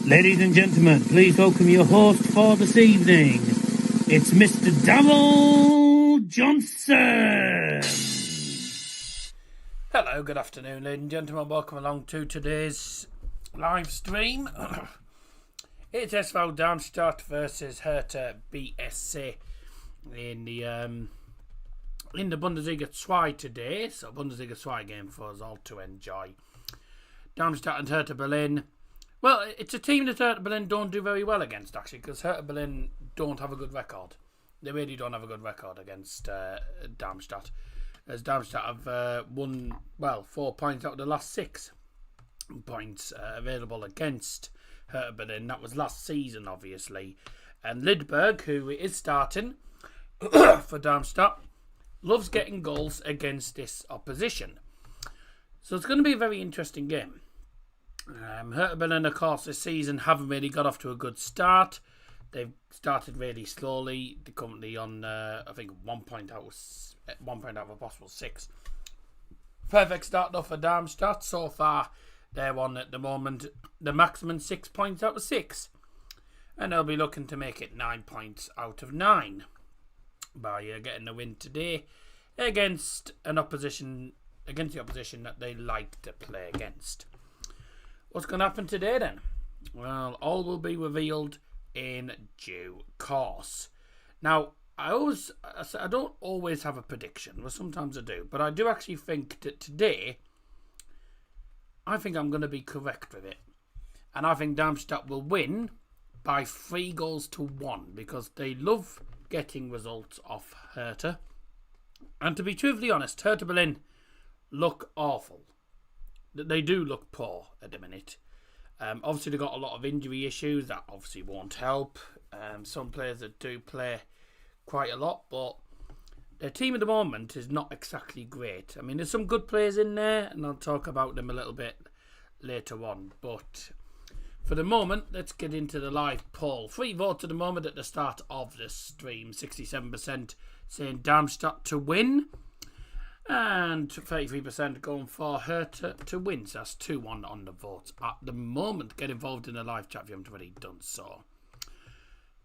Ladies and gentlemen, please welcome your host for this evening. It's Mr. Darrell Johnson. Hello, good afternoon, ladies and gentlemen. Welcome along to today's live stream. It's SV Darmstadt versus Hertha BSC in the Bundesliga 2 today. So Bundesliga 2 game for us all to enjoy. Darmstadt and Hertha Berlin. Well, it's a team that Hertha Berlin don't do very well against, actually, because Hertha Berlin don't have a good record. They really don't have a good record against Darmstadt. As Darmstadt have won, 4 points out of the last 6 points available against Hertha Berlin. That was last season, obviously. And Lidberg, who is starting for Darmstadt, loves getting goals against this opposition. So it's going to be a very interesting game. Hertha Berlin, of course, this season haven't really got off to a good start. They've started really slowly. They're currently on, I think, 1 point out of a possible 6. Perfect start though for Darmstadt. So far, they're on at the moment the maximum 6 points out of 6, and they'll be looking to make it 9 points out of 9 by getting a win today against the opposition that they like to play against. What's going to happen today then? Well, all will be revealed in due course. Now, I don't always have a prediction. Well, sometimes I do, but I do actually think that today, I think I'm going to be correct with it, and I think Darmstadt will win by 3-1 because they love getting results off Hertha. And to be truthfully honest, Hertha Berlin look awful. They do look poor at the minute. Obviously, they've got a lot of injury issues. That obviously won't help. Some players that do play quite a lot, but their team at the moment is not exactly great. I mean, there's some good players in there, and I'll talk about them a little bit later on. But for the moment, let's get into the live poll. 3 votes at the moment at the start of the stream. 67% saying Darmstadt to win, and 33% going for Hertha to win. So that's 2-1 on the votes at the moment. Get involved in the live chat if you haven't already done so.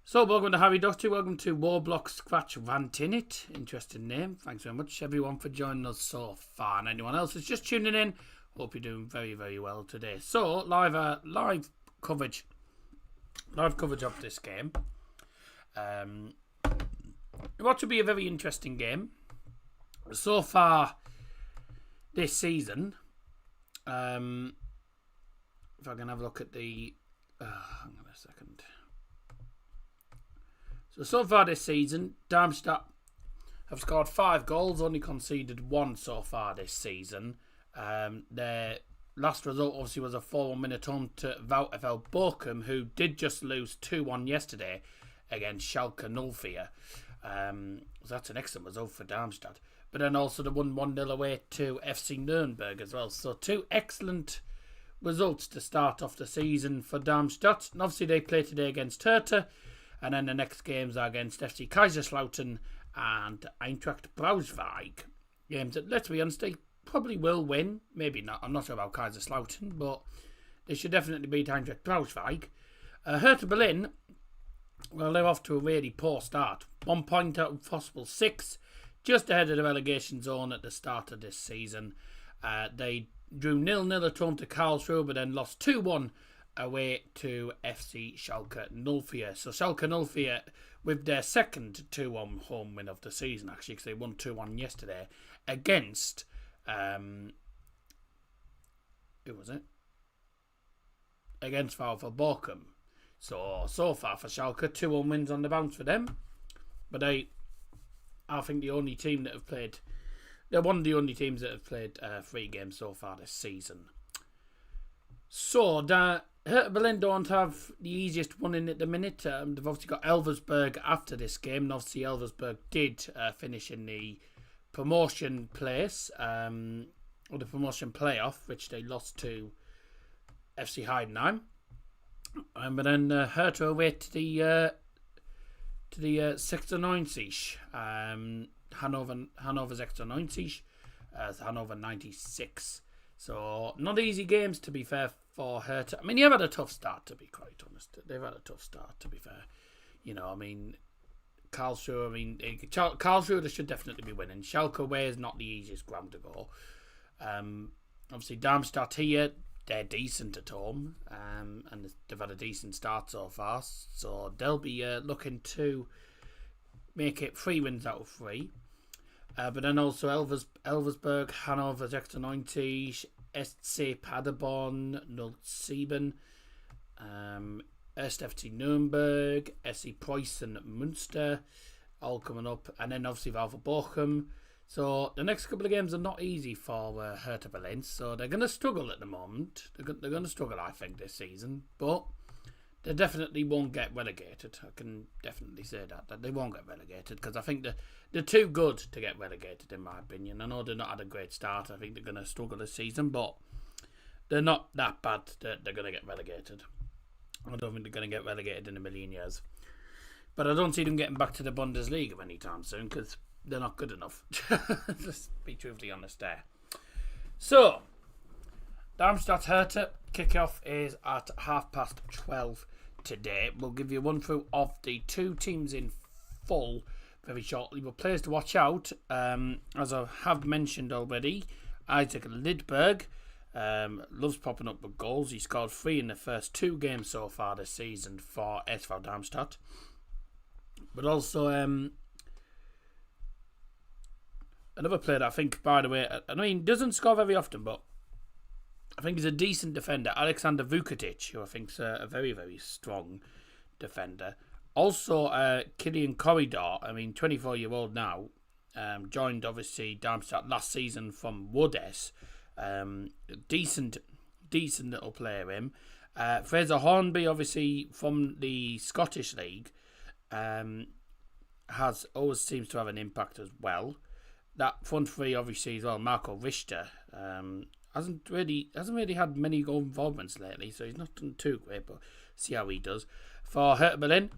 So, welcome to Harry Dusty. Welcome to Warblock Scratch Rantinit. Interesting name. Thanks very much, everyone, for joining us so far. And anyone else who's just tuning in, hope you're doing very, very well today. So, live coverage of this game. What should be a very interesting game. So far this season, if I can have a look at the... hang on a second. So far this season, Darmstadt have scored 5 goals, only conceded 1 so far this season. Their last result obviously was a 4-1 win at home to VfL Bochum, who did just lose 2-1 yesterday against Schalke 04. So that's an excellent result for Darmstadt. But then also they won 1-0 away to FC Nuremberg as well. So 2 excellent results to start off the season for Darmstadt. And obviously they play today against Hertha. And then the next games are against FC Kaiserslautern and Eintracht Braunschweig. Games that, let's be honest, they probably will win. Maybe not. I'm not sure about Kaiserslautern, but they should definitely beat Eintracht Braunschweig. Hertha Berlin, well, they're off to a really poor start. 1 point out of possible 6. Just ahead of the relegation zone at the start of this season. They drew 0-0 at home to Karlsruhe, but then lost 2-1 away to FC Schalke 04. So Schalke 04 with their second 2-1 home win of the season, actually, because they won 2-1 yesterday against... who was it? Against VfL Bochum. So far for Schalke, 2-1 wins on the bounce for them. But I think the only team that have played... They're one of the only teams that have played 3 games so far this season. So, Hertha Berlin don't have the easiest one in at the minute. They've obviously got Elversberg after this game. And obviously, Elversberg did finish in the promotion place, or the promotion playoff, which they lost to FC Heidenheim. But then Hertha away to the 96, Hannover 96, Hannover 96. So not easy games, to be fair, for Hertha. I mean, you've had a tough start, to be quite honest. They've had a tough start, to be fair. You know, I mean, Karlsruhe should definitely be winning. Schalke away is not the easiest ground to go. Obviously, Darmstadt here, they're decent at home, and they've had a decent start so far. So they'll be looking to make it 3 wins out of 3. But then also Elversberg, Hannover 96, SC Paderborn 07, 1. FC Nürnberg, SC Preußen Münster, all coming up, and then obviously Valve Bochum. So the next couple of games are not easy for Hertha Berlin, so they're going to struggle at the moment. They're going to struggle, I think, this season, but they definitely won't get relegated. I can definitely say that they won't get relegated, because I think they're too good to get relegated, in my opinion. I know they've not had a great start. I think they're going to struggle this season, but they're not that bad that they're going to get relegated. I don't think they're going to get relegated in a million years. But I don't see them getting back to the Bundesliga anytime soon, because they're not good enough. Just be truthfully honest there. So, Darmstadt Hertha kick-off is at 12:30 today. We'll give you a run-through of the 2 teams in full very shortly. But players to watch out, as I have mentioned already, Isaac Lidberg loves popping up with goals. He scored 3 in the first 2 games so far this season for SV Darmstadt. But also another player that I think, by the way, I mean, doesn't score very often, but I think he's a decent defender. Alexander Vukotic, who I think is a very, very strong defender. Also, Kilian Corridor, I mean, 24-year-old now, joined, obviously, Darmstadt last season from Wodes. Decent little player, him. Fraser Hornby, obviously, from the Scottish League, always seems to have an impact as well. That front 3, obviously, as well, Marco Richter, hasn't really had many goal involvements lately, so he's not done too great, but see how he does. For Hertha Berlin,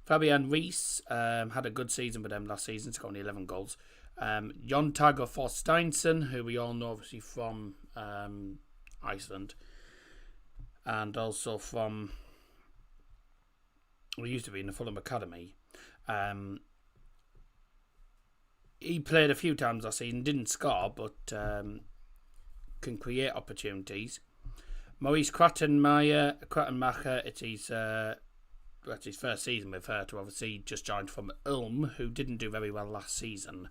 Fabian Rees had a good season with them last season, scoring 11 goals. Jon Tager Forsteinsen, who we all know obviously from Iceland, and also from, we used to be in the Fulham Academy. He played a few times last season, didn't score, but can create opportunities. Maurice Krattenmacher, it's his first season with Hertha, obviously just joined from Ulm, who didn't do very well last season.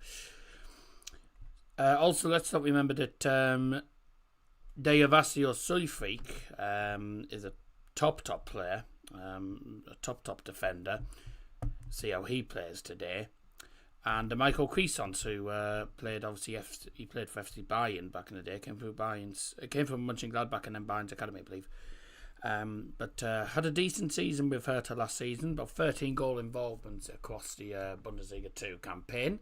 Also, let's not remember that Dejavasio Sulfrik is a top player, a top defender. See how he plays today. And Michael Cuisance, who played, obviously, he played for FC Bayern back in the day. Came from Mönchengladbach and then Bayern's academy, I believe. But had a decent season with Hertha last season, about 13 goal involvements across the Bundesliga 2 campaign.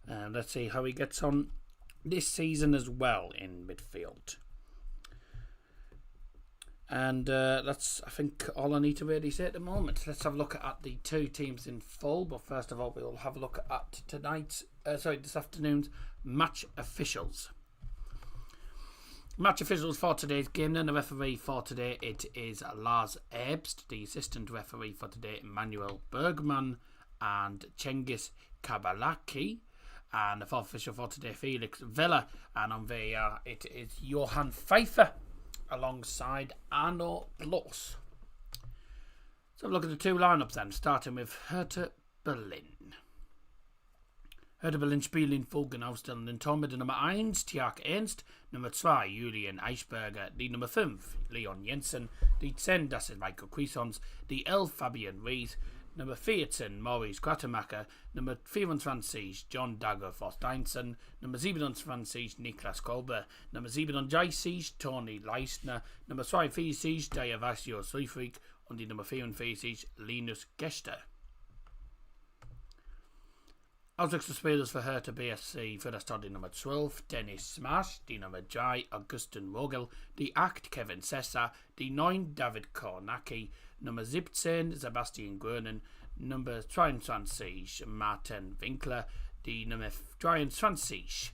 Let's see how he gets on this season as well in midfield. And that's, I think, all I need to really say at the moment. Let's have a look at the 2 teams in full. But first of all, we'll have a look at this afternoon's match officials. Match officials for today's game. Then the referee for today, it is Lars Erbst. The assistant referee for today, Manuel Bergman and Cengiz Kabalaki. And the fourth official for today, Felix Vella. And on VAR, it is Johann Pfeiffer alongside Arno Bloss. So have a look at the 2 lineups then, starting with Hertha Berlin. Hertha Berlin spielen folgende Aufstellungen: Tor mit der Nummer 1 Tjag Ernst, Nummer 2 Julian Eichberger, die Nummer 5 Leon Jensen, die 10 das ist Michael Cuisance, die 11 Fabian Rees, Nummer 14 Maurice Krattenmacher, Nummer 24 Jon Tager Forsteinsen, Nummer 27 Niklas Kolbe, Nummer 37 Toni Leistner, Nummer 42 Dejavasio Sulfrik und die Nummer 44 Linus Gester. Auswechselspelers für Hertha BSC für das Tor die Nummer 12 Dennis Smash, die Nummer 3 Augustin Vogel, die 8 Kevin Sessa, die 9 David Kornacki, Nummer 17 Sebastian Grönen, Nummer 22 Martin Winkler, die Nummer 23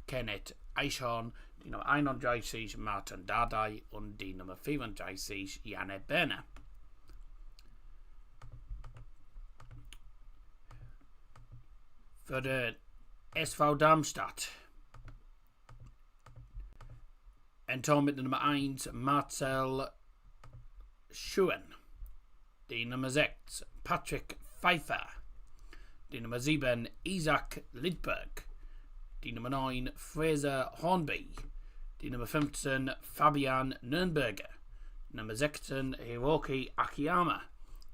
Kenneth Eichhorn, Die Nummer 31 Martin Dardai und die Nummer 34 Janne Berner. Für den SV Darmstadt ein Tor mit der Nummer 1 Marcel Schuhen. Die Nummer 6 Patrick Pfeiffer. Die Nummer 7 Isaac Lidberg. Die Nummer 9 Fraser Hornby. Die Nummer 15 Fabian Nürnberger. Nummer 16 Hiroki Akiyama.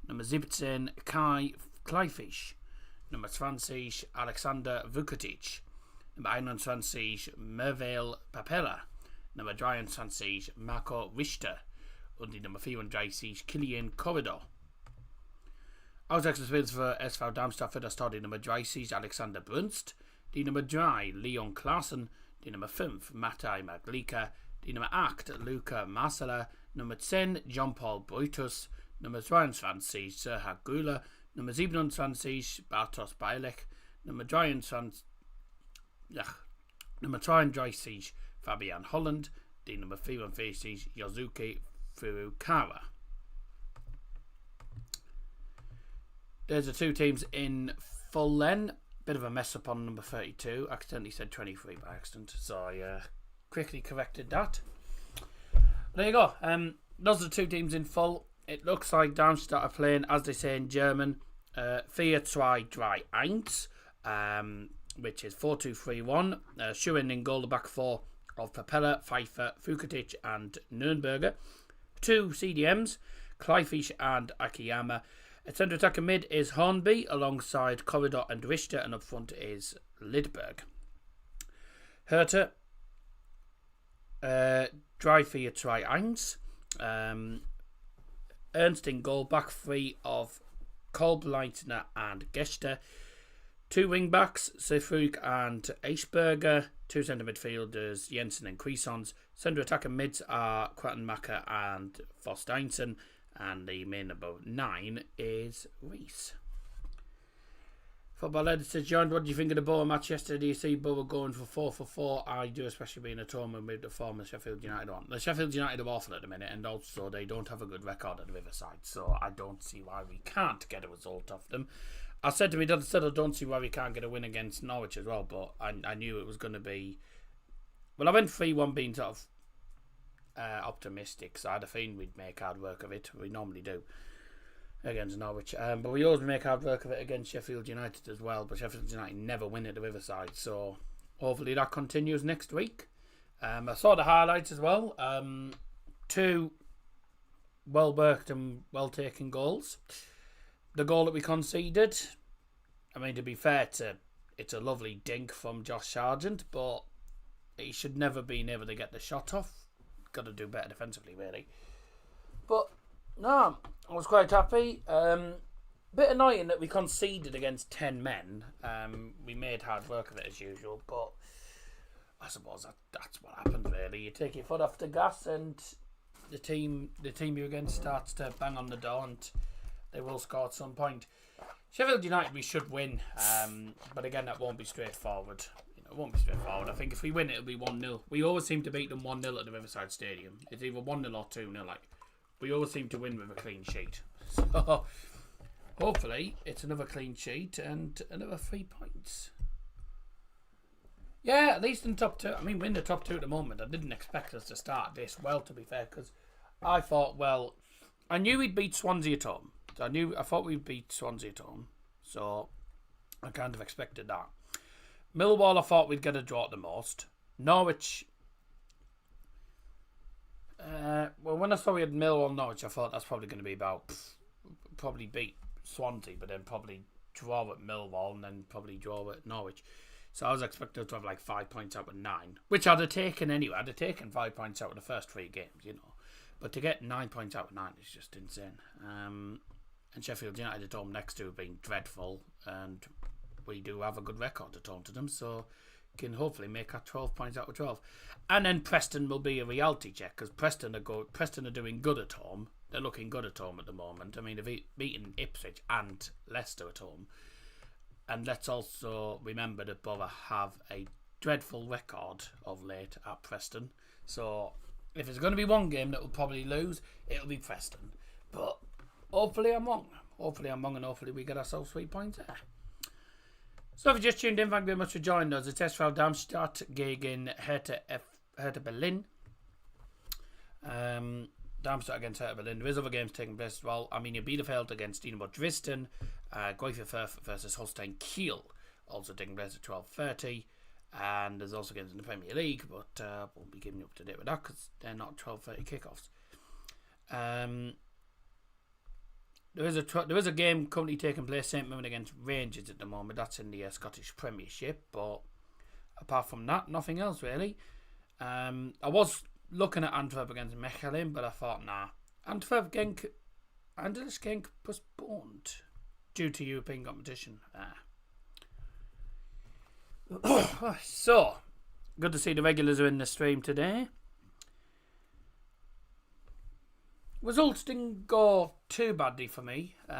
Nummer 17 Kai Kleifisch. Nummer 20 Alexander Vukotic. Nummer 21 Mervale Papella. Nummer 23 Marco Richter. Und die Nummer 34 Kilian Corridor. Auswechselspieler für SV Darmstadt für das Tor die Nummer 30 Alexander Brunst, die Nummer 3 Leon Klaassen, die Nummer 5 Matej Maglika, die Nummer 8 Luca Marcela, Nummer 10 Jean-Paul Brutus, Nummer 22 Serhat Güler, Nummer 27 Bartosz Bajlek, Nummer 33 Fabian Holland, die Nummer 44 Yosuke Furukawa. There's the two teams in full then. Bit of a mess up on number 32. Accidentally said 23 by accident, so I quickly corrected that. There you go. Those are the two teams in full. It looks like Darmstadt are playing, as they say in German, 4-2-3-1, which is 4-2-3-1. Schuhen in goal, the back four of Papella, Pfeiffer, Vukotic and Nürnberger. Two CDMs, Kleifisch and Akiyama. At centre attack and mid is Hornby alongside Corridor and Richter, and up front is Lidberg. Hertha, 3-4-3-1. Ernst in goal, back three of Kolbleitner and Gester. Two wing backs, Sefrug and Eichberger. Two centre midfielders, Jensen and Cuisance. Centre attack and mids are Krattenmacher and Forsteinsen. And the main number 9 is Reese. Football editor John, what do you think of the Borough match yesterday? Do you see Borough going for 4-4? I do, especially being a tournament with the former Sheffield United on. The Sheffield United are awful at the minute, and also they don't have a good record at the Riverside, so I don't see why we can't get a result off them. I said to me, I don't see why we can't get a win against Norwich as well, but I knew it was going to be... Well, I went 3-1 being sort of optimistic, so I had a feeling we'd make hard work of it. We normally do against Norwich, but we always make hard work of it against Sheffield United as well, but Sheffield United never win at the Riverside, so hopefully that continues next week. I saw the highlights as well. Two well worked and well taken goals. The goal that we conceded, I mean, to be fair, it's a lovely dink from Josh Sargent, but he should never been able to get the shot off. Got to do better defensively, really. But no, I was quite happy. Bit annoying that we conceded against 10 men. We made hard work of it as usual, but I suppose that's what happened, really. You take your foot off the gas, and the team you're against starts to bang on the door, and they will score at some point. Sheffield United, we should win, but again, that won't be straightforward. It won't be straightforward. I think if we win, it'll be 1-0. We always seem to beat them 1-0 at the Riverside Stadium. It's either 1-0 or 2-0. Like, we always seem to win with a clean sheet. So, hopefully, it's another clean sheet and another 3 points. Yeah, at least in top two. I mean, we're in the top two at the moment. I didn't expect us to start this well, to be fair, because I thought, well, I knew we'd beat Swansea at home. I thought we'd beat Swansea at home. So, I kind of expected that. Millwall, I thought we'd get a draw at the most. Norwich, well, when I saw we had Millwall Norwich, I thought that's probably going to be about, probably beat Swansea, but then probably draw at Millwall and then probably draw at Norwich. So I was expecting to have like 5 points out of 9, which I'd have taken anyway. I'd have taken 5 points out of the first 3 games, you know. But to get 9 points out of 9 is just insane. And Sheffield United at home next to have been dreadful, and we do have a good record at home to them, so can hopefully make our 12 points out of 12. And then Preston will be a reality check, because Preston are doing good at home. They're looking good at home at the moment. I mean, they've beaten Ipswich and Leicester at home. And let's also remember that Borough have a dreadful record of late at Preston. So if it's going to be one game that will probably lose, it'll be Preston. But hopefully I'm wrong. And hopefully we get ourselves 3 points there. So if you just tuned in, thank you very much for joining us. It's SV Darmstadt gegen Hertha Berlin. Darmstadt against Hertha Berlin. There is other games taking place as well. Arminia Bielefeld against Dynamo Dresden. Greuther Fürth versus Holstein Kiel. Also taking place at 12:30. And there's also games in the Premier League, but won't be giving you up to date with that because they're not 12:30 kickoffs. There is a game currently taking place, St Mirren against Rangers at the moment. That's in the Scottish Premiership, but apart from that, nothing else really. I was looking at Antwerp against Mechelen, but I thought, nah. Antwerp Genk postponed due to European competition. So, good to see the regulars are in the stream today. Results didn't go too badly for me. It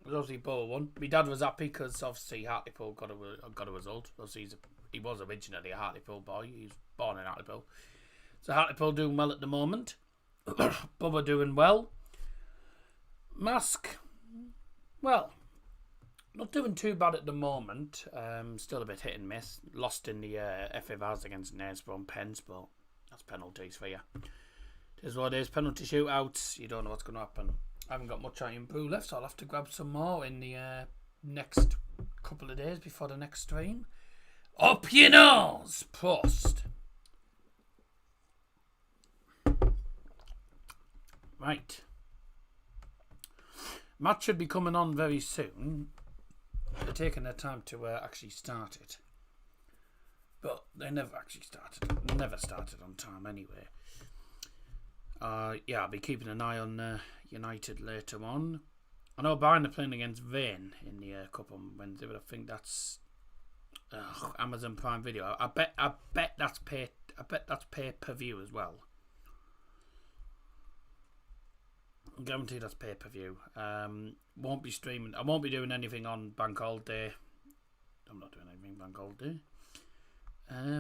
was obviously Borough won. My dad was happy because obviously Hartlepool got a result. Obviously he was originally a Hartlepool boy. He was born in Hartlepool. So Hartlepool doing well at the moment. Bubba doing well. Mask, well, not doing too bad at the moment. Still a bit hit and miss. Lost in the FA Vase against Knaresborough and Pens, but that's penalties for you. It is what it is. Penalty shootouts. You don't know what's going to happen. I haven't got much iron brew left, so I'll have to grab some more in the next couple of days before the next stream. Up your nose! Prost! Right. Match should be coming on very soon. They're taking their time to actually start it. But they never actually started. Never started on time anyway. Yeah, I'll be keeping an eye on United later on. I know Bayern are playing against Vane in the Cup on Wednesday, but I think that's Amazon Prime Video. I bet that's pay per view as well. I'm guaranteed that's pay per view. Won't be streaming. I won't be doing anything on Bank Holiday. I'm not doing anything Bank Holiday. I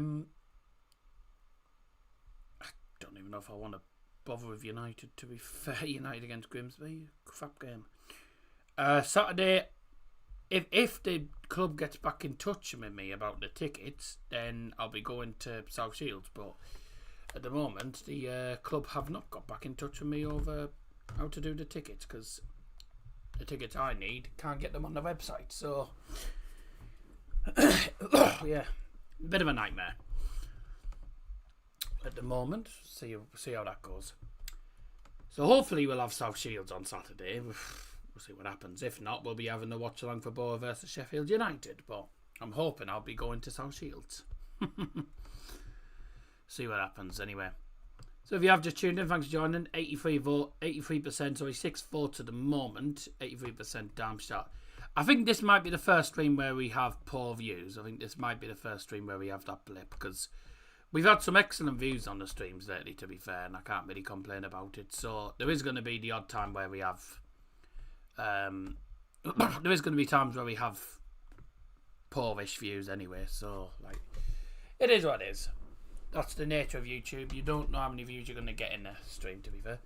don't even know if I want to bother with United, to be fair. United against Grimsby, crap game. Saturday, if the club gets back in touch with me about the tickets, then I'll be going to South Shields. But at the moment, the club have not got back in touch with me over how to do the tickets, because the tickets I need can't get them on the website. So yeah, bit of a nightmare at the moment. See how that goes. So hopefully we'll have South Shields on Saturday. We'll see what happens. If not, we'll be having the watch along for Borough versus Sheffield United. But I'm hoping I'll be going to South Shields. See what happens anyway. So if you have just tuned in, thanks for joining. 83%, sorry, 6 votes at the moment. 83% Darmstadt. I think this might be the first stream where we have poor views. I think this might be the first stream where we have that blip, because we've had some excellent views on the streams lately, to be fair, and I can't really complain about it. So there is going to be the odd time where we have there is going to be times where we have poorish views anyway. So like, it is what it is. That's the nature of YouTube. You don't know how many views you're going to get in a stream, to be fair.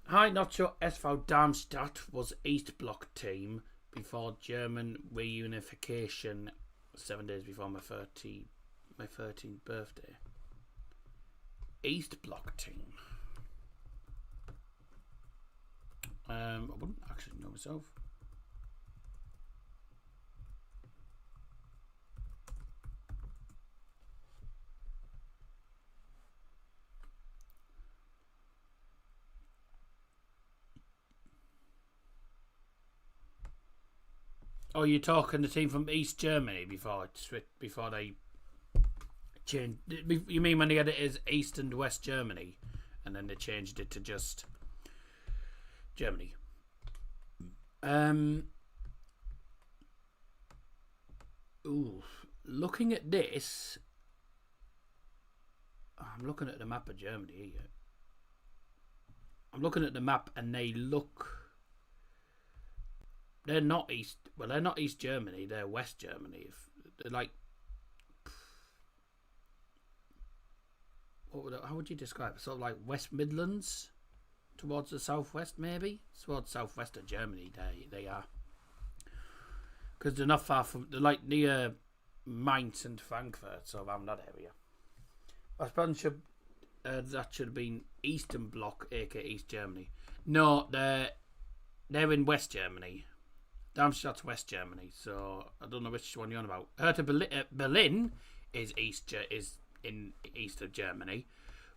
Hi, not sure SV Darmstadt was East Bloc team before German reunification 7 days before my 13th birthday. East Bloc team. I wouldn't actually know myself. Oh, you're talking the team from East Germany before they changed. You mean when they had it as East and West Germany, and then they changed it to just Germany? Looking at this, I'm looking at the map of Germany here. I'm looking at the map, and they look they're not East. Well, they're not East Germany. They're West Germany. They're like, how would you describe it? Sort of like West Midlands towards the southwest, maybe towards southwest of Germany. They are, because they're not far from. They're like near Mainz and Frankfurt, so around that area. I suppose that should have been Eastern Bloc, aka East Germany. No, they're in West Germany. Darmstadt's West Germany, so I don't know which one you're on about. Hertha Berlin is in east of Germany,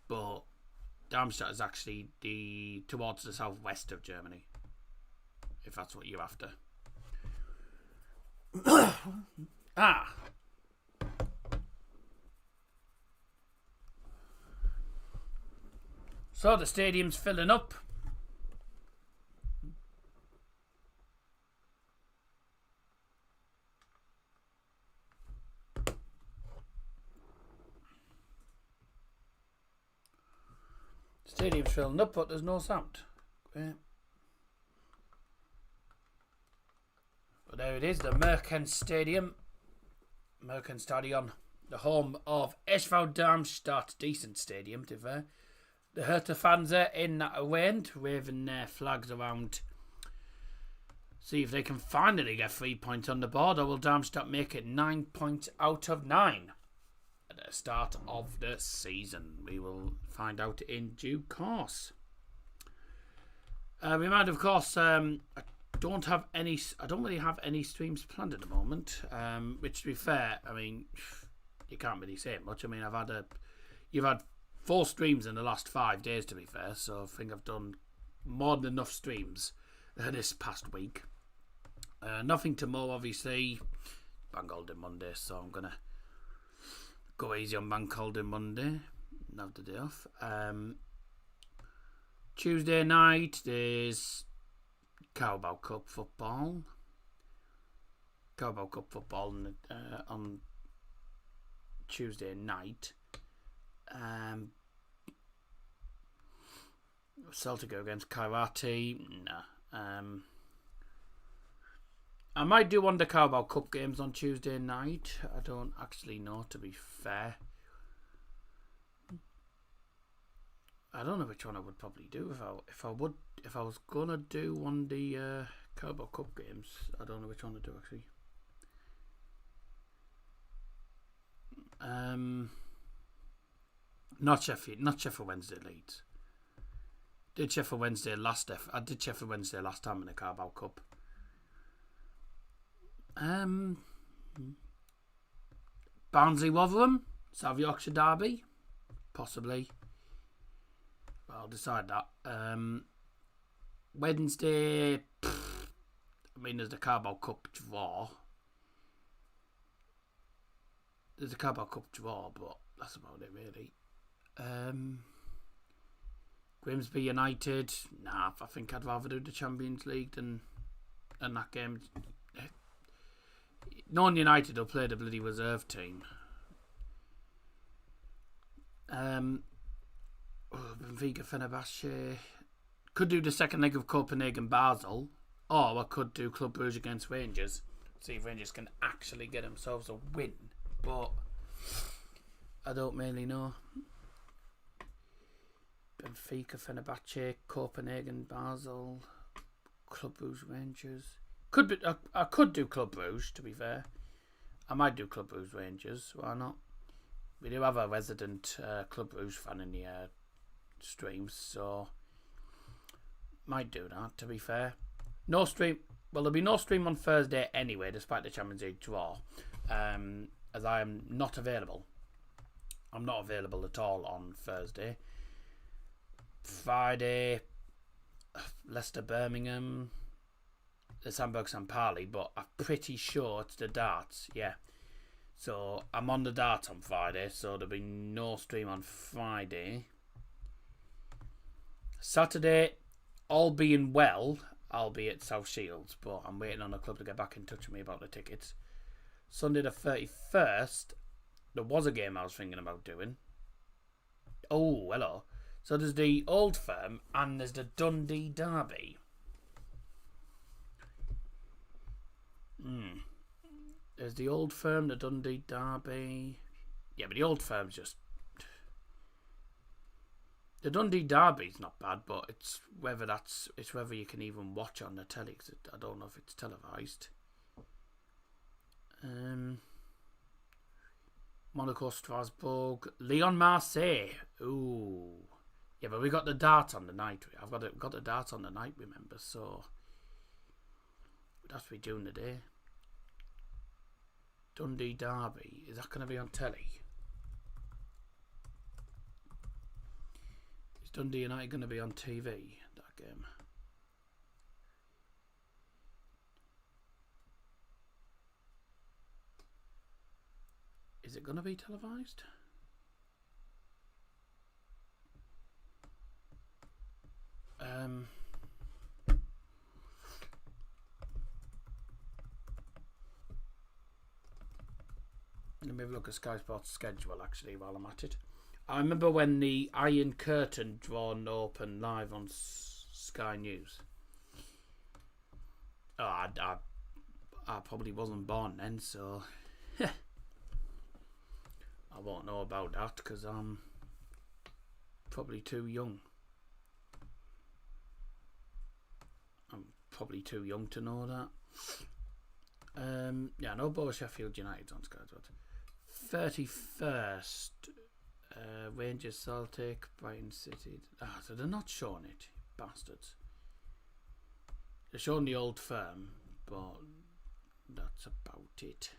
but Darmstadt is actually towards the southwest of Germany, if that's what you're after. So the stadium's filling up. Stadium's filling up, but there's no sound. Great. But there it is, the Merkenstadion, the home of SV Darmstadt. Decent stadium, to be fair. The Hertha fans are in that wind, waving their flags around. See if they can finally get 3 points on the board, or will Darmstadt make it 9 points out of 9 at the start of the season? We will find out in due course. Remind, of course, I don't really have any streams planned at the moment. Which, to be fair, I mean, you can't really say much. I mean, you've had 4 streams in the last 5 days, to be fair, so I think I've done more than enough streams this past week. Nothing tomorrow, obviously. Bank Holiday Monday, so I'm gonna go easy on Bank Holiday Monday and have the day off. Tuesday night there's Carabao Cup football. On Tuesday night. Celtic go against Karate. Nah. I might do one of the Carabao Cup games on Tuesday night. I don't actually know, to be fair. I don't know which one I would probably do if I was gonna do one of the Carabao Cup games. I don't know which one to do actually. Not Sheffield Wednesday Leeds. I did Sheffield Wednesday last time in the Carabao Cup. Barnsley Rotherham, South Yorkshire Derby, possibly. Well, I'll decide that. Wednesday, I mean, there's the Carabao Cup draw. There's a Carabao Cup draw, but that's about it, really. Grimsby United. Nah, I think I'd rather do the Champions League than that game. Non-United will play the bloody reserve team. Benfica Fenerbahce. Could do the second leg of Copenhagen Basel, or I could do Club Brugge against Rangers. See if Rangers can actually get themselves a win, but I don't really know. Benfica Fenerbahce, Copenhagen Basel, Club Brugge Rangers. I could do Club Brugge, to be fair. I might do Club Brugge Rangers. Why not? We do have a resident Club Brugge fan in the streams, so might do that, to be fair. No stream. Well, there'll be no stream on Thursday anyway, despite the Champions League draw, as I am not available. I'm not available at all on Thursday. Friday, Leicester Birmingham. The Hamburg St. Pauli, but I'm pretty sure it's the darts, yeah. So I'm on the darts on Friday, so there'll be no stream on Friday. Saturday, all being well, I'll be at South Shields, but I'm waiting on a club to get back in touch with me about the tickets. Sunday the 31st, there was a game I was thinking about doing. Oh, hello. So there's the Old Firm and there's the Dundee Derby. There's the Old Firm, the Dundee Derby. Yeah, but the Old Firm's just... The Dundee Derby's not bad, but it's whether you can even watch on the telly, 'cause I don't know if it's televised. Monaco, Strasbourg, Lyon, Marseille. Ooh, yeah, but we got the darts on the night. I've got the darts on the night. Remember, so that's what we doing today. Dundee Derby, is that going to be on telly? Is Dundee United going to be on TV, that game? Is it going to be televised? Let me have a look at Sky Sports schedule actually while I'm at it. I remember when the Iron Curtain drawn open live on Sky News. Oh, I probably wasn't born then, so I won't know about that because I'm probably too young. I'm probably too young to know that. Yeah, no Boa Sheffield United's on Sky Sports. 31st, Rangers, Celtic, Brighton City. So they're not showing it, bastards. They're showing the Old Firm, but that's about it.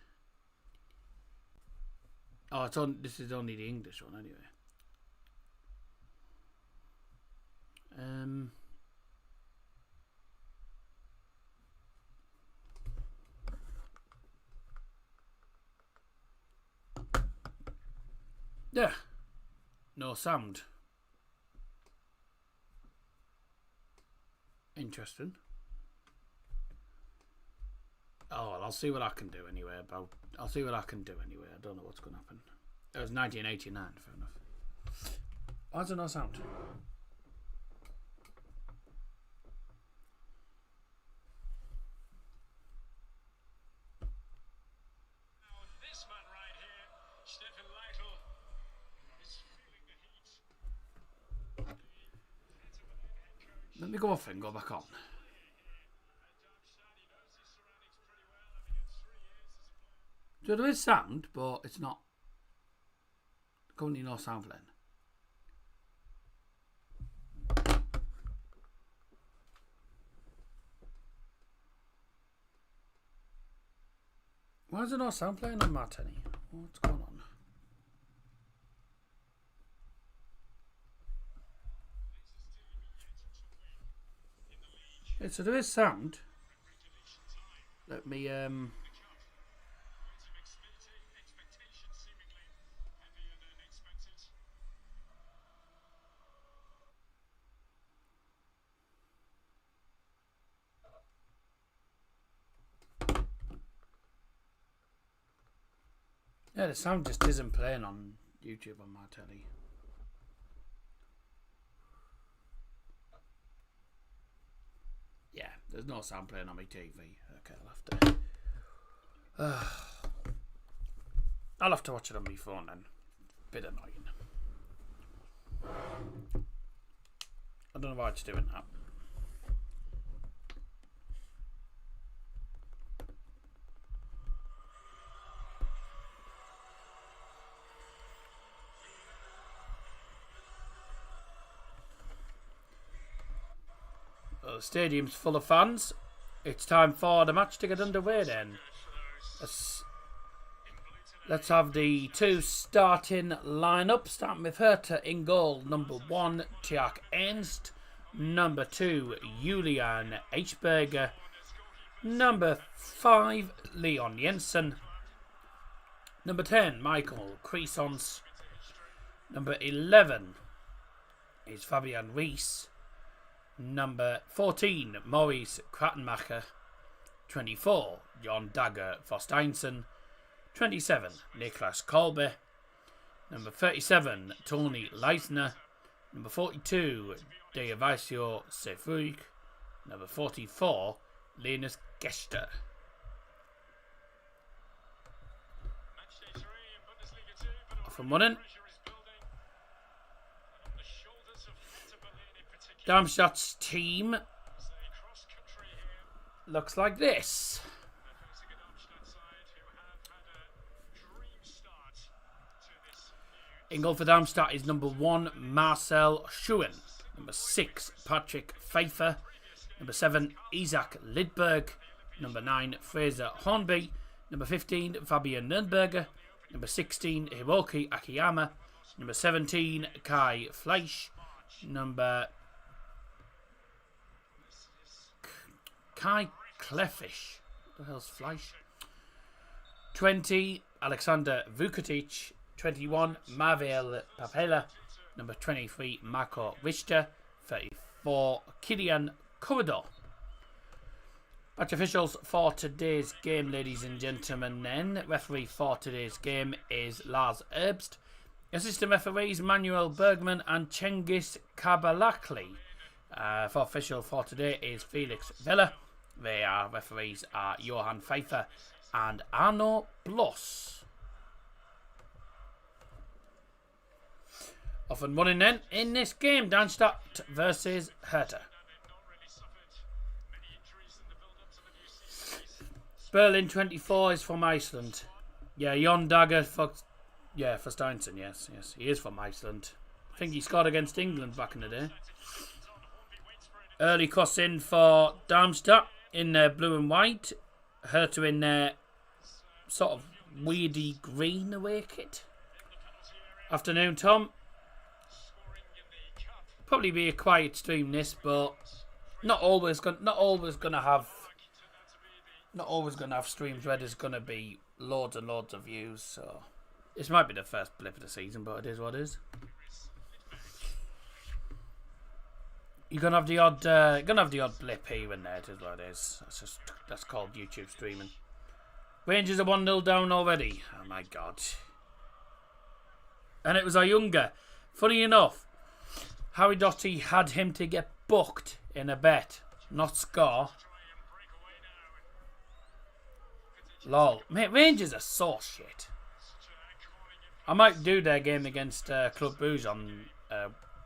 Oh, it's on. This is only the English one, anyway. Yeah, no sound. Interesting. Oh, well, I'll see what I can do anyway. I'll see what I can do anyway. I don't know what's going to happen. It was 1989, fair enough. Why is there no sound? Let me go off and go back on. So there is sound, but it's not. Currently no sound playing. Why is there no sound playing on my telly? What's going on? Okay, so there is sound. Let me yeah, the sound just isn't playing on YouTube on my telly. Yeah, there's no sound playing on my TV. Okay, I'll have to watch it on my phone then. Bit annoying. I don't know why it's doing that. Well, the stadium's full of fans. It's time for the match to get underway then. Let's have the two starting lineup. Starting with Hertha in goal. Number 1, Tjak Ernst. Number 2, Julian Eichberger. Number 5, Leon Jensen. Number 10, Michael Crescens. Number 11 is Fabian Rees. Number 14, Maurice Krattenmacher. 24, John Dagger Forsteinsen. 27, Niklas Kolbe. Number 37, Tony Leisner. Number 42, Deovisio, Sefuig. Number 44, Linus Gester. Number 45, Marcel Brands. Number 46, Marcel Brands. Number 47, Stefan Leitl. Number 48, Daniel Farke. Number 49, Stefan Leitl. Number 50, Stefan Leitl. Number 51, Stefan Leitl. Number 52, Linus Gester. Off and running. Darmstadt's team looks like this. In goal for Darmstadt is number 1, Marcel Schuhen. Number 6, Patrick Pfeiffer. Number 7, Isaac Lidberg. Number 9, Fraser Hornby. Number 15, Fabian Nürnberger. Number 16, Hiroki Akiyama. Number 17, Kai Fleisch. Number... Kai Klefish. What the hell's Fleisch? 20, Alexander Vukotic. 21, Marvel Papela. Number 23, Marco Richter. 34, Kilian Corridor. Match officials for today's game, ladies and gentlemen, then. Referee for today's game is Lars Erbst. Assistant referees Manuel Bergman and Cengiz Kabalakli. For official for today is Felix Vella. Their referees are Johan Pfeiffer and Arno Bloss. Off and running then in this game, Darmstadt versus Hertha. Berlin 24 is from Iceland. Yeah, Jon Dagger for Steinson, yes. He is from Iceland. I think he scored against England back in the day. Early cross in for Darmstadt in their blue and white. Hertha in their sort of weirdy green away kit. Afternoon, Tom. Probably be a quiet stream this, but not always gonna have streams where there's gonna be loads and loads of views. So this might be the first blip of the season, but it is what it is. You're gonna have the odd blip here and there. It is what it is. That's called YouTube streaming. Rangers are 1-0 down already. Oh my god! And it was our younger. Funny enough, Harry Doty had him to get booked in a bet, not score. Lol. Mate, Rangers are so shit. I might do their game against Club Brugge on,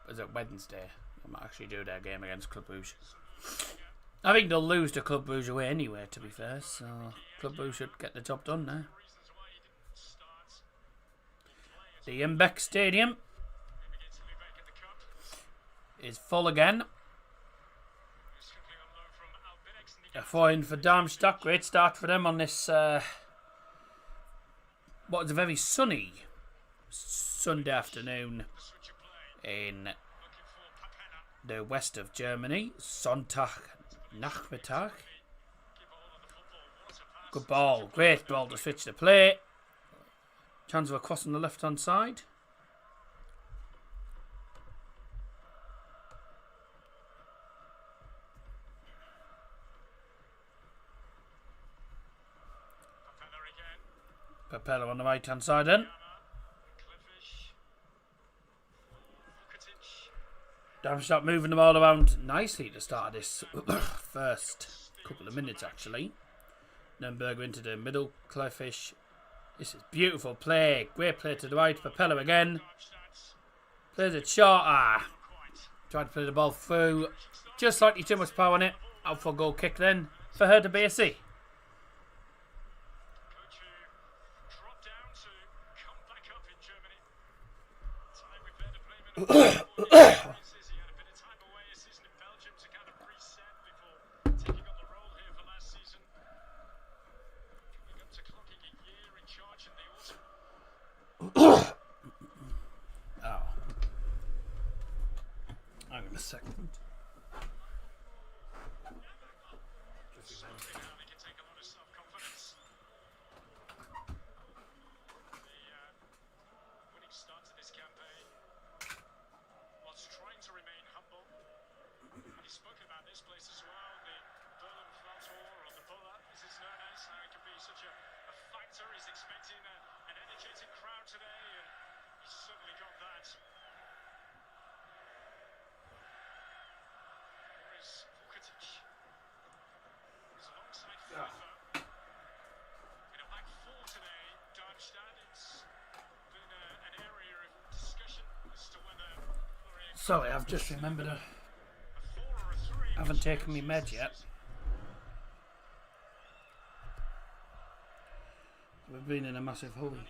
is it Wednesday? I might actually do their game against Club Brugge. I think they'll lose to Club Brugge away anyway, to be fair, so Club Brugge should get the job done now. The Imbeck Stadium is full again. A 4-in for Darmstadt. Great start for them on this what is a very sunny Sunday afternoon in the west of Germany. Sonntagnachmittag. Good ball. Great ball to switch the play. Chance of a cross on the left hand side. Papella on the right hand side then. Darmstadt moving the ball around nicely to start this first couple of minutes actually. Nürnberger into the middle. Klefish. This is beautiful play. Great play to the right. Papella again. Plays it short. Tried to play the ball through. Just slightly too much power on it. Out for a goal kick then for Hertha BSC. Hang on a second. Sorry, I've just remembered I haven't taken me med yet. We've been in a massive hurry.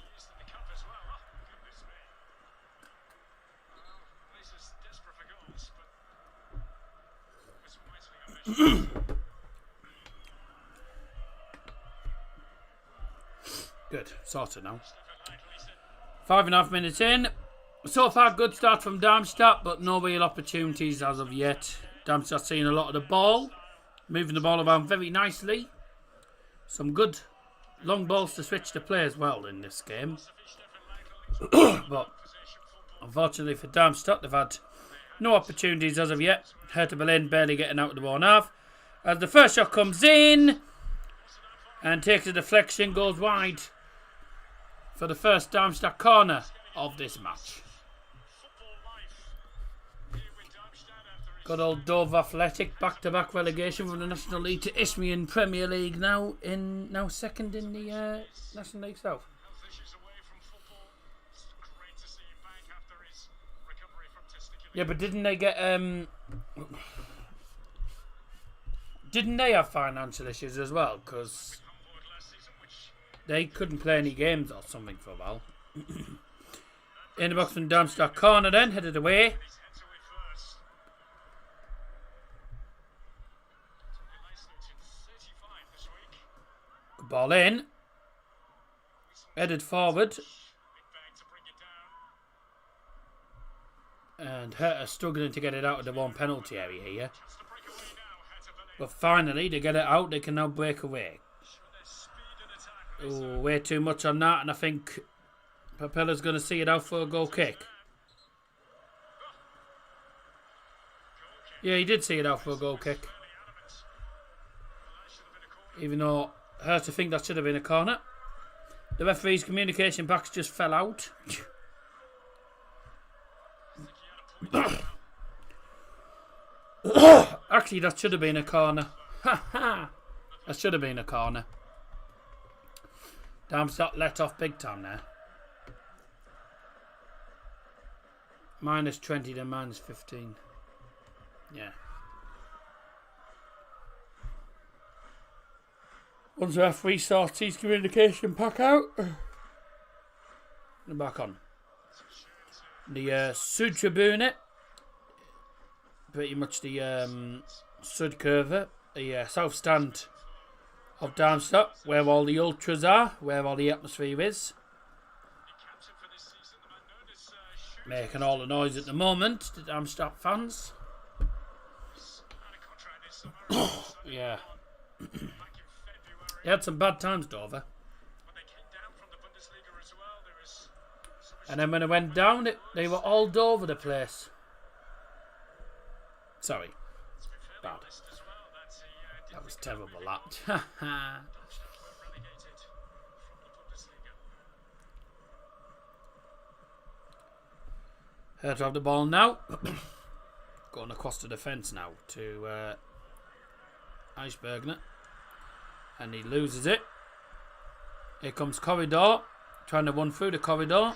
Good, sorted now. 5.5 minutes in. So far, good start from Darmstadt, but no real opportunities as of yet. Darmstadt seeing a lot of the ball, moving the ball around very nicely. Some good long balls to switch to play as well in this game. But unfortunately for Darmstadt, they've had no opportunities as of yet. Hertha Berlin barely getting out of the 1/2. As the first shot comes in and takes a deflection, goes wide for the first Darmstadt corner of this match. Good old Dove Athletic, back-to-back relegation from the National League to Isthmian Premier League now second in the National League South. Yeah, but didn't they get didn't they have financial issues as well? Because they couldn't play any games or something for a while. In the box from Darmstadt corner then, headed away. Good ball in. Headed forward. And Hertha struggling to get it out of the one penalty area here. But finally, they get it out. They can now break away. Oh, way too much on that. And I think Papella's going to see it out for a goal kick. Yeah, he did see it out for a goal kick. Even though Hertha think that should have been a corner. The referee's communication box just fell out. Actually, that should have been a corner. That should have been a corner. Darmstadt let off big time there. -20 to -15. Yeah. Once the referee sorts his communication pack out. And back on. The Sud Tribune. Pretty much the Sud Curve. The south stand of Darmstadt. Where all the ultras are. Where all the atmosphere is. Making all the noise at the moment. The Darmstadt fans. Yeah. They had some bad times, Dover. And then when it went down, they were all over the place. Sorry. Bad. That was terrible, that. Hertha have the ball now. Going across the defence now to Eisbergner. And he loses it. Here comes Corridor. Trying to run through the corridor.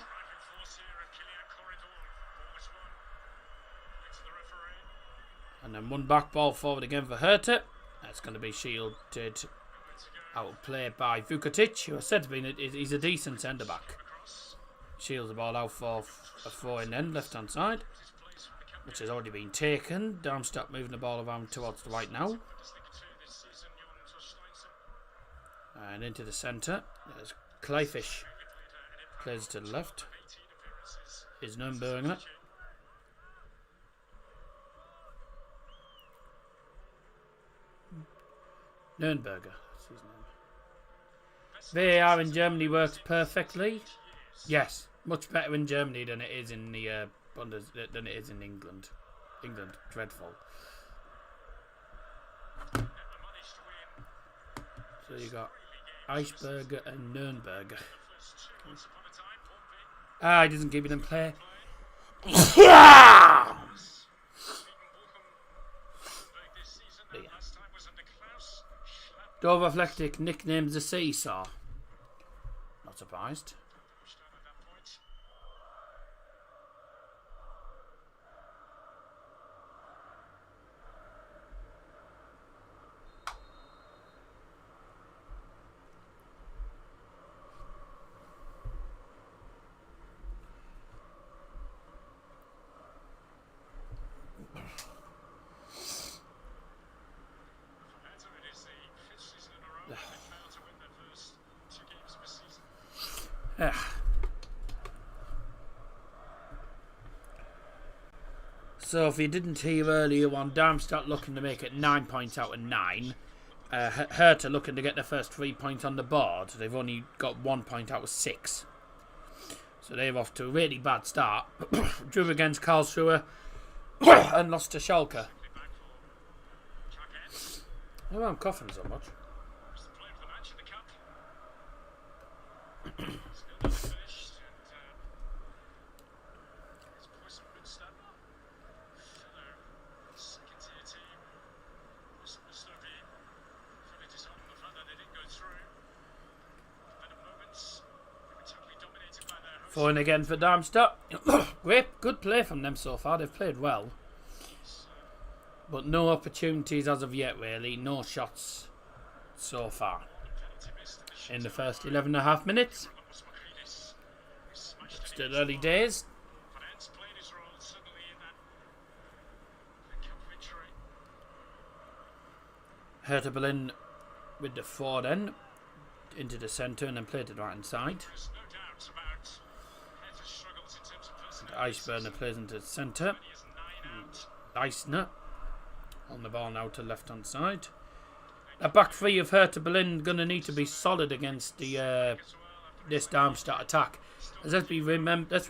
And then one back ball forward again for Hertha. That's going to be shielded out of play by Vukotic, who I said to be he's a decent centre back. Shields the ball out for a throw in then, left hand side, which has already been taken. Darmstadt moving the ball around towards the right now. And into the centre. There's Clayfish. Plays to the left. Is Nürnberger. Nürnberger, that's his name. VAR in Germany works perfectly. Yes, much better in Germany than it is in the than it is in England. England, dreadful. So you got Eisberger and Nürnberger. He doesn't give them play. Dover Athletic nicknamed the Seesaw. Not surprised. So if you didn't hear earlier on, Darmstadt looking to make it 9 points out of 9. Hertha looking to get the first 3 points on the board. They've only got 1 point out of 6. So they're off to a really bad start. Drew against Karlsruhe and lost to Schalke. Oh, I'm coughing so much. Falling again for Darmstadt. Great, good play from them so far. They've played well. But no opportunities as of yet, really. No shots so far. In the first 11.5 minutes. Still early days. Hertha Berlin with the forward end into the centre and then played to the right hand side. Iceburner plays into the centre. Eisner on the ball now to left hand side. A back three of Hertha Berlin going to need to be solid against the this Darmstadt attack. As let's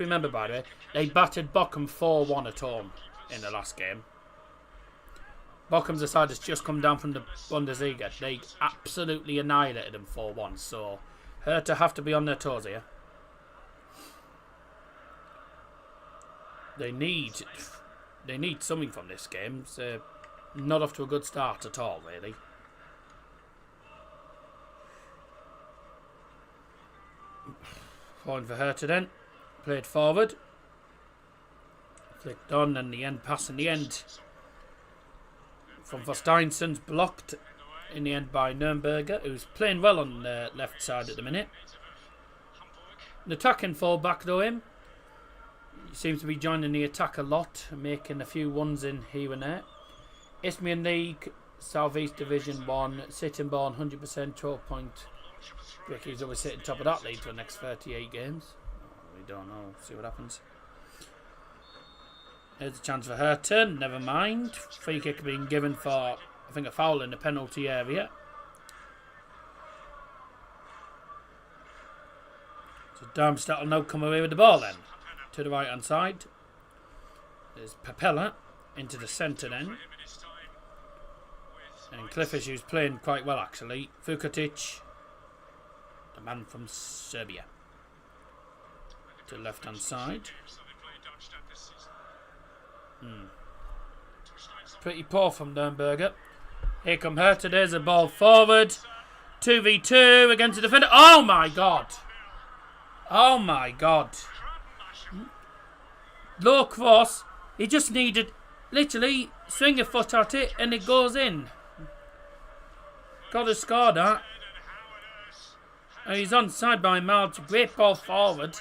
remember, by the way, they battered Bochum 4-1 at home in the last game. Bochum's a side that's just come down from the Bundesliga. They absolutely annihilated them 4-1. So Hertha have to be on their toes here. They need something from this game. So not off to a good start at all, really. Falling for Hertha then. Played forward. Flicked on and the end pass in the end. From Versteinsson's blocked in the end by Nürnberger, who's playing well on the left side at the minute. An attacking fullback though him. He seems to be joining the attack a lot, making a few ones in here and there. Isthmian League, South East Division 1, Sittingbourne 100%, 12 point. Ricky's always sitting top of that league for the next 38 games. We don't know, see what happens. Here's a chance for Hertha, never mind. Free kick being given for, I think, a foul in the penalty area. So Darmstadt will now come away with the ball then. To the right hand side. There's Papella into the centre then. And Cliffish, who's playing quite well actually. Vukotic, the man from Serbia. To the left hand side. Pretty poor from Nürnberger. Here come Hertha. There's a ball forward. 2v2 against the defender. Oh my god. Oh my god. Low cross. He just needed literally swing a foot at it and it goes in. Got to score that. And he's onside by March. Great ball forward.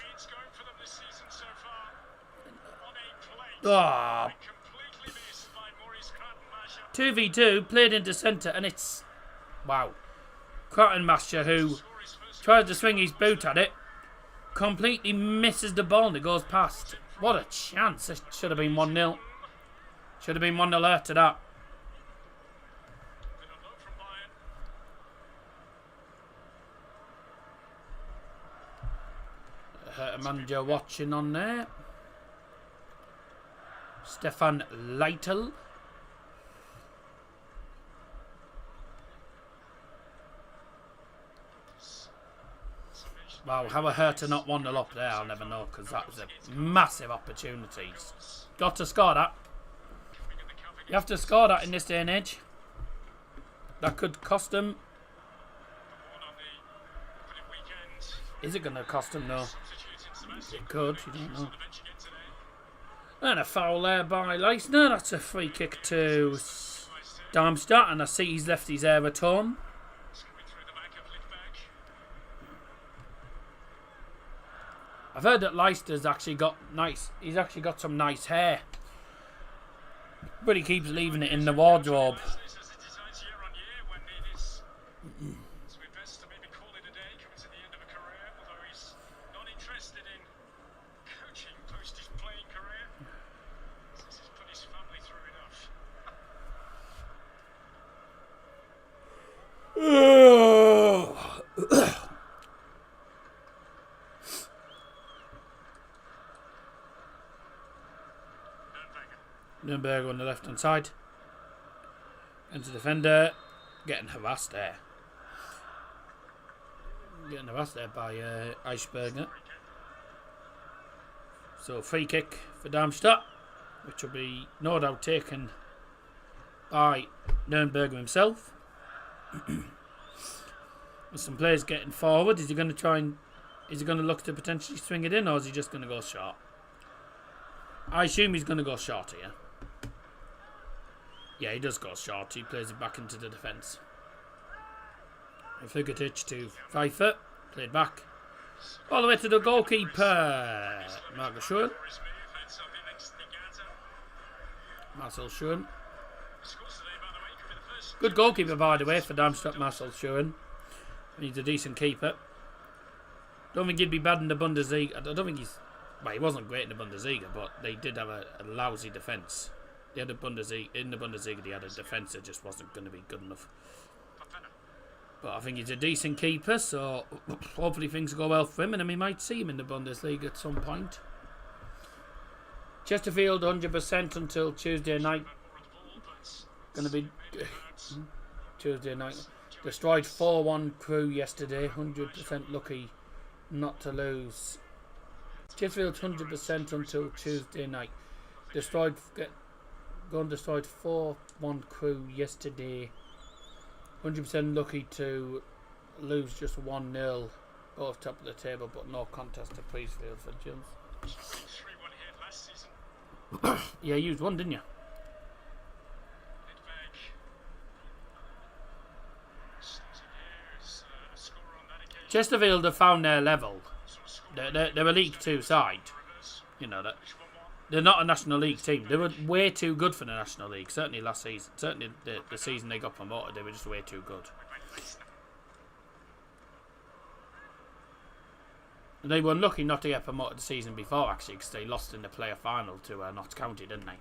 2v2 played into centre and it's wow. Krattenmascher, who tries to swing his boot at it, completely misses the ball and it goes past. What a chance. It should have been 1-0. Should have been 1-0 after that. Manager watching on there. Stefan Leitl. Wow, how a Hertha not 1-0 up there, I'll never know, because that was a massive opportunity. Got to score that. You have to score that in this day and age. That could cost them. Is it going to cost them? No. It could, you don't know. And a foul there by Leisner. That's a free kick to Darmstadt, and I see he's left his air at home. I've heard that Leicester's actually got nice. He's actually got some nice hair, but he keeps leaving it in the wardrobe. Nürnberg on the left hand side. Into defender. Getting harassed there. Getting harassed there by Eisberger. So free kick for Darmstadt, which will be no doubt taken by Nürnberger himself. With some players getting forward, is he going to look to potentially swing it in, or is he just going to go short? I assume he's going to go short here. Yeah, he does go short. He plays it back into the defence. Fugatic to Pfeiffer, played back all the way to the goalkeeper, Marcel Schuhen. Marcel Schuhen. Good goalkeeper, by the way, for Darmstadt, Marcel Schuhen. He's a decent keeper. Don't think he'd be bad in the Bundesliga. I don't think he's... Well, he wasn't great in the Bundesliga, but they did have a lousy defence. They had in the Bundesliga, they had a defence that just wasn't going to be good enough. But I think he's a decent keeper, so hopefully things go well for him, and then we might see him in the Bundesliga at some point. Chesterfield 100% until Tuesday night. Going to be Tuesday night. Destroyed 4-1 Crew yesterday. 100% lucky not to lose. Chesterfield 100% until Tuesday night. Destroyed 4-1 Crew yesterday. 100% lucky to lose just 1-0. Both top of the table, but no contest to Priestfield for Jones. 3-1 here last season. Yeah, you used one, didn't you? Chesterfield have found their level. They're a League 2 side. You know that. They're not a National League team. They were way too good for the National League. Certainly last season. Certainly the season they got promoted, they were just way too good. And they were lucky not to get promoted the season before, actually, because they lost in the player final to Notts County, didn't they?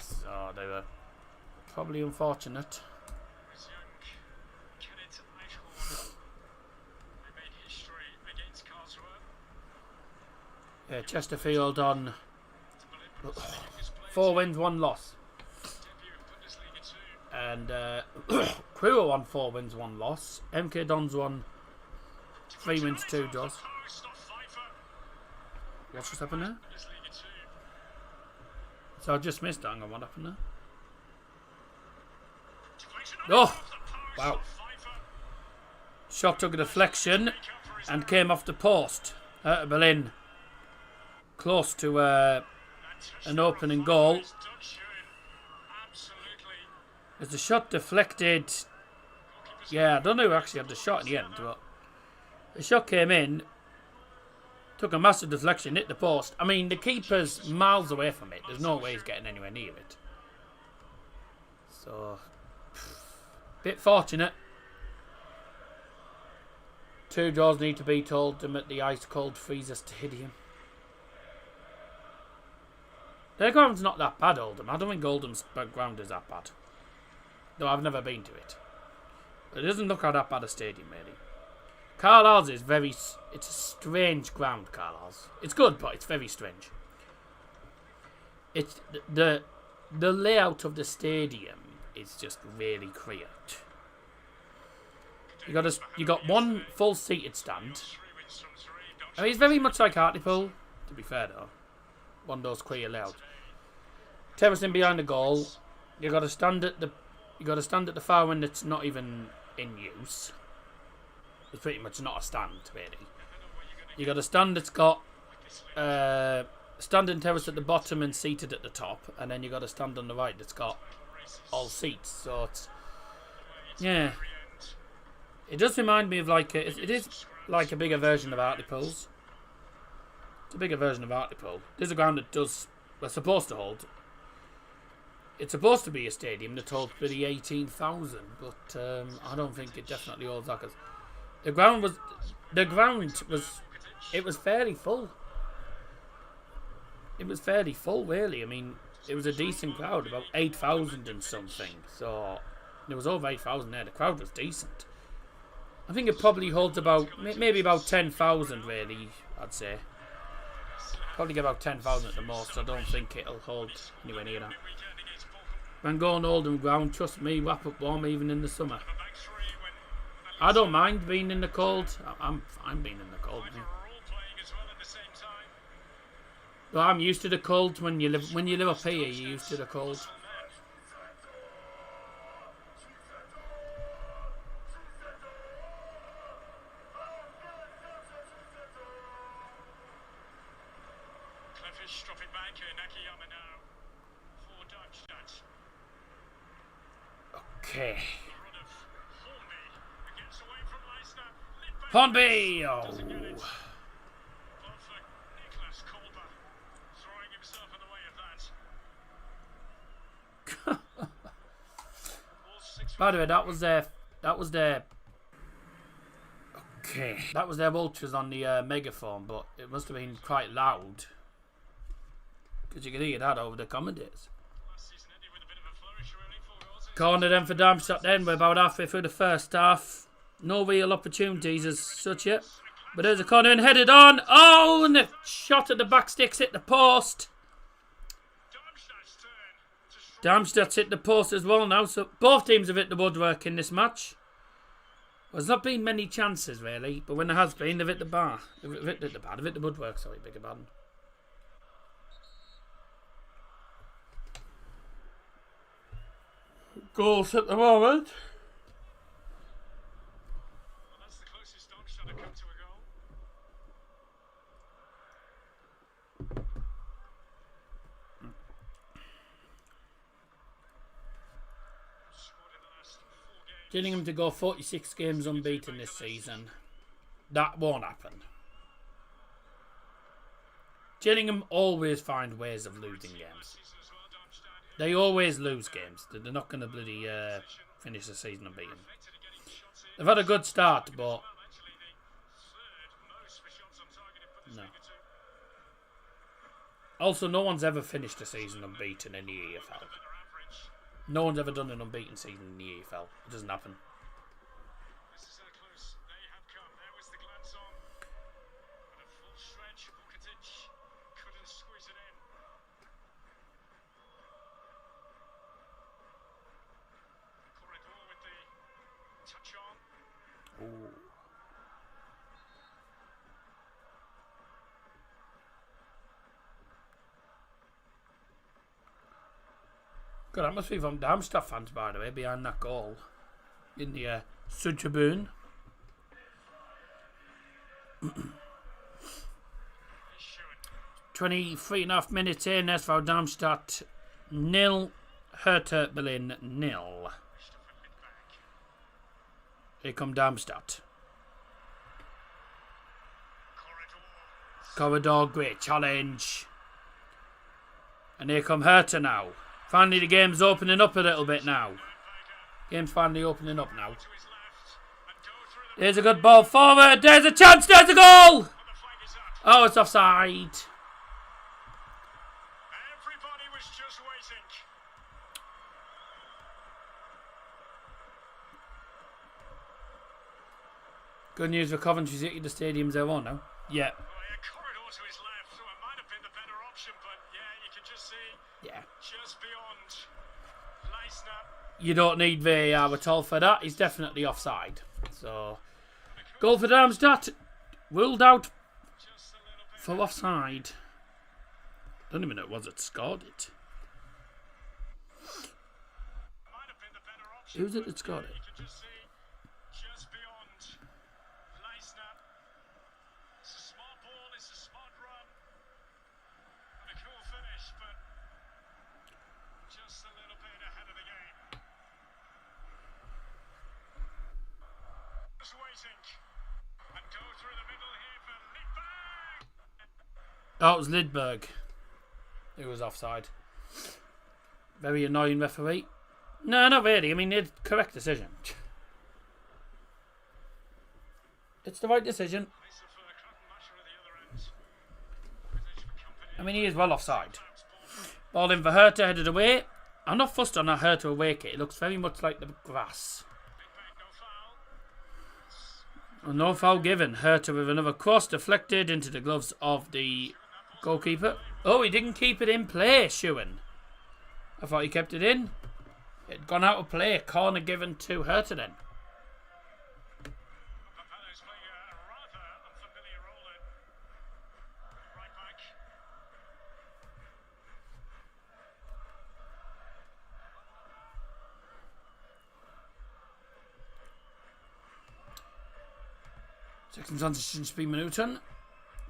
So they were probably unfortunate. Yeah, Chesterfield on 4 wins, 1 loss. And Crew are on 4 wins, 1 loss. MK Dons won 3 wins, 2 draws. What's just happened there? So I just missed that. Hang on, what happened there? Oh! Wow. Shot took a deflection and came off the post. Hertha Berlin close to an opening goal. As the shot deflected, yeah, I don't know who actually had the shot in the end, but the shot came in, took a massive deflection, hit the post. I mean, the keeper's miles away from it. There's no way he's getting anywhere near it. So, bit fortunate. 2 draws need to be told them at the ice-cold freezer stadium. Their ground's not that bad, Oldham. I don't think Oldham's ground is that bad. Though I've never been to it. But it doesn't look like that bad a stadium, really. Carlisle's is very... It's a strange ground, Carlisle's. It's good, but it's very strange. It's... The layout of the stadium is just really weird. You got one full-seated stand. I mean, it's very much like Hartlepool, to be fair, though. One of those queer layouts. Terracing behind the goal. You got to stand at the far end that's not even in use. It's pretty much not a stand, really. You got a stand that's got standing terrace at the bottom and seated at the top, and then you got a stand on the right that's got all seats. So it's, yeah, it does remind me of like it is like a bigger version of Hartlepool's. It's a bigger version of Hartlepool. There's a ground that we're supposed to hold. It's supposed to be a stadium that holds pretty 18,000, but I don't think it definitely holds that. Cause the ground was fairly full. It was fairly full, really. I mean, it was a decent crowd, about 8,000 and something. So There was over 8,000 there. The crowd was decent. I think it probably holds about, maybe about 10,000 really, I'd say. Probably get about 10,000 at the most. I don't think it'll hold anywhere near that. Van Gogh and Oldham Ground, trust me, wrap up warm even in the summer. I don't mind being in the cold. I'm fine being in the cold. Yeah. But I'm used to the cold. When you live up here, you're used to the cold. Okay. Hornby! Oh. By the way, that was their okay. That was their ultras on the megaphone, but it must have been quite loud because you could hear that over the commentators. Corner then for Darmstadt then. We're about halfway through the first half. No real opportunities as such yet. But there's a corner and headed on. Oh, and the shot at the back sticks hit the post. Darmstadt's hit the post as well now. So both teams have hit the woodwork in this match. Well, there's not been many chances really. But when there has been, they've hit the bar. They've hit the woodwork, sorry, beg your pardon. Goals at the moment. Well, that's the closest Darmstadt have come to a goal. Gillingham to go 46 games unbeaten this season. That won't happen. Gillingham always find ways of losing games. They always lose games. They're not going to bloody finish the season unbeaten. They've had a good start, but no. Also, no one's ever finished a season unbeaten in the EFL. No one's ever done an unbeaten season in the EFL. It doesn't happen. Ooh. God, that must be from Darmstadt fans, by the way, behind that goal in the Südtribüne. 23.5 minutes in, SV Darmstadt 0, Hertha Berlin 0. Here come Darmstadt. Corridor, great challenge. And here come Hertha now. Finally the game's opening up a little bit now. Game's finally opening up now. There's a good ball forward. There's a chance. There's a goal. Oh, it's offside. Good news for Coventry City, the stadium's their own now. Yeah. Corridor to his left, so it might have been the better option, but yeah, you can just see. Yeah. Just beyond Leisner. You don't need VAR at all for that. He's definitely offside. So, goal for Darmstadt. Ruled out for offside. Don't even know it was that scored it. Who was it that scored it? Oh, it was Lidberg who was offside. Very annoying referee. No, not really. I mean, it's correct decision. It's the right decision. I mean, he is well offside. Ball in for Hertha, headed away. I'm not fussed on a Hertha away kit. It looks very much like the grass. No foul given. Hertha with another cross deflected into the gloves of the goalkeeper. Oh, he didn't keep it in play, Schuhen. I thought he kept it in. It had gone out of play. Corner given to Hertha then. Second transition speed Minuten.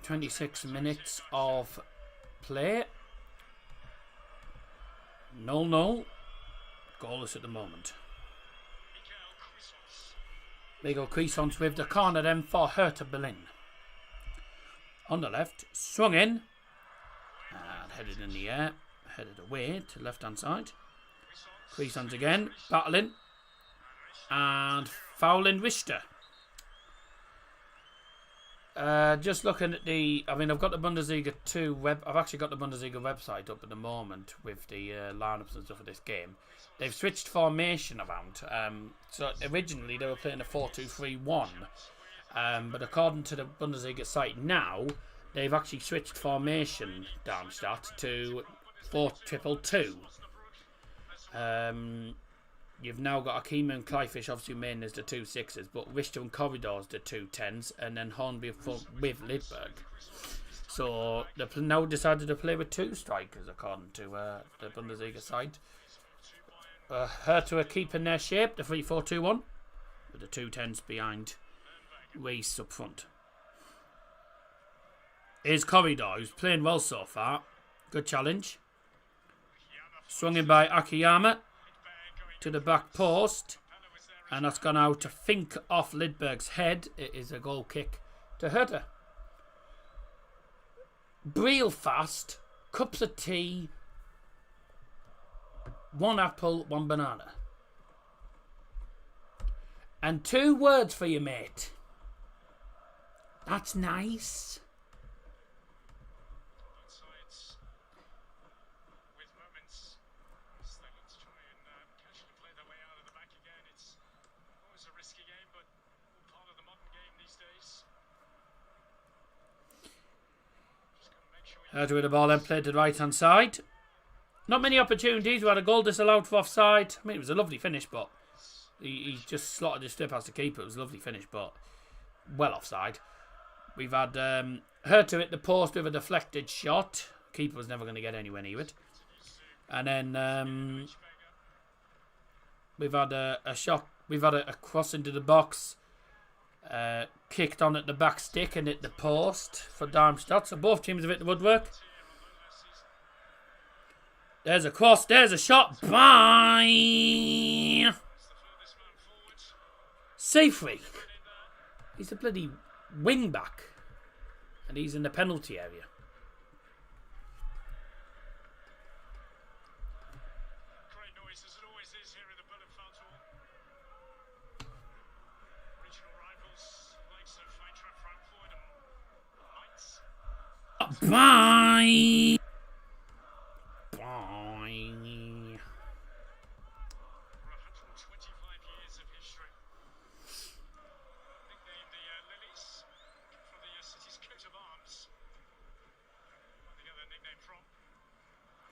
26 minutes of play. 0-0. Goalless at the moment. Miguel Cuisance with the corner then for Hertha Berlin. On the left, swung in. And headed in the air. Headed away to left hand side. Cuisance again. Battling. And fouling Richter. Just looking at the, I mean, I've got the Bundesliga 2 I've actually got the Bundesliga website up at the moment with the lineups and stuff of this game. They've switched formation around. So originally they were playing a 4-2-3-1, but according to the Bundesliga site now, they've actually switched formation, Darmstadt, to 4-2-2. You've now got Akima and Kleifisch, obviously main as the 2 6s, but Richter and Corridors the 2 10s, and then Hornby with Lidberg. So they've now decided to play with 2 strikers, according to the Bundesliga side. Hertha are keeping their shape, the 3-4-2-1, with the 2 10s behind Reis up front. Here's Corridor, who's playing well so far. Good challenge. Swung in by Akiyama. To the back post, and that's gone out to Fink off Lidberg's head. It is a goal kick to Hertha. Real fast, cups of tea, 1 apple, 1 banana. And 2 words for you, mate. That's nice. Hertha with the ball then played to the right hand side. Not many opportunities. We had a goal disallowed for offside. I mean, it was a lovely finish, but he just slotted his strip past the keeper. It was a lovely finish, but well offside. We've had Hertha hit the post with a deflected shot. Keeper was never going to get anywhere near it. And then we've had a shot. We've had a cross into the box. Kicked on at the back stick and hit the post for Darmstadt. So both teams have hit the woodwork. There's a cross. There's a shot. Bye. Seyfried. He's a bloody wing back. And he's in the penalty area. Bye. Bye.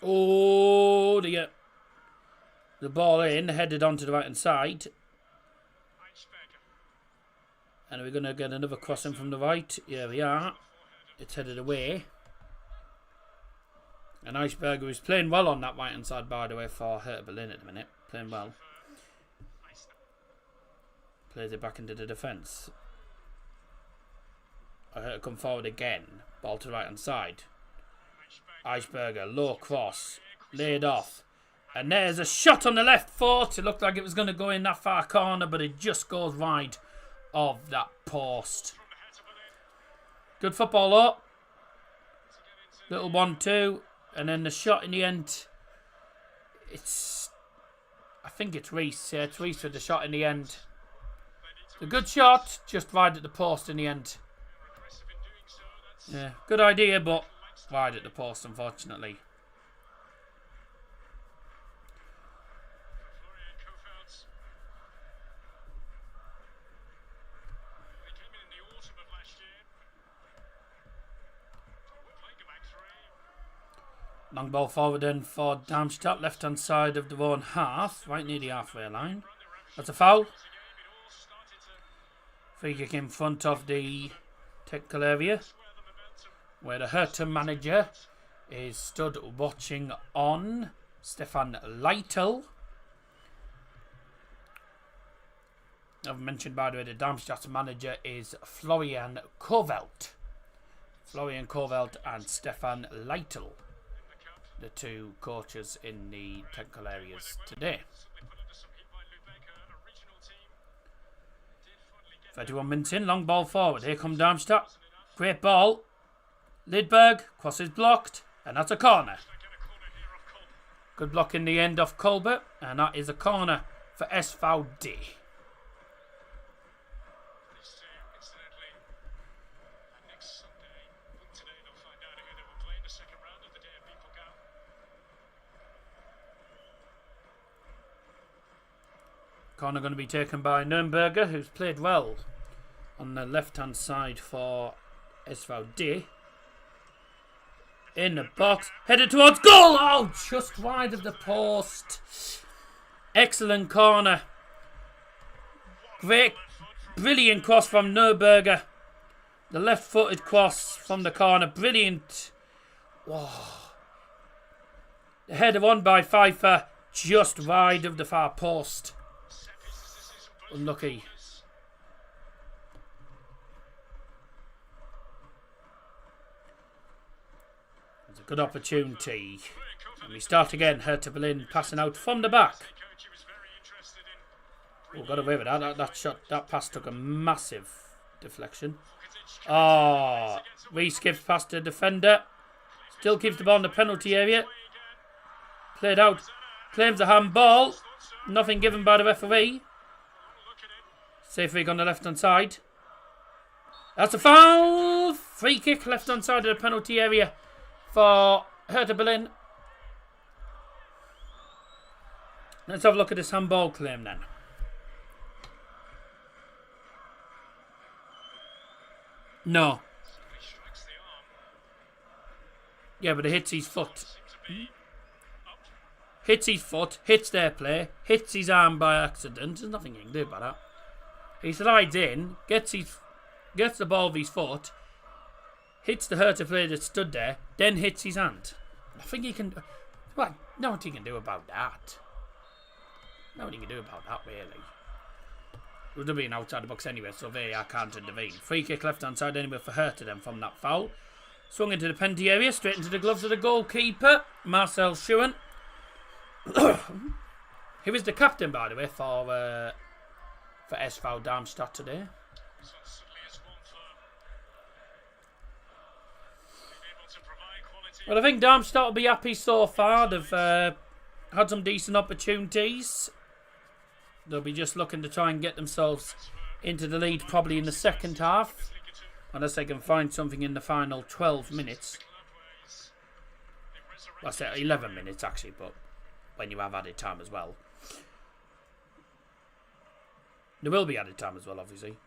Oh dear. The ball in, headed onto the right hand side. And we're going to get another crossing from the right. Here we are. It's headed away. And Eisberger is playing well on that right hand side, by the way, for Hertha Berlin at the minute. Playing well. Plays it back into the defence. Hertha come forward again. Ball to the right hand side. Eisberger, low cross. Laid off. And there's a shot on the left foot. It looked like it was going to go in that far corner, but it just goes wide of that post. Good football though. Little 1-2. And then the shot in the end. I think it's Reis. Yeah, it's Reis with the shot in the end. It's a good shot. Just wide at the post in the end. Yeah, good idea, but wide at the post, unfortunately. Long ball forward in for Darmstadt, left hand side of their own half, right near the halfway line. That's a foul. Free kick in front of the technical area, where the Hertha manager is stood watching on. Stefan Leitl. I've mentioned, by the way, the Darmstadt manager is Florian Kofeld. Florian Kofeld and Stefan Leitl, the two coaches in the technical areas today. 31 minutes in, long ball forward. Here come Darmstadt. Great ball. Lidberg, cross is blocked, and that's a corner. Good block in the end of Colbert, and that is a corner for SVD. Corner going to be taken by Nürnberger, who's played well on the left-hand side for SVD. In the box, headed towards goal. Oh, just wide of the post. Excellent corner. Great, brilliant cross from Nürnberger. The left-footed cross from the corner, brilliant. Whoa. The header won by Pfeiffer, just wide of the far post. Unlucky. It's a good opportunity. And we start again. Hertha Berlin passing out from the back. Oh, got away with that. That shot, that pass took a massive deflection. Oh, re-skips past the defender. Still keeps the ball in the penalty area. Played out. Claims a handball. Nothing given by the referee. Safe freak on the left-hand side. That's a foul! Free kick left-hand side of the penalty area for Hertha Berlin. Let's have a look at this handball claim then. No. Yeah, but it hits his foot. Hits his foot, hits their play, hits his arm by accident. There's nothing you can do about that. He slides in, gets the ball with his foot, hits the Hertha player that stood there, then hits his hand. I think he can... Well, nothing he can do about that. Nothing he can do about that, really. It would have been outside the box anyway, so VAR can't intervene. Free kick left-hand side anyway for Hertha then from that foul. Swung into the penalty area, straight into the gloves of the goalkeeper, Marcel Schuhen. He was the captain, by the way, for SV Darmstadt today. Well, I think Darmstadt will be happy so far. They've had some decent opportunities. They'll be just looking to try and get themselves into the lead probably in the second half. Unless they can find something in the final 12 minutes. Well, I said 11 minutes actually, but when you have added time as well. There will be added time as well, obviously.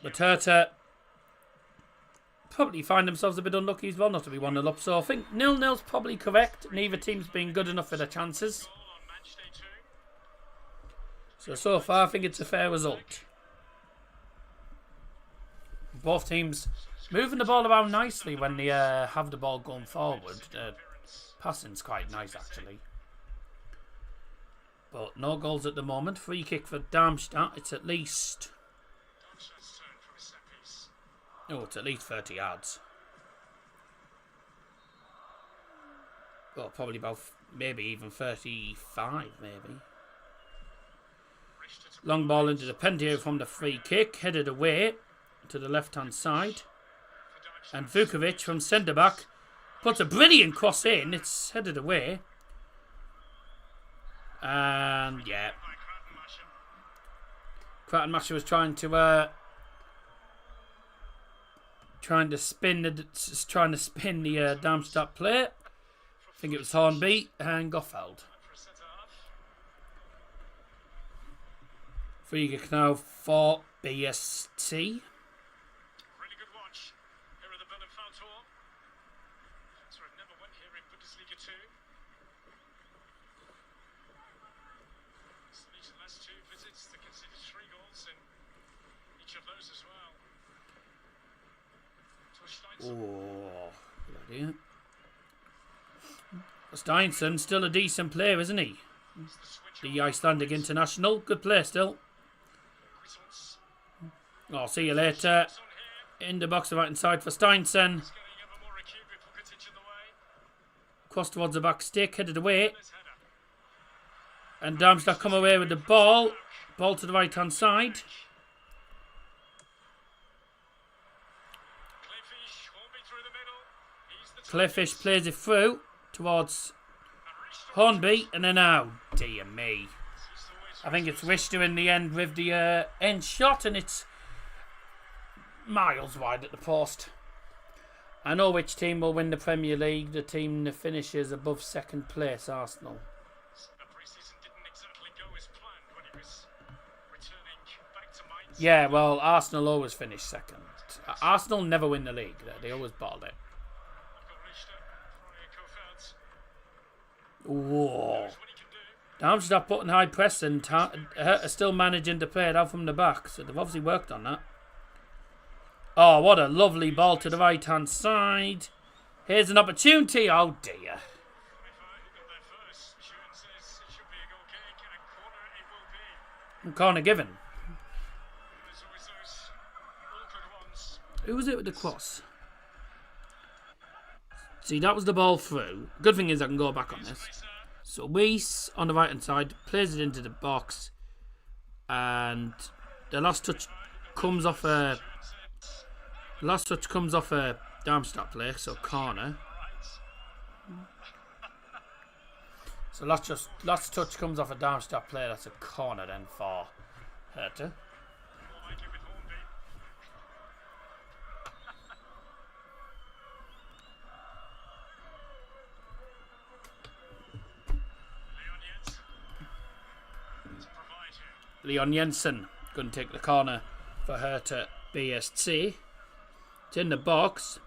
But Hertha probably find themselves a bit unlucky as well not to be 1-0 up. So I think 0-0's probably correct. Neither team's been good enough for their chances. So far I think it's a fair result. Both teams moving the ball around nicely when they have the ball going forward. Passing's quite nice actually. But no goals at the moment. Free kick for Darmstadt. It's at least... Oh, it's at least 30 yards. Well, probably about maybe even 35 maybe. Long ball into the penalty from the free kick. Headed away to the left-hand side. And Vukovic from centre-back puts a brilliant cross in. It's headed away. And yeah, Kratenmacher was trying to spin the Darmstadt player. I think it was Hornby and Goffeld. Free kick now for BST. Oh, good idea. Steinsson, still a decent player, isn't he? The Icelandic international. Good player still. I'll see you later. In the box, the right hand side for Steinsson. Cross towards the back stick, headed away. And Darmstadt come away with the ball. Ball to the right hand side. Clayfish plays it through towards Hornby, and then dear me. I think it's Richter in the end with the end shot, and it's miles wide at the post. I know which team will win the Premier League. The team that finishes above second place, Arsenal. Yeah, well, Arsenal always finish second. Arsenal never win the league. They always bottle it. Whoa. Darmstadt putting high press and Hertha still managing to play it out from the back. So they've obviously worked on that. Oh, what a lovely ball to the right hand side. Here's an opportunity. Oh dear. Corner given. Who was it with the cross? See, that was the ball through. Good thing is I can go back on this. So Weiss on the right hand side plays it into the box, and the last touch comes off a Darmstadt player, so corner. So last touch comes off a Darmstadt player. That's a corner then for Hertha. Leon Jensen going to take the corner for Hertha BSC. It's in the box.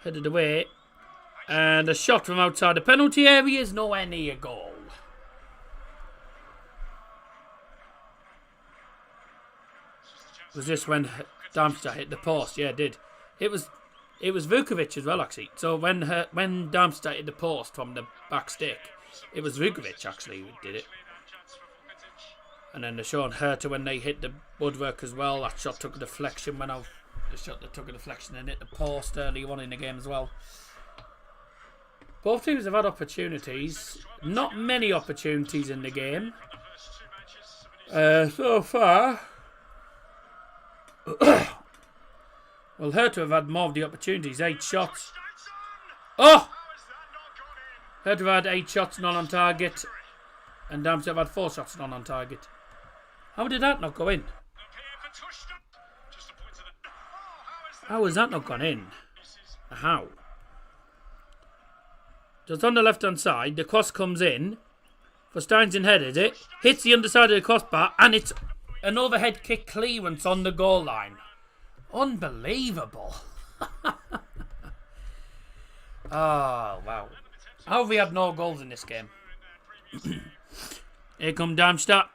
Headed away. And a shot from outside the penalty area is nowhere near goal. Was this when Darmstadt hit the post? Yeah, it did. It was Vukovic as well, actually. So when Darmstadt hit the post from the back stick, it was Vukovic actually who did it. And then they're showing Hertha when they hit the woodwork as well. That shot took a deflection the shot that took a deflection and hit the post earlier on in the game as well. Both teams have had opportunities. Not many opportunities in the game so far. Well, Hertha have had more of the opportunities. 8 shots. Oh! Hertha have had 8 shots, none on target. And Darmstadt have had 4 shots, none on target. How did that not go in? How has that not gone in? How? Just on the left hand side, the cross comes in. For Steinsson headed it. Hits the underside of the crossbar, and it's an overhead kick clearance on the goal line. Unbelievable. Oh, wow. How have we had no goals in this game? Here come Darmstadt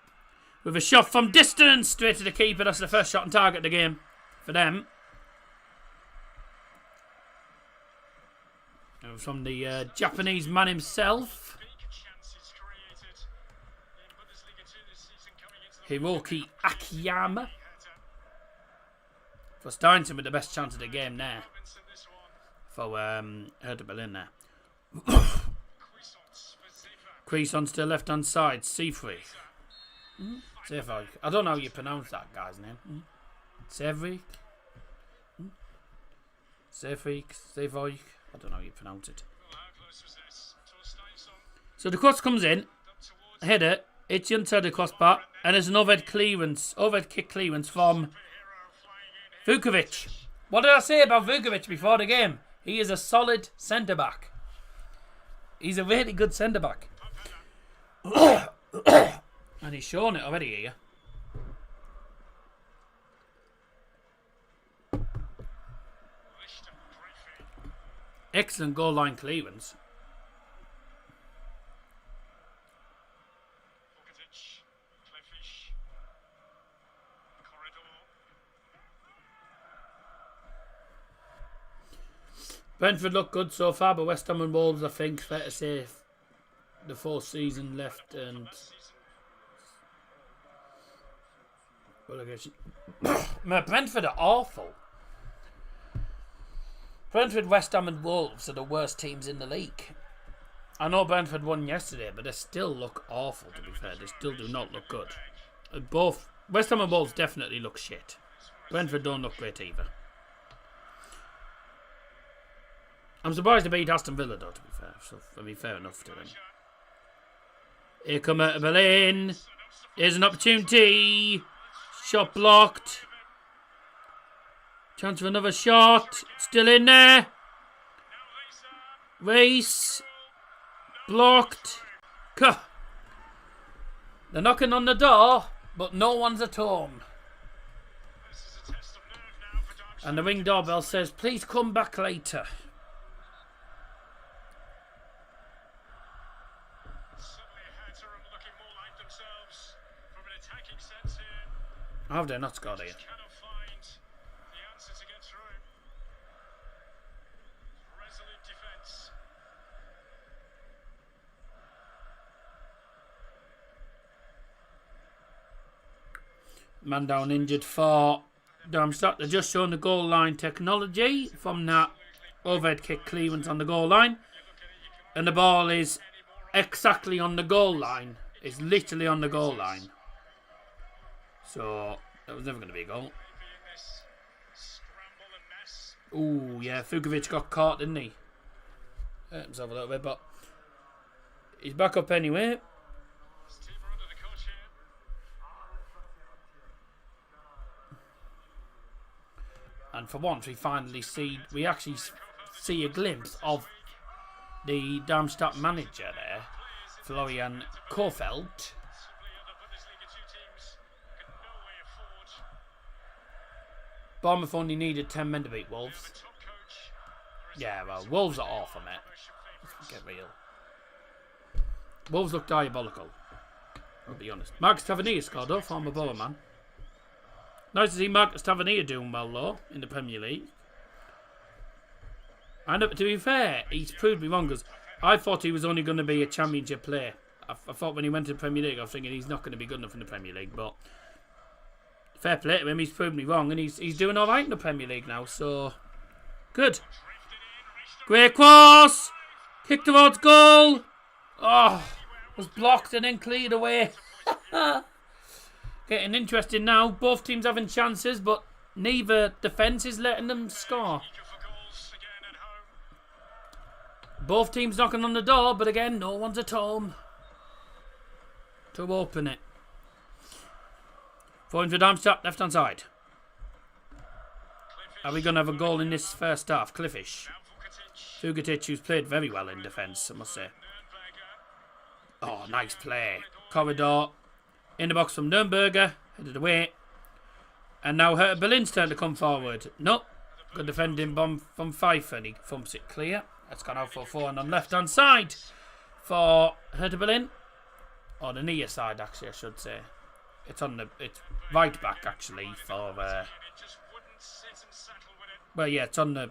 with a shot from distance straight to the keeper. That's the first shot on target of the game for them. It was from the Japanese man himself, Hiroki Akiyama. For Steinsson with the best chance of the game there. For Hertha Berlin there. Creason's to the left hand side. Seafree. Seafree. I don't know how you pronounce that guy's name. Seafree. Seafree. I don't know how you pronounce it. So the cross comes in. Header. It's the inside of the crossbar. And there's an overhead kick clearance from Vukovic. What did I say about Vukovic before the game? He is a solid centre-back. He's a really good centre-back. And he's shown it already here. Excellent goal line clearance. Brentford look good so far, but West Ham and Wolves, I think, fair to say, the fourth season left and... Brentford are awful. Brentford, West Ham and Wolves are the worst teams in the league. I know Brentford won yesterday, but they still look awful, to be fair. They still do not look good. Both West Ham and Wolves definitely look shit. Brentford don't look great either. I'm surprised they beat Aston Villa, though, to be fair. So, I mean, fair enough to them. Here come Hertha Berlin. Here's an opportunity. Shot blocked. Chance for another shot. Still in there. Race. Blocked. They're knocking on the door, but no one's at home. And the ring doorbell says, please come back later. How have they not scored here? Man down injured for Darmstadt. They're just showing the goal line technology from that overhead kick clearance on the goal line. And the ball is exactly on the goal line. It's literally on the goal line. So, that was never going to be a goal. Ooh, yeah, Fukovic got caught, didn't he? Hurt himself a little bit, but he's back up anyway. And for once, we actually see a glimpse of the Darmstadt manager there, Florian Kohfeldt. Bournemouth only needed 10 men to beat Wolves. Yeah, well, Wolves are awful, mate. Let's get real. Wolves look diabolical. I'll be honest. Marcus Tavernier scored, though, former Borough man. Nice to see Marcus Tavernier doing well, though, in the Premier League. And to be fair, he's proved me wrong, because I thought he was only going to be a Championship player. I thought when he went to the Premier League, I was thinking he's not going to be good enough in the Premier League, but fair play to him, he's proved me wrong, and he's doing alright in the Premier League now, so good. Great cross! Kick towards goal! Oh, was blocked and then cleared away. Getting interesting now. Both teams having chances, but neither defence is letting them score. Both teams knocking on the door, but again, no one's at home to open it. Going for Darmstadt, left hand side. Are we going to have a goal in this first half? Cliffish. Fugatic, who's played very well in defence, I must say. Oh, nice play. Corridor. In the box from Nürnberger. Headed away. And now Hertha Berlin's turn to come forward. Nope. Good defending bomb from Pfeiffer, and he thumps it clear. That's gone out for 4 and on left hand side for Hertha Berlin. Or the near side, actually, I should say. It's right back, actually, for well, yeah, it's on the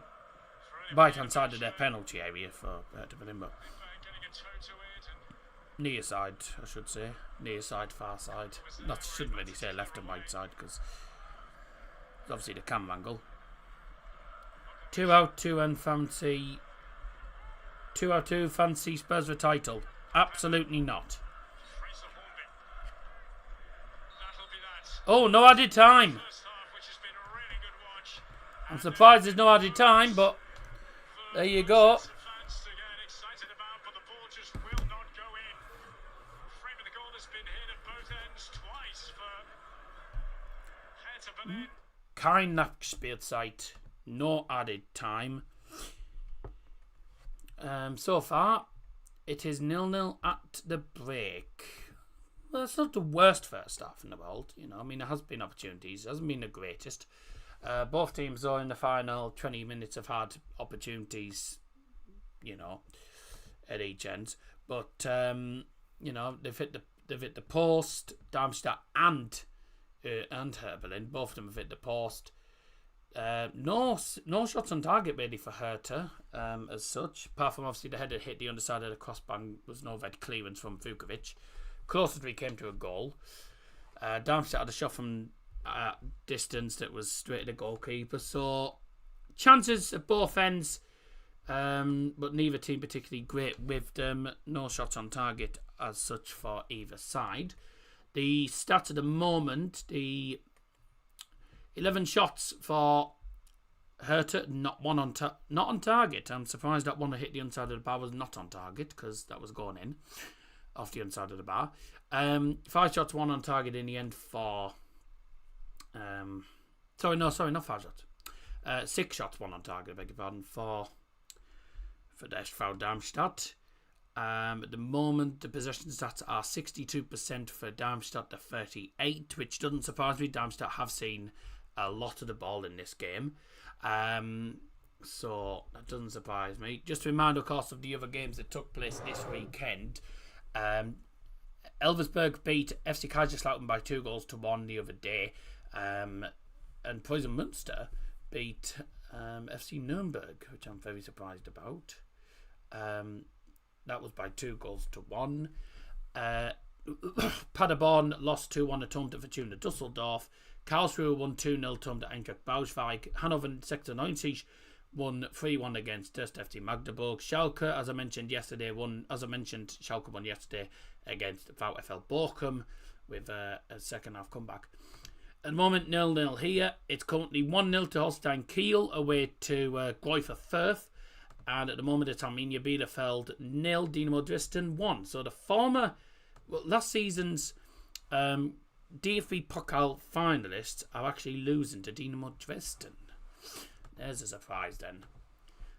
right hand side of their penalty area for Hertha Berlin, but near side, I should say. Near side, far side. Not shouldn't really say left and right side, because it's obviously the camera angle. 2 out, 2 and fancy. 2 out, 2 fancy Spurs for title. Absolutely not. Oh, no added time. I'm surprised there's no added time, but there you go. Kein Nachspielzeit. No added time. So far, it is 0-0 at the break. Well, it's not the worst first half in the world. You know, I mean, there has been opportunities. It hasn't been the greatest. Both teams, though, in the final 20 minutes have had opportunities, you know, at each end. But, you know, they've hit the post. Darmstadt and Hertha Berlin, both of them have hit the post. No shots on target really for Hertha as such. Apart from obviously the header hit the underside of the crossbar, was no red clearance from Vukovic. Closest we came to a goal. Darmstadt had a shot from distance that was straight at the goalkeeper. So chances at both ends, but neither team particularly great with them. No shots on target as such for either side. The stats at the moment, the 11 shots for Hertha, not on target. I'm surprised that one that hit the inside of the bar was not on target, because that was going in off the inside of the bar. 5 shots, 1 on target in the end for... not 5 shots. 6 shots, 1 on target, I beg your pardon, for the SV Darmstadt. At the moment, the possession stats are 62% for Darmstadt to 38, which doesn't surprise me. Darmstadt have seen a lot of the ball in this game. So that doesn't surprise me. Just to remind, of course, of the other games that took place this weekend. Elversberg beat FC Kaiserslautern by 2-1 the other day. And Preußen Münster beat FC Nuremberg, which I'm very surprised about. That was by 2-1. Paderborn lost 2-1 at home to Fortuna Düsseldorf. Karlsruhe won 2-0 at home to Eintracht Braunschweig. Hannover 96 won 3-1 against 1. FC Magdeburg. Schalke, as I mentioned yesterday, won yesterday against VfL Bochum with a second half comeback. At the moment, 0-0 here. It's currently 1-0 to Holstein Kiel away to Greuther Fürth. And at the moment, it's Arminia Bielefeld 0, Dynamo Dresden 1. So the former, last season's DFB Pokal finalists are actually losing to Dynamo Dresden. There's a surprise then.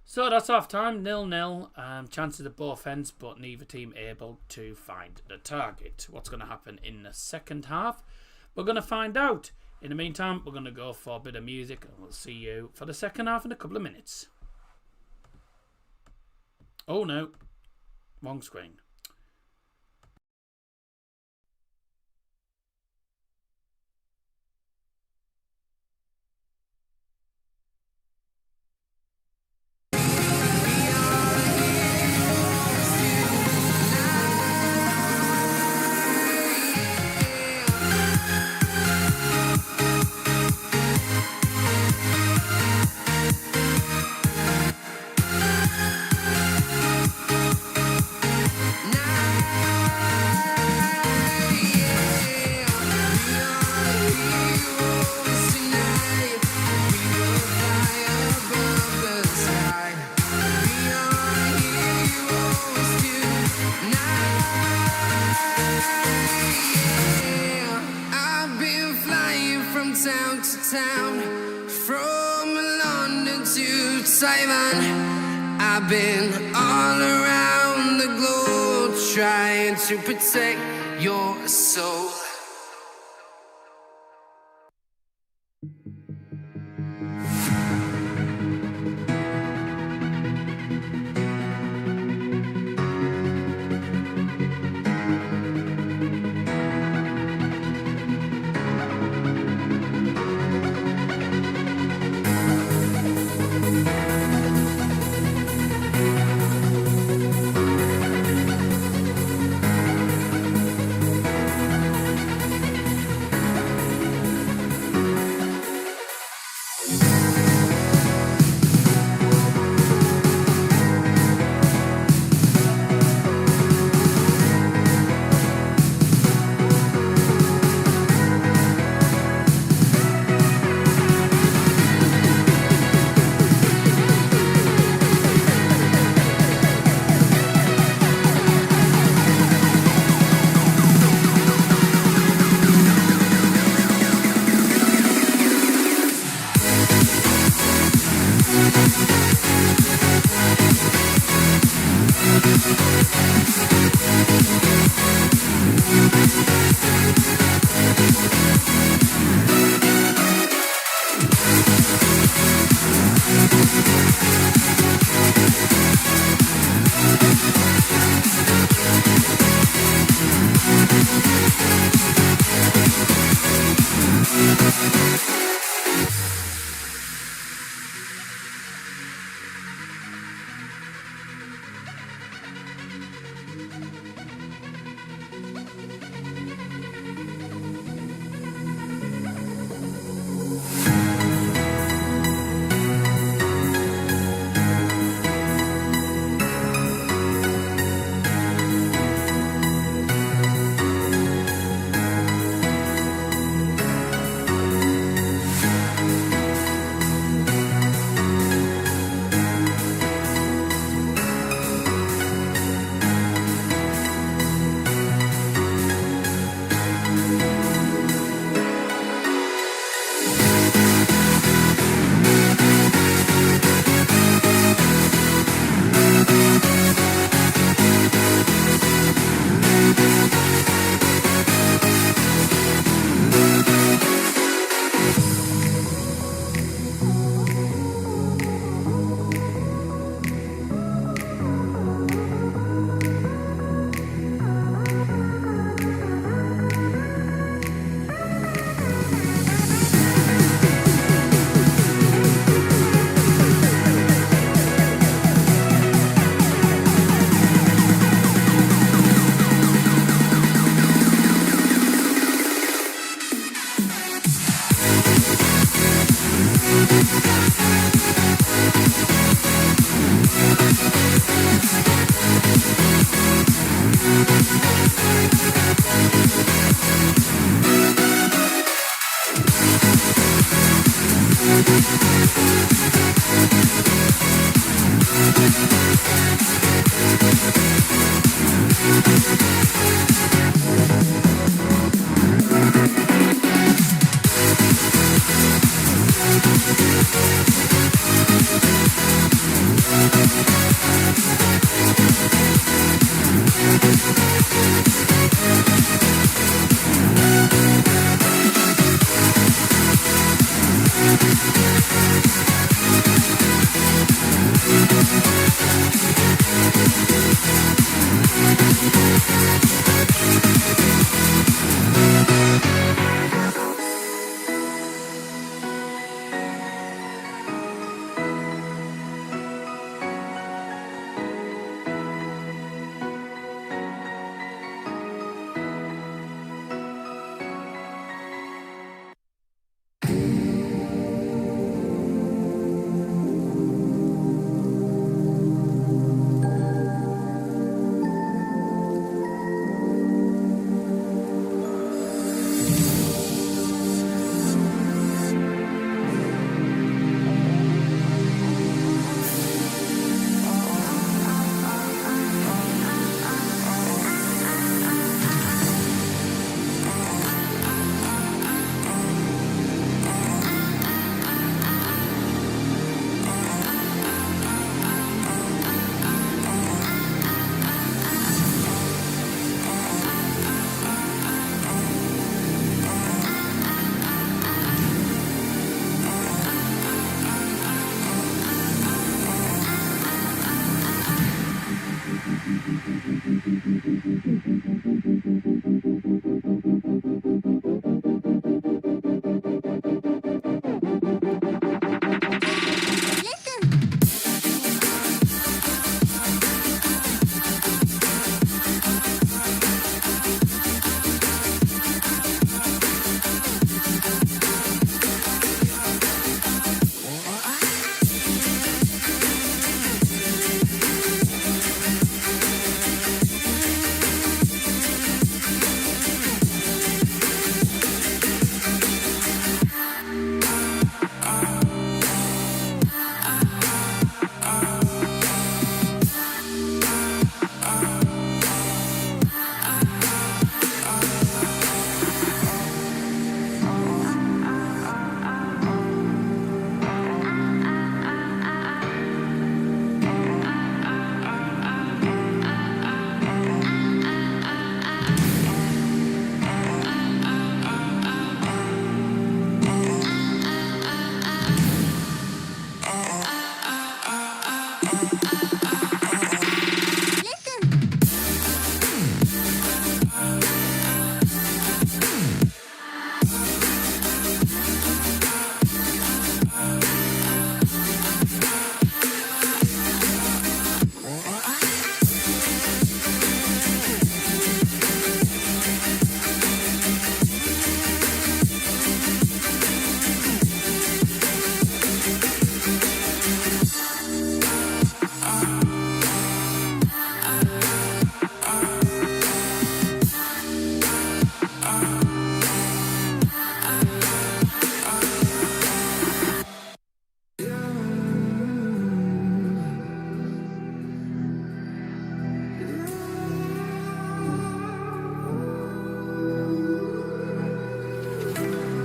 So that's half time, 0-0. Chances at both ends, but neither team able to find the target. What's going to happen in the second half? We're going to find out. In the meantime, we're going to go for a bit of music, and we'll see you for the second half in a couple of minutes. Oh no, wrong screen. I've been all around the globe trying to protect your soul.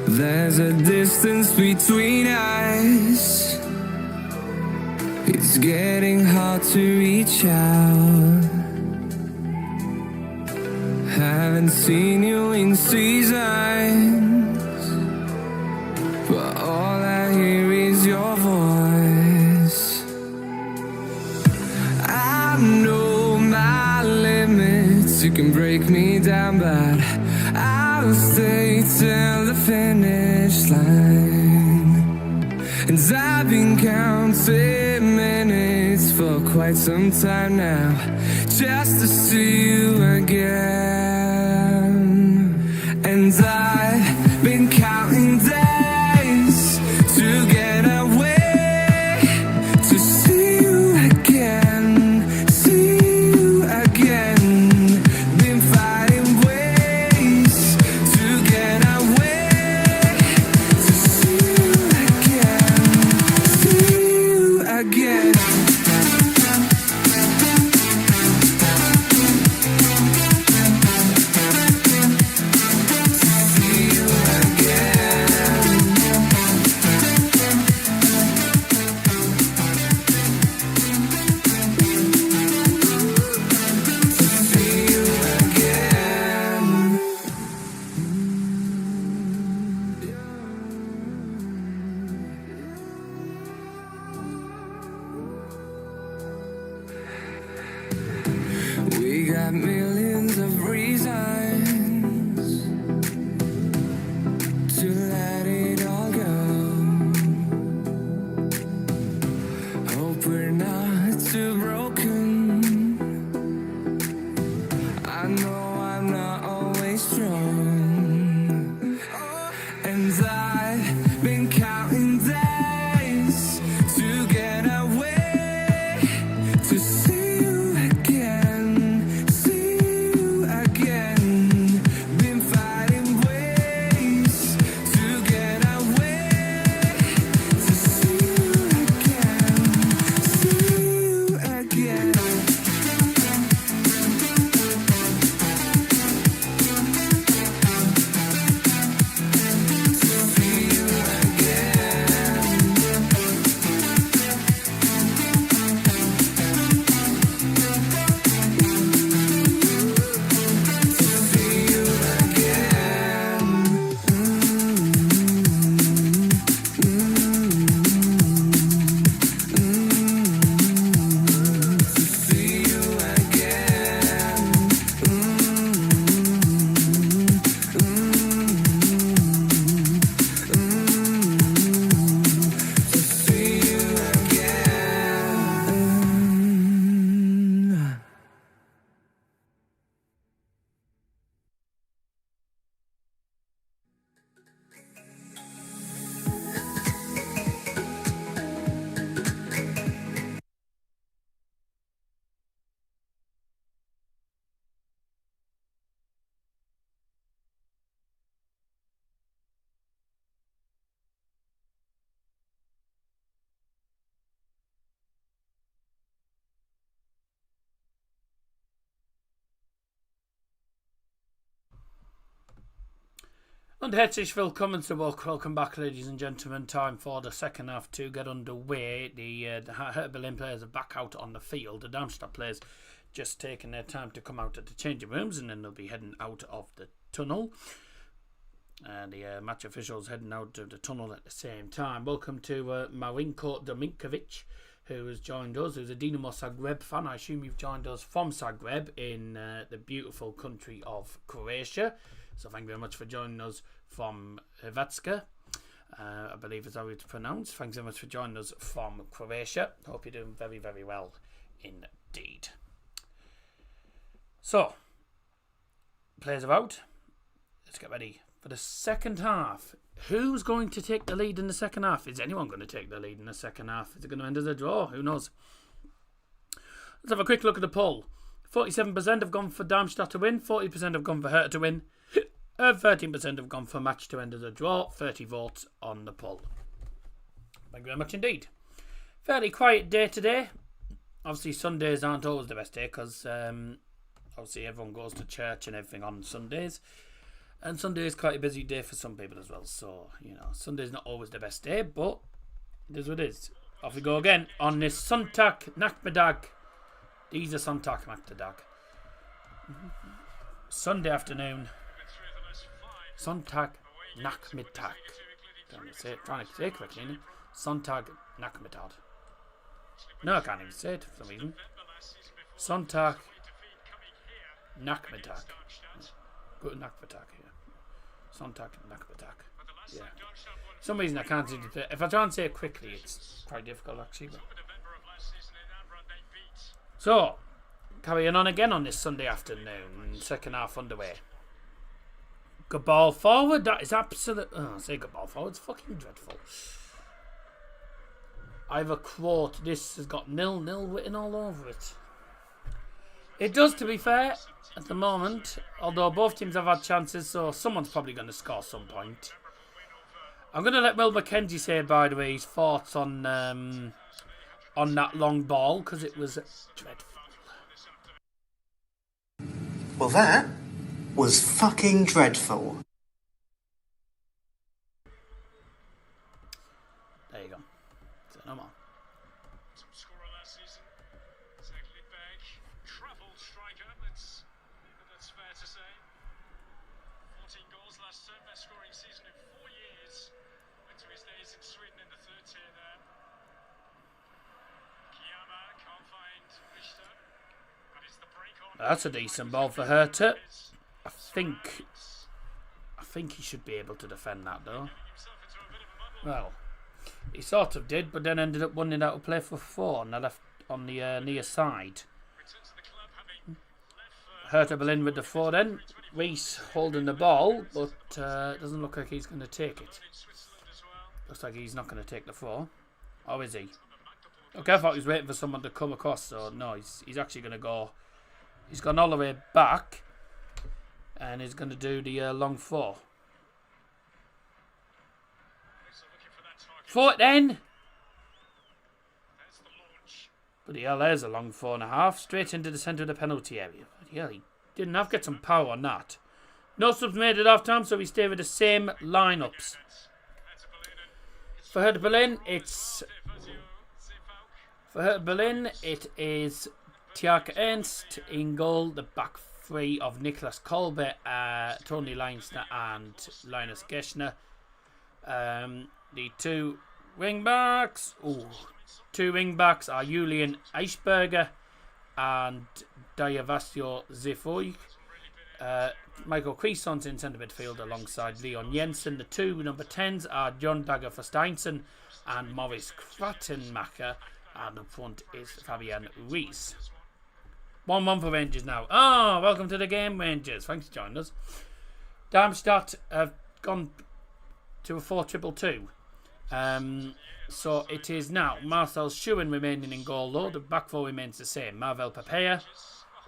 There's a distance between us. It's getting hard to reach out. Haven't seen you in seasons, but all I hear is your voice. I know my limits, you can break me down, but I'll stay till the finish line. And I've been counting minutes for quite some time now, just to see you again. And I've been counting days to get away, to see you again, see you again. Been finding ways to get away, to see you again. We got millions of reasons to let it all go. Hope we're not too broken. I know I'm not always strong, and I've been counting days to get away, to see you again, see you again. Been finding ways to get away, to see you again, see you again. Und herzlich willkommen zurück. Welcome back, ladies and gentlemen. Time for the second half to get underway. The Hertha Berlin players are back out on the field. The Darmstadt players just taking their time to come out of the changing rooms, and then they'll be heading out of the tunnel. The match officials heading out of the tunnel at the same time. Welcome to Marinko Dominkovic, who has joined us, who's a Dinamo Zagreb fan. I assume you've joined us from Zagreb in the beautiful country of Croatia. So thank you very much for joining us from Hrvatska. I believe is how it's pronounced. Thanks very much for joining us from Croatia. Hope you're doing very, very well indeed. So, players are out. Let's get ready for the second half. Who's going to take the lead in the second half? Is anyone going to take the lead in the second half? Is it going to end as a draw? Who knows? Let's have a quick look at the poll. 47% have gone for Darmstadt to win. 40% have gone for Hertha to win. 13% have gone for match to end as a draw. 30 votes on the poll. Thank you very much indeed. Fairly quiet day today. Obviously Sundays aren't always the best day because obviously everyone goes to church and everything on Sundays. And Sunday is quite a busy day for some people as well. So, you know, Sunday's not always the best day, but it is what it is. Off we go again on this Sonntag Nachmittag. These are Sonntag Nachmittag. Sunday afternoon. Sonntag Nachmittag. Trying to say it correctly. Sonntag Nachmittag. No, I can't even say it for some reason. Sonntag Nachmittag. Good Nachmittag here. Sonntag Nachmittag. Yeah. For some reason I can't seem to say it. If I try and say it quickly, it's quite difficult actually. But. So, carrying on again on this Sunday afternoon. Second half underway. Good ball forward. That is absolute. Oh, I say good ball forward. It's fucking dreadful. I have a quote. This has got 0-0 written all over it. It does, to be fair, at the moment. Although both teams have had chances, so someone's probably going to score some point. I'm going to let Will McKenzie say, by the way, his thoughts on that long ball, because it was dreadful. Well, that was fucking dreadful. There you go. So no more. Top scorer last season, Zach Lidberg, travel striker. That's fair to say. 14 goals last term, best scoring season in 4 years. Went to his days in Sweden in the third tier there. Kiyama can't find Richter, but it's the break on. That's a decent ball for Hertha. I think he should be able to defend that though. Well, he sort of did, but then ended up wanting out to play for 4 on the left, on the near side. Hertha Berlin with the 4 then. Reese holding the ball, but doesn't look like he's going to take it. Looks like he's not going to take the 4. Or is he? Okay, I thought he was waiting for someone to come across, so no, he's actually going to go. He's gone all the way back. And he's going to do the long 4. For it then. Bloody hell, there's a long 4.5. Straight into the centre of the penalty area. Yeah, he didn't have to get some power on that. No subs made at half time, so we stay with the same lineups. For Hertha Berlin, it is Tjark Ernst in goal, the back 3 of Niklas Kolbe, Tony Leinsner and Linus Geschner. The 2 wing backs. Two wing backs are Julian Eichberger and Diavasio Zefoy. Michael Cuisance in centre midfield alongside Leon Jensen. The 2 number 10s are John Dagger Versteinsen and Morris Krattenmacher. And up front is Fabian Ruiz. 1-1 for Rangers now. Welcome to the game, Rangers. Thanks for joining us. Darmstadt have gone to a 4-2-2. So it is now Marcel Schuhen remaining in goal, though. The back 4 remains the same. Marvel Papaya.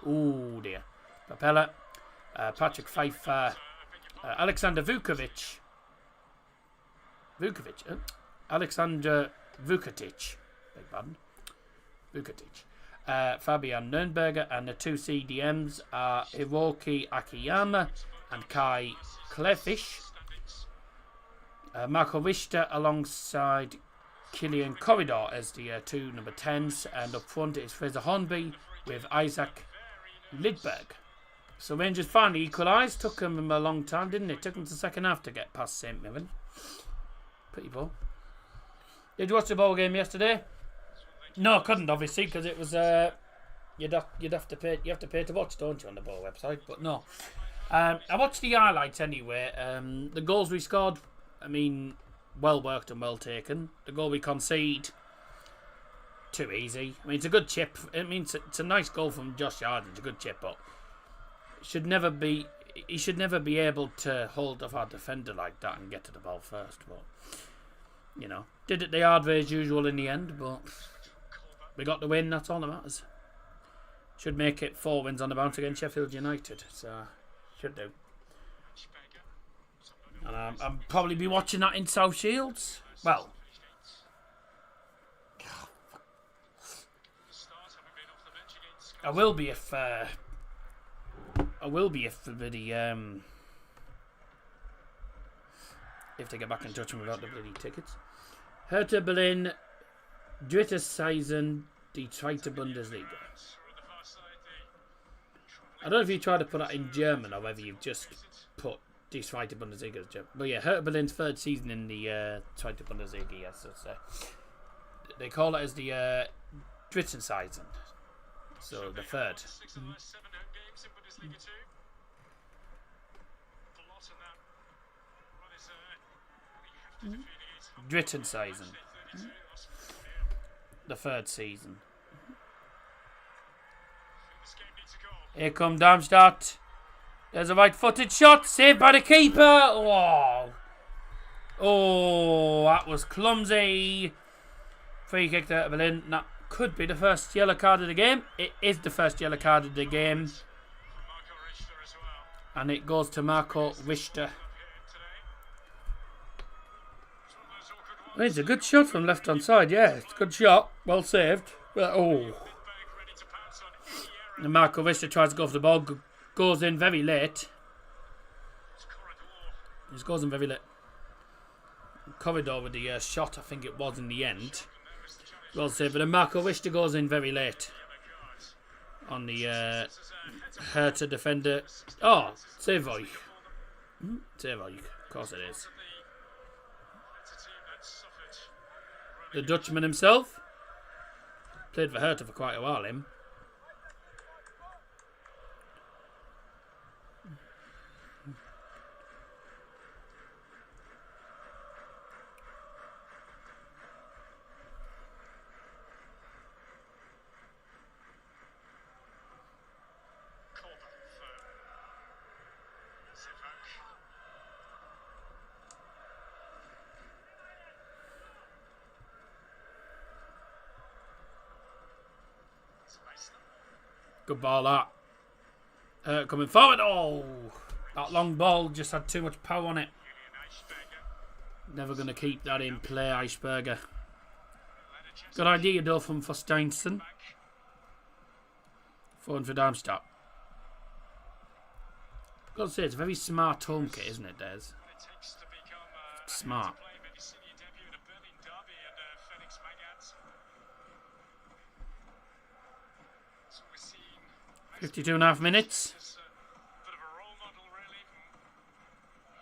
Oh dear. Papella. Patrick Pfeiffer. Alexander Vukovic. Alexander Vukotic. Beg pardon. Vukotic. Fabian Nürnberger, and the 2 CDMs are Hiroki Akiyama and Kai Klefish. Marco Richter alongside Killian Corridor as the 2 number 10s, and up front is Fraser Hornby with Isaac Lidberg. So Rangers finally equalised. Took them a long time, didn't it? Took them to the second half to get past St Mirren. Pretty poor. Did you watch the ball game yesterday? No, I couldn't, obviously, because it was you'd have to pay. You have to pay to watch, don't you, on the ball website? But no, I watched the highlights anyway. The goals we scored, I mean, well worked and well taken. The goal we concede, too easy. I mean, it's a good chip. I mean, it's a nice goal from Josh Yarden. It's a good chip, but he should never be able to hold off our defender like that and get to the ball first. But you know, did it the hard way as usual in the end, but we got the win. That's all that matters. Should make it 4 wins on the bounce against Sheffield United. So should do. And I'll probably be watching that in South Shields. Well, I will be if the if they get back in touch without the bloody tickets. Hertha Berlin, dritte Season, die zweite Bundesliga. I don't know if you try to put that in German or whether you've just put die zweite Bundesliga as German. But yeah, Hertha Berlin's third season in the zweite Bundesliga, yes. They call it as the dritten Season. So the third. Dritten Season. The third season. Here come Darmstadt. There's a right-footed shot. Saved by the keeper. Oh. Oh, that was clumsy. Free kick to Berlin. That could be the first yellow card of the game. It is the first yellow card of the game. And it goes to Marco Richter. It's a good shot from left-hand side, yeah. It's a good shot. Well saved. But, oh. And Marco Richter tries to go for the ball. Goes in very late. Just goes in very late. Corridor with the shot, I think it was in the end. Well saved. But then Marco Richter goes in very late. On the Hertha defender. Oh, Sevoy. Sevoy. Of course it is. The Dutchman himself. Played for Hertha for quite a while, him. Good ball, that. Coming forward. Oh, that long ball just had too much power on it. Never going to keep that in play, Eisberger. Good idea, though, from Steinson. Phone for Darmstadt. Got to say, it's a very smart home kit, isn't it, Des? Smart. 52.5 minutes. Bit of a role model, really.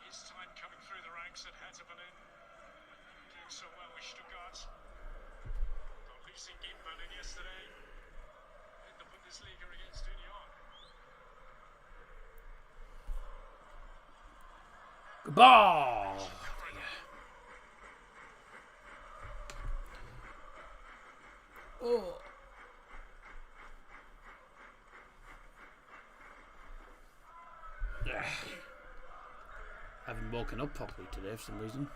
His time coming through the ranks at Hertha Berlin, doing so well with Stuttgart. Got losing in Berlin yesterday in the Bundesliga against Union. Good ball. Oh. I haven't woken up properly today for some reason.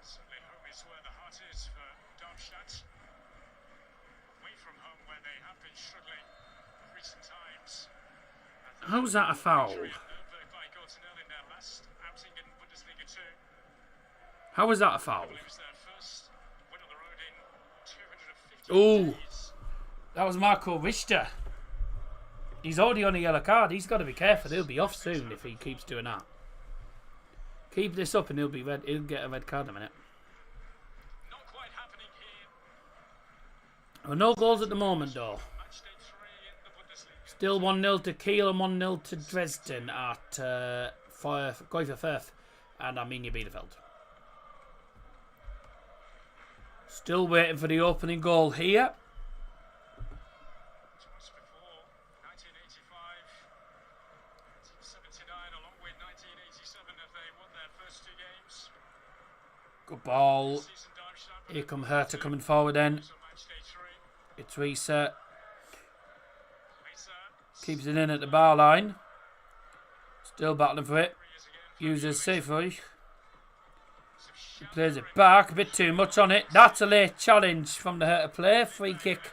Certainly home is where the heart is for Darmstadt. Away from home where they have been struggling in recent times. How's that a foul? How was that a foul? Oh, that was Marco Richter. He's already on a yellow card. He's got to be careful. He'll be off soon if he keeps doing that. Keep this up and he'll be red. He'll get a red card in a minute. Not quite happening here. Well, no goals at the moment, though. Still 1-0 to Kiel and 1-0 to Dresden at Geufer Firth and Arminia Bielefeld. Still waiting for the opening goal here. Twice before, 1985, 1979, along with 1987, if they won their first two games. Good ball. Here come Hertha coming forward then. It's Risa. Keeps it in at the bar line. Still battling for it. Uses Seifrich. He plays it back. A bit too much on it. That's a late challenge from the Hertha player. Free kick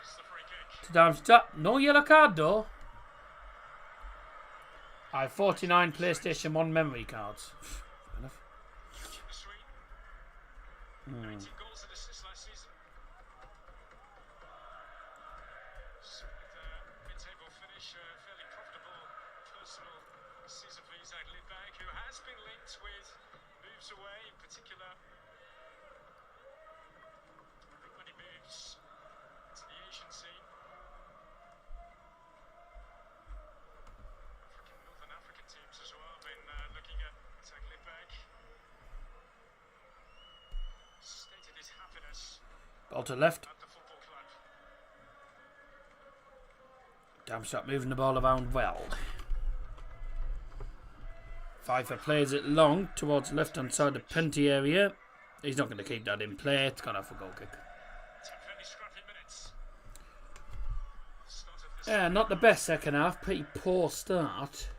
to Darmstadt. No yellow card though. I have 49 PlayStation 1 memory cards. Fair enough. 19 goals and assists last season. So with a mid-table finish, fairly profitable last season for Isaac Lidberg, who has been linked with moves away, in particular. I think when he moves to the Asian scene. Northern African teams as well have been looking at Isaac Lidberg. Stated his happiness Ball to left. at the football club. Darmstadt moving the ball around well. Pfeiffer plays it long towards the left hand side of the penalty area. He's not going to keep that in play. It's gone off a goal kick. 10 very scrappy minutes. Start of this Yeah, not the best second half. Pretty poor start.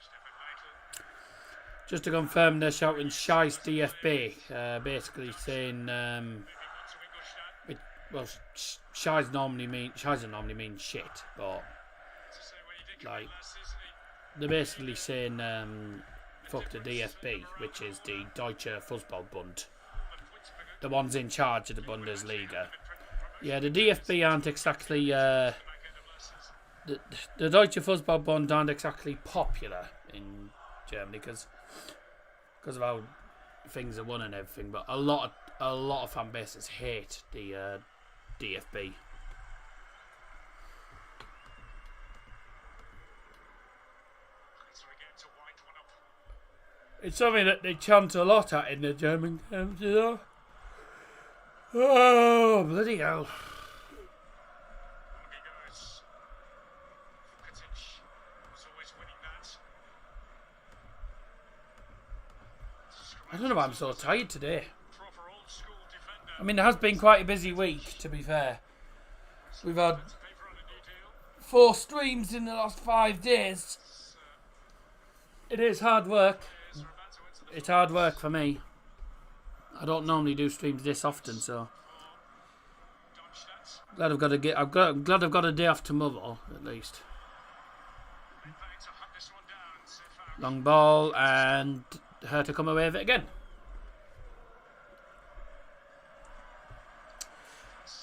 Stefan Leitl. Just to confirm, they're shouting Scheisse DFB. Basically saying, Moving on to Ingolstadt well, Scheisse normally means shit, but to say what he did like last season. they're basically saying fuck the DFB, which is the Deutsche Fußballbund, the ones in charge of the Bundesliga. Yeah, the DFB aren't exactly the Deutsche Fußballbund aren't exactly popular in Germany because of how things are won and everything. But a lot of fan bases hate the DFB. So again to wind one up. It's something that they chant a lot at in the German camps, you know. Oh, bloody hell. On he goes. Vukatic was always winning that. I don't know why I'm so tired today. Proper old school defender. I mean, it has been quite a busy week, to be fair. We've had Paper on a new deal. 4 streams in the last 5 days. It is hard work. Players are about to enter the It's hard work for me. I don't normally do streams this often, so Darmstadt. glad I've got a day off tomorrow at least. Back to hunt this one down. Sefan. Long ball and Hertha come away with it again.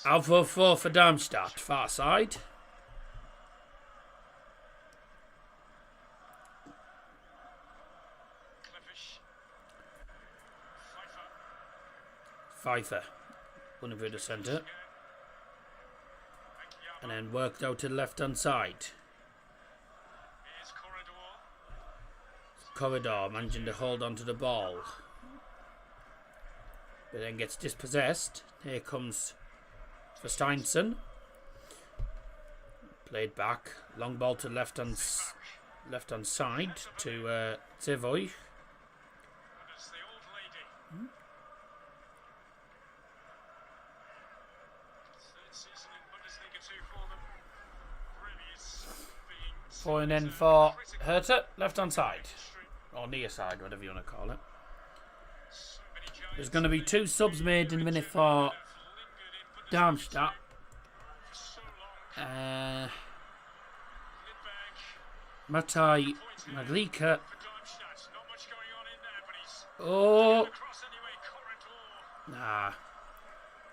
Out for 4 for Darmstadt, far side. Clefish. Pfeiffer. Pfeiffer running through the centre and then worked out to the left hand side. Here's Corridor. Corridor managing to hold onto the ball, but then gets dispossessed. Here comes for Steinson. Played back, long ball to left hand side to Zevoy. And it's the old lady. Third season in Bundesliga 2 for them. Really is being Falling in seen as a for critical Hertha, left hand side industry. or near side, whatever you want to call it. So many giants There's going to be 2 subs made in a minute for have lingered in Bundesliga Darmstadt. for so long. Lidberg Matai Maglika. for Darmstadt. Not much going on in there, but he's Oh, across anyway. Corridor.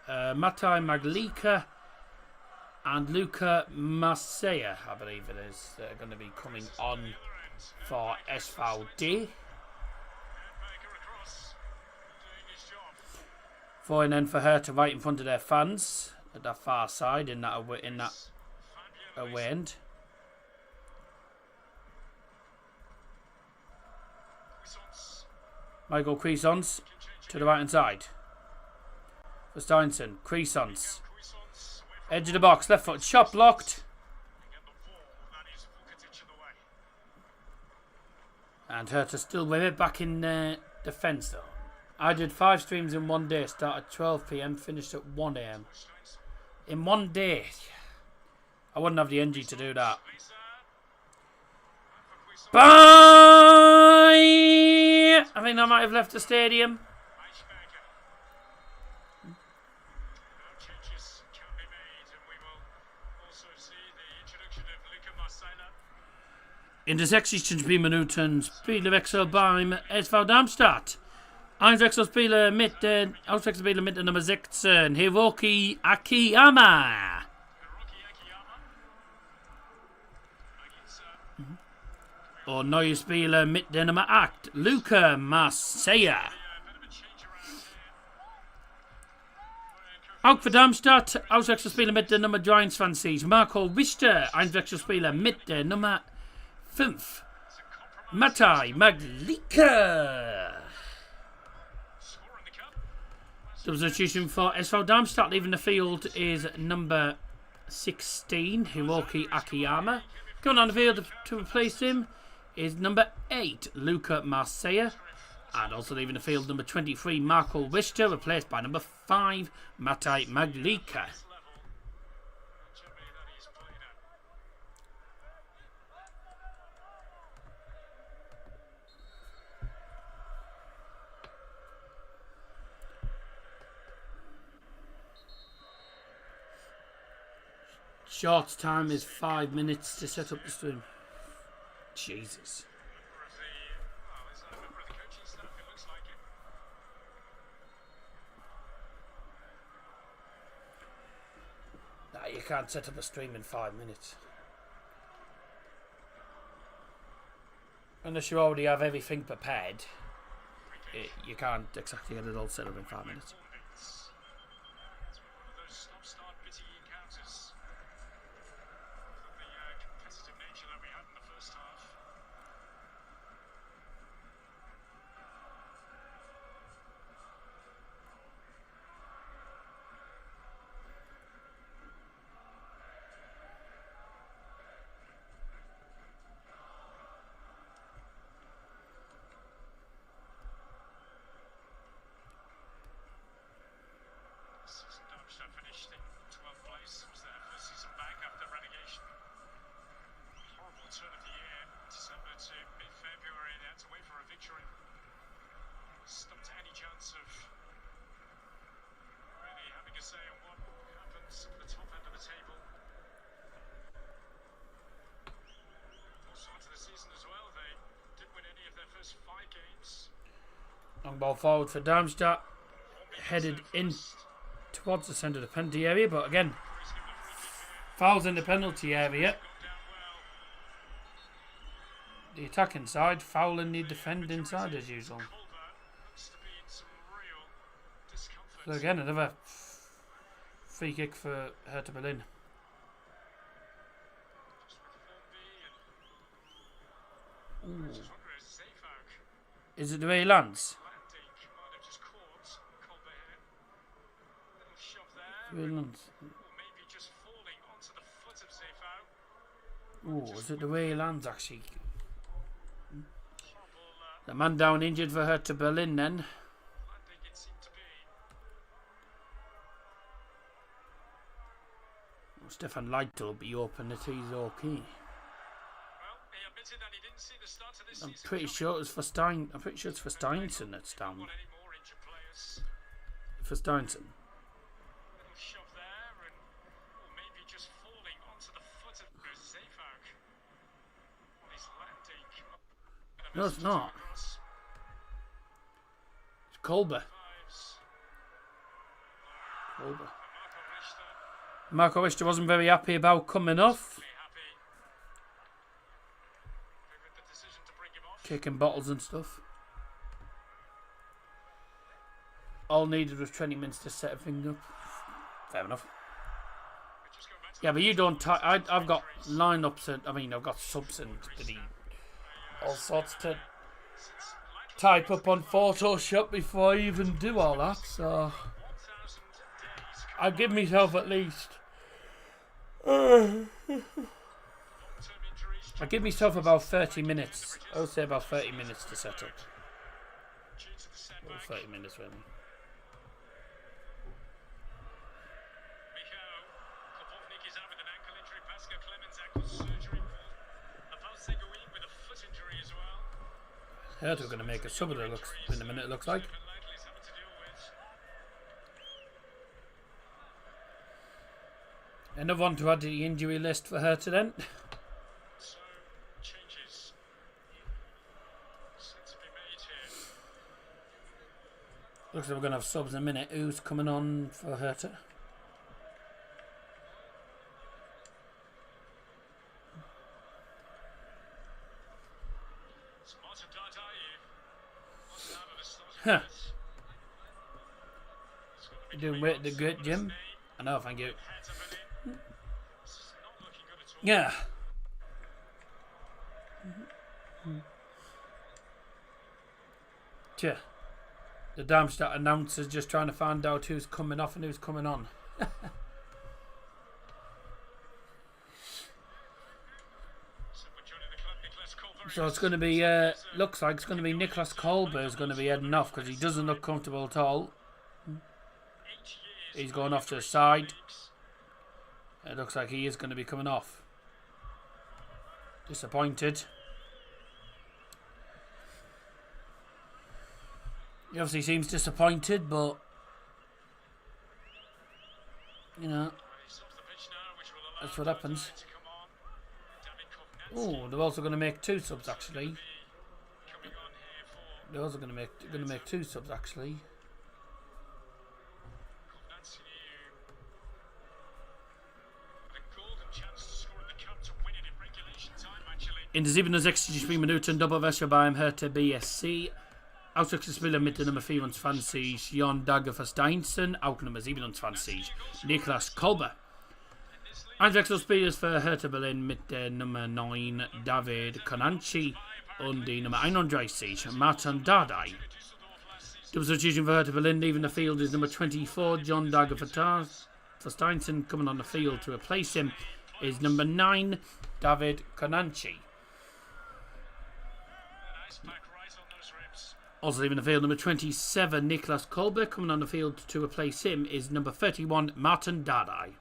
nah. Matai Maglika and Luca Marseille, I believe it is, that are going to be coming on The other end. for SVD. Baker across. Doing his job. Falling in for Hertha right in front of their fans at that far side in that away Fabian end. Cuisance. Michael Cuisance to the right hand side. For Steinson, Cuisance. Cuisance away from Edge of the box, left foot, shot blocked. get the ball. That is Vukatic in the way. And Hertha still with it, back in defence though. I did 5 streams in one day, started at 12 PM, finished at 1 AM. Steinson. In one day. I wouldn't have the energy to do that. Lisa. For Cuisance. Bye! I think I might have left the stadium. Eichberger. Now changes can be made, and we will also see the introduction of Luca Marseille. In der 60. Spielminuten Spielwechsel beim SV Darmstadt. Einwechselspieler mit den Auswechselspieler mit der Nummer 16, Hiroki Akiyama. Und neue Spieler mit der Nummer 8, Luca Marseille. Auch für Darmstadt, Auswechselspieler mit der Nummer 23, Marco Richter. Einwechselspieler mit der Nummer 5, Matai Maglika. Substitution for SV Darmstadt leaving the field is number 16, Hiroki Akiyama. Going on the field to replace him is number 8, Luca Marseille. And also leaving the field, number 23, Marco Richter, replaced by number 5, Matai Maglika. Short time is 5 minutes to set up the stream. Jesus. Nah, you can't set up a stream in 5 minutes. Unless you already have everything prepared, you can't exactly get it all set up in 5 minutes. Darmstadt finished in 12th place. Was their first season back after relegation. Horrible turn of the year, December to mid-February. They had to wait for a victory. Stumped any chance of really having a say on what happens at the top end of the table. Also onto the season as well. They didn't win any of their first 5 games. Long ball forward for Darmstadt. Headed in towards the centre of the penalty area, but again, fouls in the penalty area. The attacking side, foul in the defending side as usual. So again, another free kick for Hertha Berlin. Ooh. Is it the way he lands? Oh, is it the way he lands actually? The man down injured for Hertha Berlin then. Well, Stefan Leitl will be hoping that he's okay. I'm pretty sure it's for Stein. I'm pretty sure it's for Steinson that's down. For Steinson. No, it's not. It's Kolber. Marco Richter wasn't very happy about coming off. Kicking bottles and stuff. All needed was 20 minutes to set everything up. Fair enough. Yeah, but you don't. I've got lineups and I've got subs and all sorts to type up on Photoshop before I even do all that. So I give myself at least. I give myself about 30 minutes. I would say about 30 minutes to set up. Well, 30 minutes really. Hertha are going to make a sub in a minute, it looks like. Another one to add to the injury list for Hertha then. So, changes. Looks like we're going to have subs in a minute. Who's coming on for Hertha? Huh. You doing the great, Jim? I know, thank you. Yeah. Cheer. The Darmstadt announcer's just trying to find out who's coming off and who's coming on. So it's going to be, looks like it's going to be Niklas Kolbe who's going to be heading off because he doesn't look comfortable at all. He's going off to the side. It looks like he is going to be coming off. Disappointed. He obviously seems disappointed, but you know, that's what happens. Oh, they're also going to make 2 subs actually. They're also going to make 2 subs actually. In der 67 Minuten Doppelwäsche beim Hertha BSC. Auswechselspieler mit der Nummer 24 Jon Dagger Versteinsen, auch Nummer 27 Niklas Kolbe. Einwechselspieler für Hertha Berlin mit der Nummer 9 David Konanci und die Nummer 31 Martin Dardai. Double substitution for Hertha Berlin, leaving the field is number 24 Jon Dagger Versteinsen. Coming on the field to replace him is number 9 David Konanci. Also leaving the field, number 27, Niklas Kolbe. Coming on the field to replace him is number 31, Martin Dardai.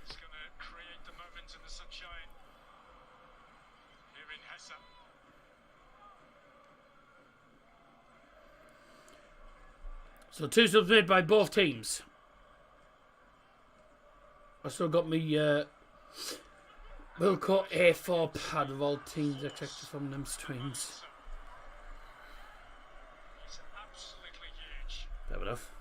He's going to create the moment in the sunshine here in Hertha. So 2 subs made by both teams. I still got me Wilco A4 pad of all teams extracted from them streams. He's absolutely huge. Fair enough.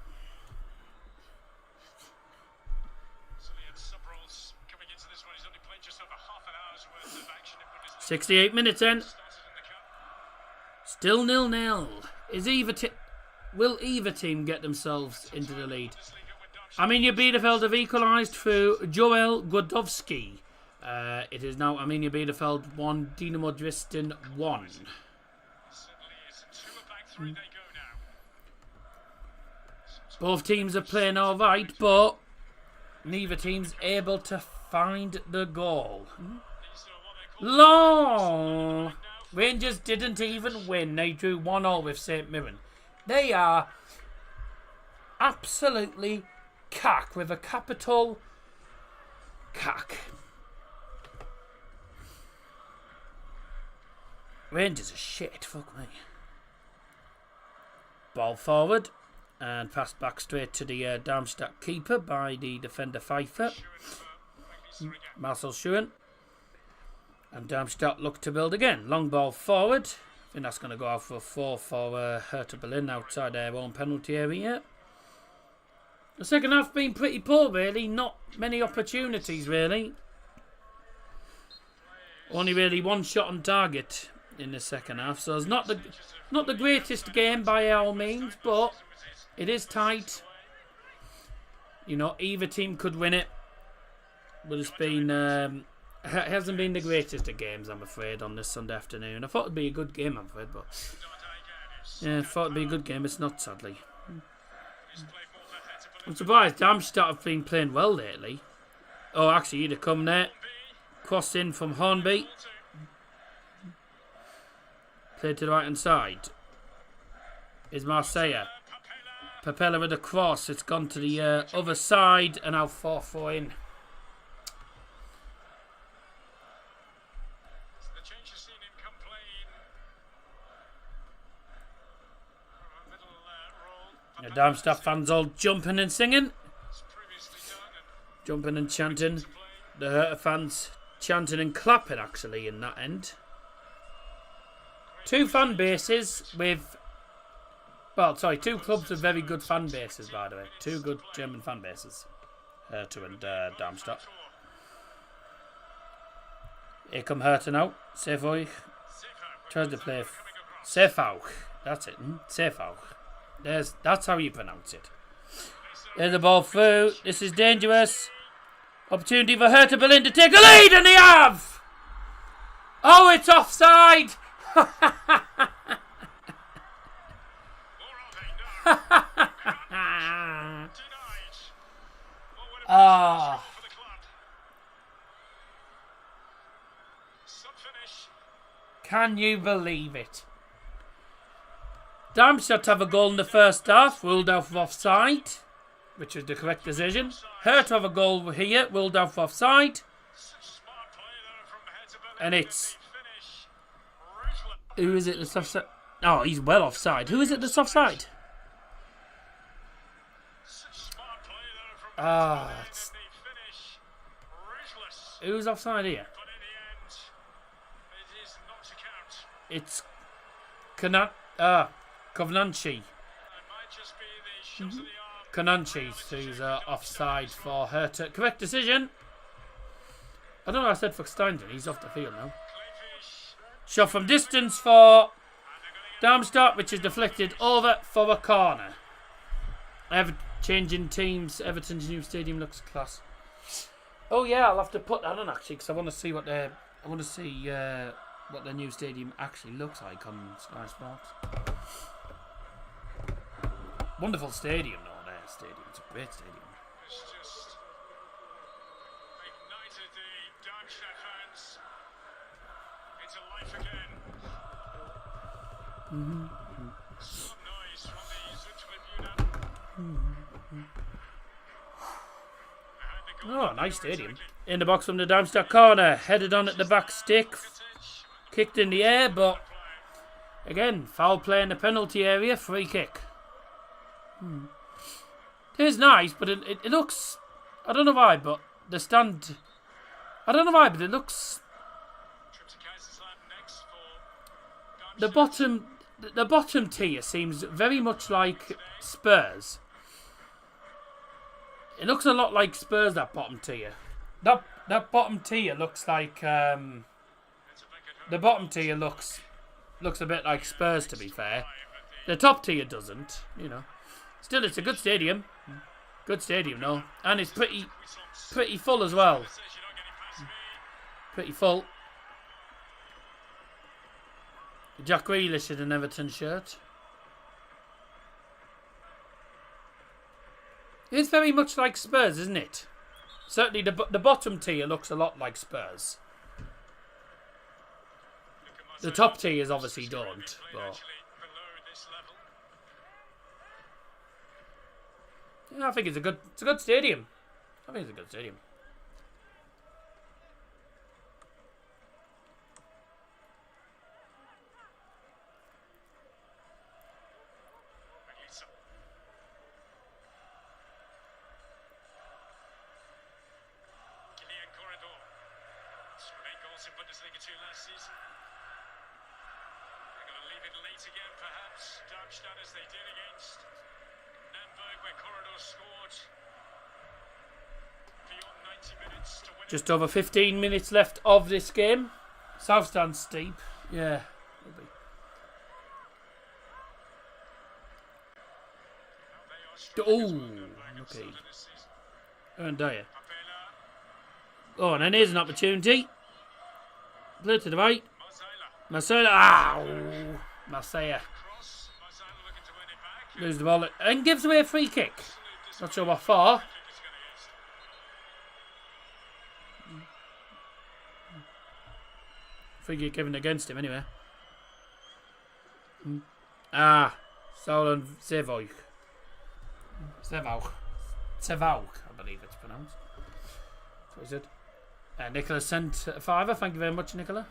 So he had sub roles coming into this one. He's only played just over half an hour's worth of action in Bundesliga. 68 minutes in. Started in the cup. Still 0-0. Will either team get themselves into the lead? Arminia Bielefeld have equalised through Joel Godowski. It is now Arminia Bielefeld 1, Dinamo Dresden 1. Certainly is 2 of back 3 they go now. Both teams are playing alright, but neither team's able to find the goal. These are what they call LOL! Rangers didn't even win. They drew 1-0 with St Mirren. They are absolutely cack with a capital cack. Rangers are shit, fuck me. Ball forward and passed back straight to the Darmstadt keeper by the defender Pfeiffer. Marcel Schuhen. And Darmstadt look to build again. Long ball forward. I think that's going to go out for a 4 for Hertha Berlin outside their own penalty area. The second half been pretty poor, really. Not many opportunities, really. Only really 1 shot on target in the second half. So it's not the greatest game by all means, but it is tight. You know, either team could win it. But it's been... it hasn't been the greatest of games, I'm afraid, on this Sunday afternoon. I thought it'd be a good game, I'm afraid, but yeah, I thought it'd be a good game. It's not, sadly. I'm surprised Darmstadt have been playing well lately. Oh, actually, he'd have come there. Cross in from Hornby. Played to the right hand side. Is Marseille. Papella with a cross. It's gone to the other side, and now 4-4 in. The Darmstadt fans all jumping and singing. Jumping and chanting. The Hertha fans chanting and clapping, actually, in that end. Two fan bases with... Well, sorry, two clubs with very good fan bases, by the way. Two good German fan bases. Hertha and Darmstadt. Here come Hertha now. Seefauch. Tries to play... Seefauch. That's it. Seefauch. That's how you pronounce it. There's the ball through. This is dangerous. Opportunity for Hertha Berlin to take a lead, and they have! Oh, it's offside! Ah. Can you believe it? Darmstadt have a goal in the first half, ruled out for offside, which is the correct decision. Hertha have a goal here, ruled out for offside. And it's... Who is it that's offside? Oh, he's well offside. Who is it that's offside? It's... Who's offside here? It's... Covenanci. Covenanci, who's offside for Hertha. Correct decision. I don't know what I said for Steindl. He's off the field now. Shot from distance for Darmstadt, which is deflected over for a corner. Changing teams. Everton's new stadium looks class. Oh yeah, I'll have to put that on actually, because I want to see what their what the new stadium actually looks like on Sky Sports. Wonderful stadium, though, their stadium. It's a great stadium. It's just ignited the Darmstadt fans into life again. Some noise from the Südtribüne. Oh, nice stadium. In the box from the Darmstadt corner. Headed on at the back stick. Kicked in the air, but again, foul play in the penalty area. Free kick. It is nice, but it looks... I don't know why, but the stand... I don't know why, but it looks... The bottom tier seems very much like Spurs. It looks a lot like Spurs, that bottom tier. That bottom tier looks like... the bottom tier looks a bit like Spurs, to be fair. The top tier doesn't, you know. Still, it's a good stadium. Good stadium, no. And it's pretty full as well. Pretty full. Jack Grealish in an Everton shirt. It's very much like Spurs, isn't it? Certainly the bottom tier looks a lot like Spurs. The top tiers obviously don't, but... Yeah, I think it's a good stadium. I think it's a good stadium. In Bundesliga 2 last season. They're going to leave it late again, perhaps. Darmstadt, as they did against Nürnberg, where Corridor scored beyond 90 minutes to win. Just over 15 minutes left of this game. South stand steep. Yeah. Oh, okay. And Dyer. Oh, and then here's an opportunity. Blue to the right. Marcelo. Ow! Marcelo. Loses the ball and gives away a free kick. Not sure what for. Free kick given against him anyway. Solon Sevoy. Sevoy, I believe it's pronounced. That's what he said. Nicola sent a fiver. Thank you very much, Nicola.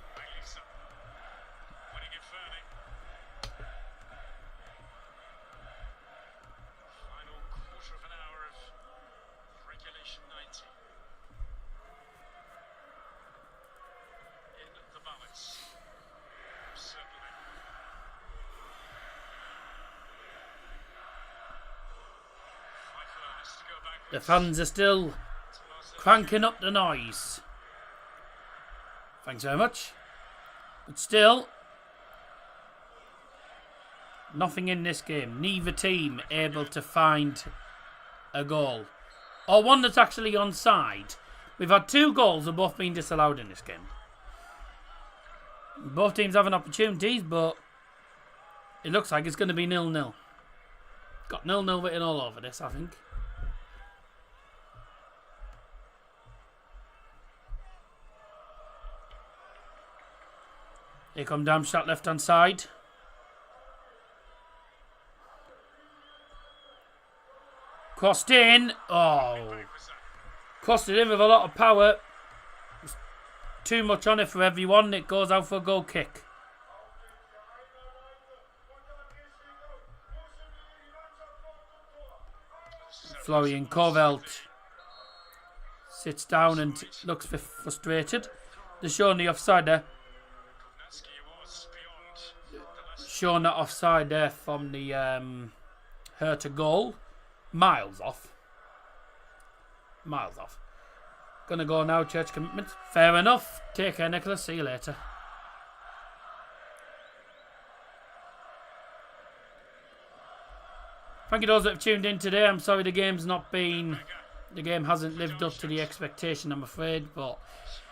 The fans are still cranking up the noise. Thanks very much. But still, nothing in this game. Neither team able to find a goal. Or one that's actually onside. We've had 2 goals and both been disallowed in this game. Both teams having opportunities, but it looks like it's going to be 0-0. Got 0-0 written all over this, I think. Here come Darmstadt left hand side. Crossed in. Oh. Crossed it in with a lot of power. There's too much on it for everyone. It goes out for a goal kick. Florian Kovelt sits down and looks frustrated. They're showing the offside there. Showing that offside there from the Hertha goal. Miles off. Miles off. Gonna go now, church commitment. Fair enough. Take care, Nicholas. See you later. Thank you those that have tuned in today. I'm sorry the game hasn't lived up to the expectation, I'm afraid, but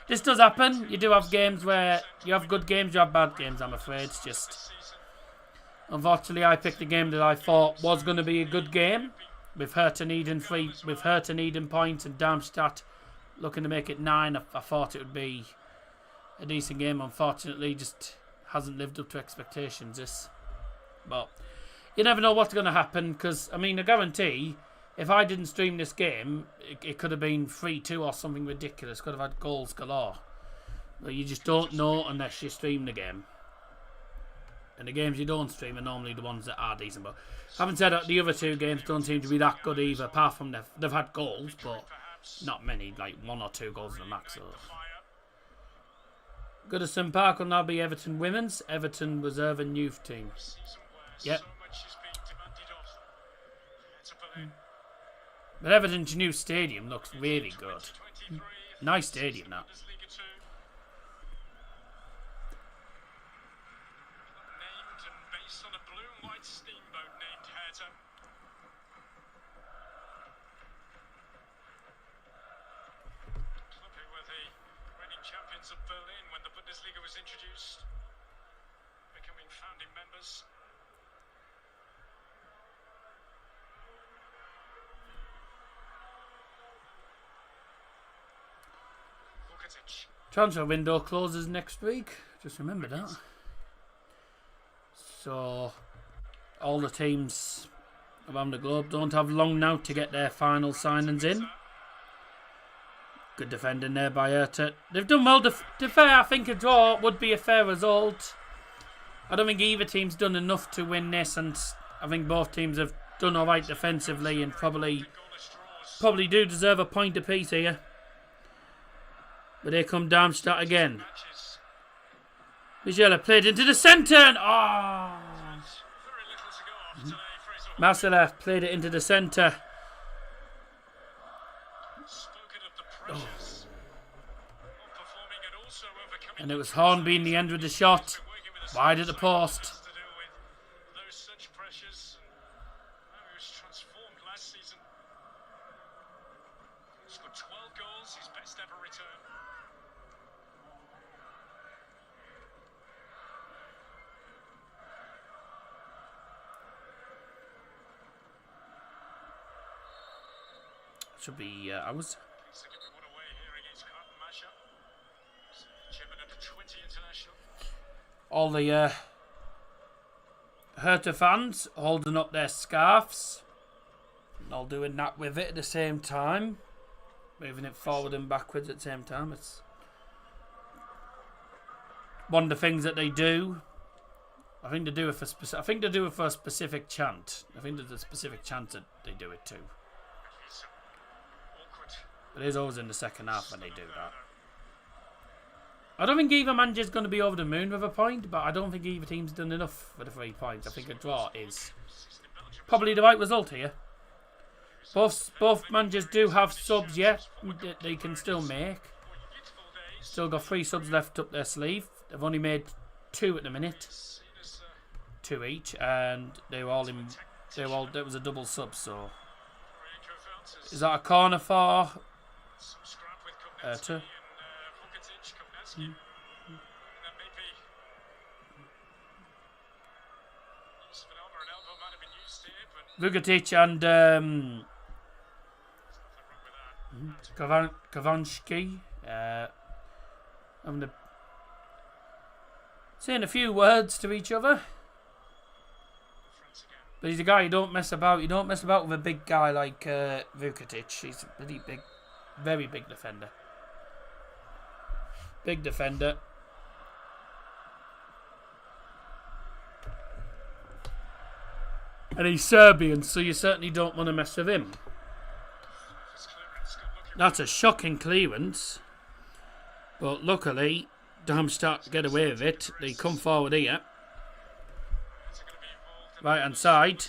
this does happen. You do have games where you have good games, you have bad games, I'm afraid. It's just, unfortunately, I picked the game that I thought was going to be a good game, with Hertha needing points and Darmstadt looking to make it 9. I thought it would be a decent game. Unfortunately, just hasn't lived up to expectations. But you never know what's going to happen, because, I mean, I guarantee, if I didn't stream this game, it could have been 3-2 or something ridiculous. Could have had goals galore. But you just don't know unless you stream the game. And the games you don't stream are normally the ones that are decent. But having said that, the other 2 games don't seem to be that good either, apart from they've had goals, but not many, like 1 or 2 goals at the max. So. Goodison Park will now be Everton Women's, Everton Reserve and Youth team. Yep. But Everton's new stadium looks really good. Nice stadium, that. Named and based on a blue and white steamboat named Hertha. Club who were the reigning champions of Berlin when the Bundesliga was introduced, becoming founding members. Transfer window closes next week. Just remember that. So, all the teams around the globe don't have long now to get their final signings in. Good defending there by Hertha. They've done well. To fair, I think a draw would be a fair result. I don't think either team's done enough to win this, and I think both teams have done alright defensively and probably do deserve a point apiece here. But here come Darmstadt again. Michela played into the centre and Marcela played it into the centre. Oh. And it was Hornby in the end with the shot. Wide at the post. Should be ours. All the Hertha fans holding up their scarves. And all doing that with it at the same time. Moving it forward and backwards at the same time. It's one of the things that they do. I think they do it for a specific chant. I think there's a specific chant that they do it too. But it is always in the second half when they do that. I don't think either manager's going to be over the moon with a point, but I don't think either team's done enough for the 3 points. I think a draw is probably the right result here. Both managers do have subs yet. They can still make. Still got 3 subs left up their sleeve. They've only made 2 at the minute. 2 each, and they were all in. That was a double sub. So is that a corner for Hertha? Vukotic and Kavanski saying a few words to each other. But he's a guy you don't mess about. You don't mess about with a big guy like Vukotic. He's a pretty big, very big defender. Big defender. And he's Serbian, so you certainly don't want to mess with him. That's a shocking clearance. But luckily, Darmstadt get away with it. They come forward here. Right hand side.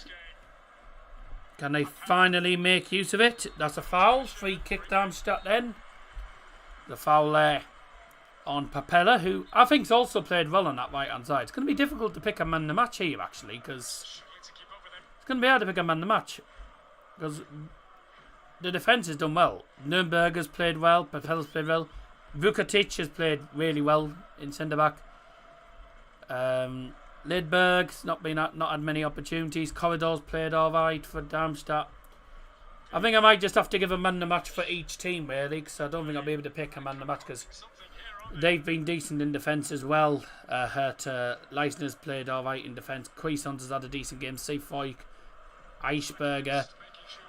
Can they finally make use of it? That's a foul. Free kick Darmstadt then. The foul there on Papella, who I think's also played well on that right hand side. It's going to be difficult to pick a man the match here, actually, because it's going to be hard to pick a man the match. Because the defence has done well. Nürnberger's played well. Papella's played well. Vukotic has played really well in centre back. Lidberg's not had many opportunities. Corridor's played alright for Darmstadt. I think I might just have to give a man the match for each team, really, because I don't think I'll be able to pick a man the match, because they've been decent in defence as well. Hertha, Leisner's played alright in defence. Cuisance has had a decent game. Seefoik, Eichberger.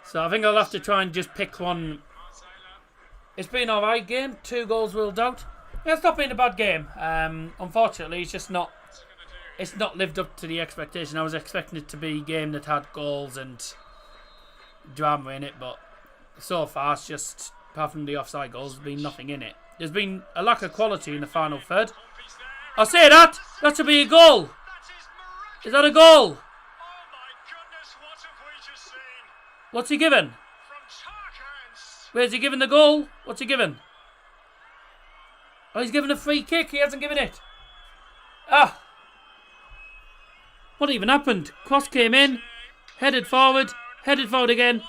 So I think I'll have to try and just pick one. It's been an alright game. 2 goals ruled out. It's not been a bad game. Unfortunately, it's just not. It's not lived up to the expectation. I was expecting it to be a game that had goals and drama in it, but so far it's just, apart from the offside goals, there's been nothing in it. There's been a lack of quality in the final third. I'll say that! That should be a goal! Is that a goal? What's he given? Where's he given the goal? What's he given? Oh, he's given a free kick. He hasn't given it. Ah! What even happened? Cross came in, headed forward again.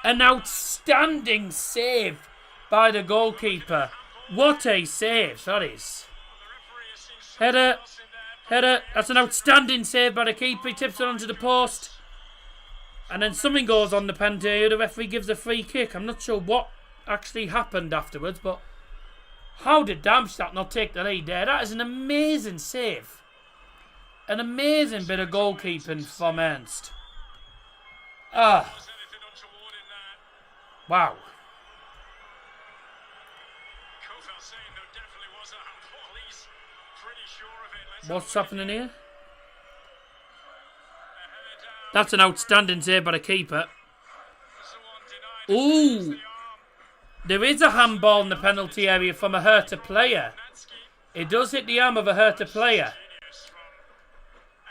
An outstanding save by the goalkeeper. What a save that is. Header. That's an outstanding save by the keeper. He tips it onto the post. And then something goes on the penalty. The referee gives a free kick. I'm not sure what actually happened afterwards, but how did Darmstadt not take the lead there? That is an amazing save. An amazing bit of goalkeeping from Ernst. Ah. Wow. What's happening here? That's an outstanding save by the keeper. Ooh. There is a handball in the penalty area from a Hertha player. It does hit the arm of a Hertha player.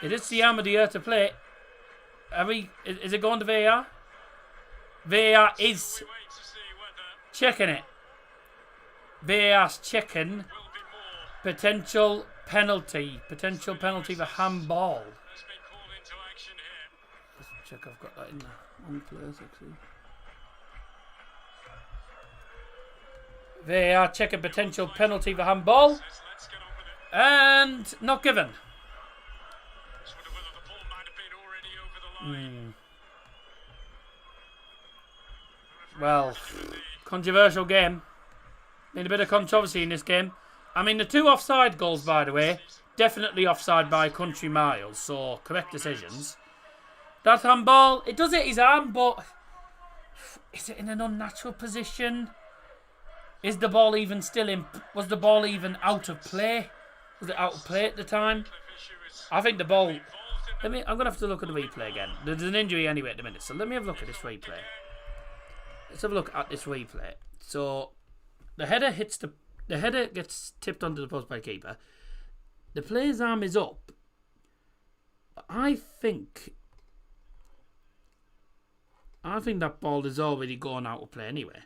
It is the arm of the Hertha player. Is it going to VAR? VAR is checking it. VAR's checking. Potential penalty. Potential penalty for handball. Let's check I've got that in one place actually. VAR checking potential penalty for handball. And not given. Well, controversial game. Need a bit of controversy in this game. I mean, the 2 offside goals, by the way, definitely offside by country miles, so correct decisions. That handball, it does hit his arm, but is it in an unnatural position? Is the ball even still in? Was the ball even out of play? Was it out of play at the time? I think the ball. I'm gonna have to look at the replay again. There's an injury anyway at the minute, so let me have a look at this replay. Let's have a look at this replay. So the header hits the header gets tipped onto the post by the keeper. The player's arm is up. I think I think that ball is already going out of play anyway.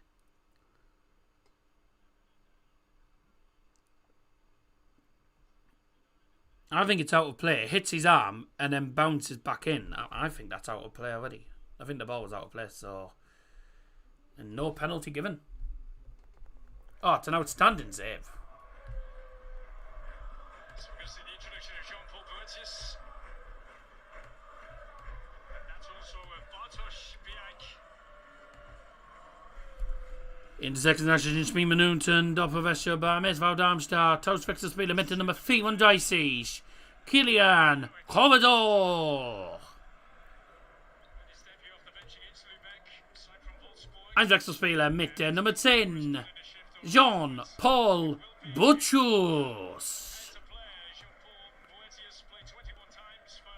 I think it's out of play. It hits his arm and then bounces back in. I think that's out of play already. I think the ball was out of play, so... And no penalty given. Oh, it's an outstanding save. So we're going to see the introduction of Jean-Paul Boetius. And that's also Bartosz Biak. Intersection national Smee Minuten, doppelwäsche beim SV Darmstadt. Topspectorspieler mit der Nummer 34. Kilian Corredor. His debut off the bench against Lübeck. Side from Wolfsburg. Einwechselspieler mit der Nummer 10. Jean-Paul Butchus. To play, Jean-Paul Boetius played 21 times for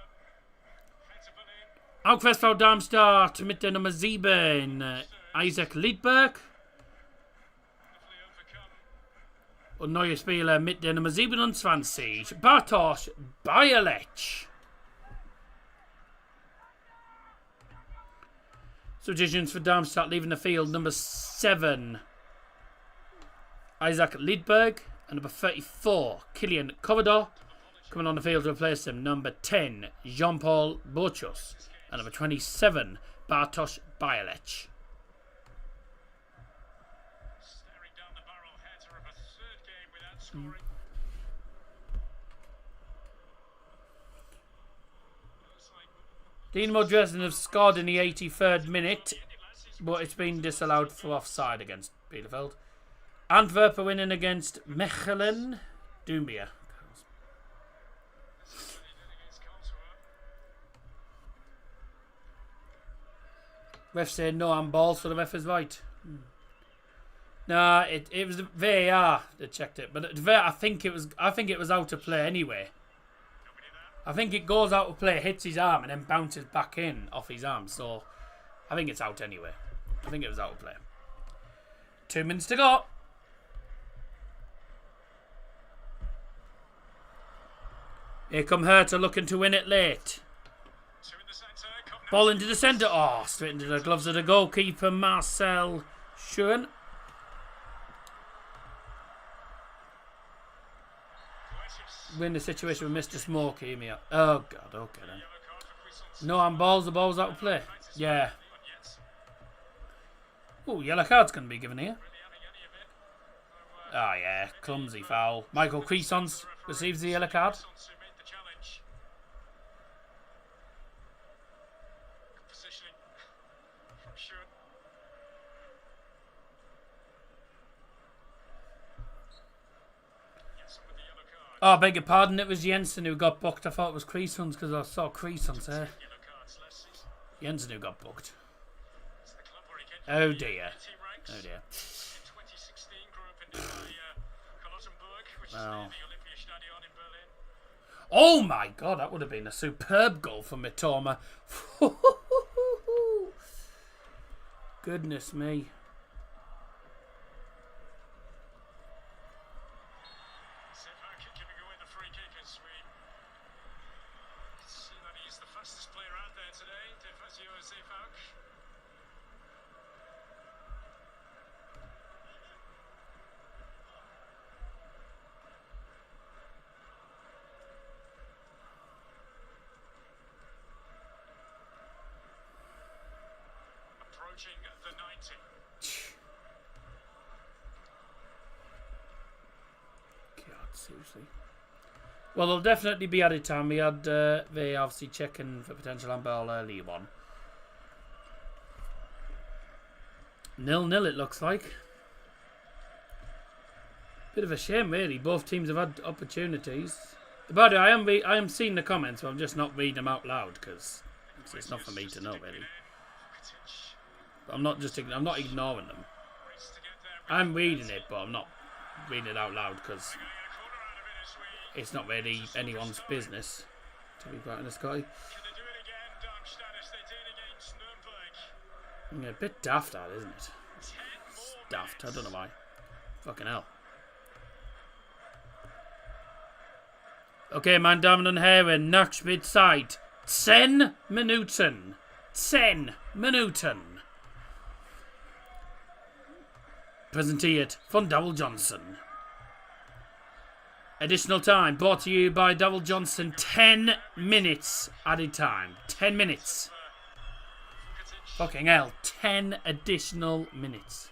Hertha Berlin. Auch für SV Darmstadt mit der Nummer 7. Isaac Lidberg. Und neue Spieler mit der Nummer 27, Bartosz Bialec. Substitutions for Darmstadt leaving the field, number 7, Isaac Lidberg, and number 34, Kilian Corredor. Coming on the field to replace them, number 10, Jean-Paul Butchus, and number 27, Bartosz Bialec. Staring down the barrel, Hertha of a third game without scoring. Looks like Dinamo Dresden have scored in the 83rd minute, but it's been disallowed for offside against Bielefeld. Antwerp are winning against Mechelen. Doumbia. against Karlsruhe. Ref saying no handball, so the ref is right. Nah, it was the VAR that checked it, but I think it was out of play anyway. I think it goes out of play, hits his arm, and then bounces back in off his arm. So I think it's out anyway. I think it was out of play. 2 minutes to go. Here come Hertha looking to win it late. Two in the centre. Covenant. Ball into the centre. Oh, straight into the gloves of the goalkeeper, Marcel Schuren. Boetius. We're in the situation with Mr. Smokey. Me. Oh, God. Okay, then. Yellow card for Cuisance. No handballs. The ball's out of play. Yeah. Not yet. Oh, yellow card's going to be given here. Really having any of it. Oh, Oh, yeah. Clumsy foul. Michael Cuisance receives the yellow card. Cuisance who made the challenge. Good positioning from Schuren. Yes, with the yellow card. Oh, I beg your pardon. It was Jensen who got booked. I thought it was Cuisance because I saw Cuisance there. Yellow cards last season. Jensen who got booked. It's the club where he came Oh, from the dear. team ranks. Oh, dear. In 2016, grew up in Charlottenburg, which is Wow. near the Olympiastadion in Berlin. Oh, my God. That would have been a superb goal from Mitoma. Goodness me. Zefak giving away the free kick as we see that he's the fastest player out there today, Defazio Zefak. Approaching the 90. God, seriously. Well, there'll definitely be added time. We had they obviously checking for potential handball early one. 0-0 it looks like. Bit of a shame, really. Both teams have had opportunities. By the way, I am seeing the comments, but I'm just not reading them out loud because it's not for me to know, really. But I'm not ignoring them. I'm reading it, but I'm not reading it out loud because it's not really anyone's business. To be quite honest, Scotty. Can they do it again, Darmstadt, as they did against Nuremberg? Yeah, a bit daft, that, isn't it? 10 more Daft. I don't know why. Fucking hell. Okay, meine Damen und Herren, nach Spielzeit 10 Minuten. 10 Minuten. Präsentiert von Double Johnson. Additional time brought to you by Double Johnson. 10 minutes added time. 10 minutes. Fucking hell. 10 additional minutes.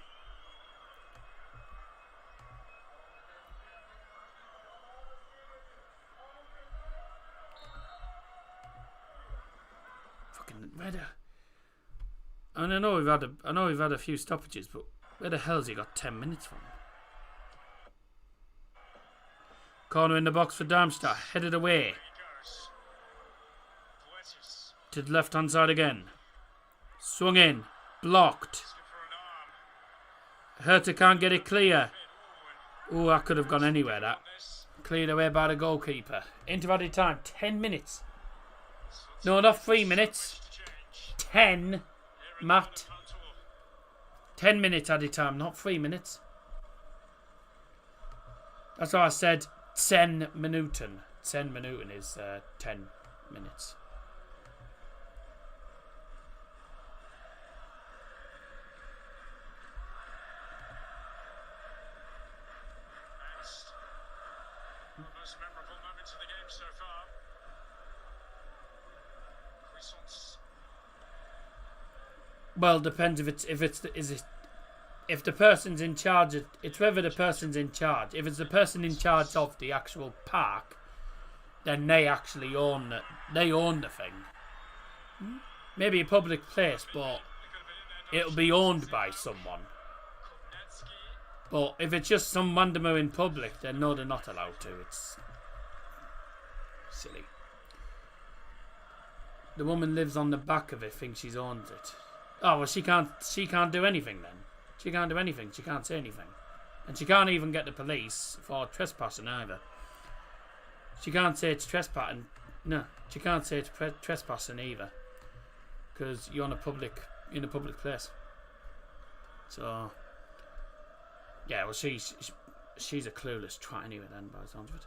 Fucking where and I know we've had a few stoppages, but where the hell's he got 10 minutes from? Corner in the box for Darmstadt. Headed away. To the left hand side again. Swung in. Blocked. Hertha can't get it clear. Oh, that could have gone anywhere, that. Cleared away by the goalkeeper. Into added time. 10 minutes. No, not 3 minutes. 10. Matt. 10 minutes added time, not 3 minutes. That's why I said 10 Minuten. 10 Minuten is 10 minutes. Most memorable moments of the game so far. Well, depends if the person's in charge. It's whether the person's in charge. If it's the person in charge of the actual park, then they actually own it. They own the thing. Maybe a public place, but it'll be owned by someone. But if it's just some randomer in public, then no, they're not allowed to. It's silly. The woman lives on the back of it, thinks she owns it. Oh, well, she can't do anything then. She can't do anything. She can't say anything. And she can't even get the police for trespassing either. She can't say it's trespassing. No, she can't say it's trespassing either. Because you're in a public place. So, yeah, well, she's a clueless twat anyway then, by the sounds of it.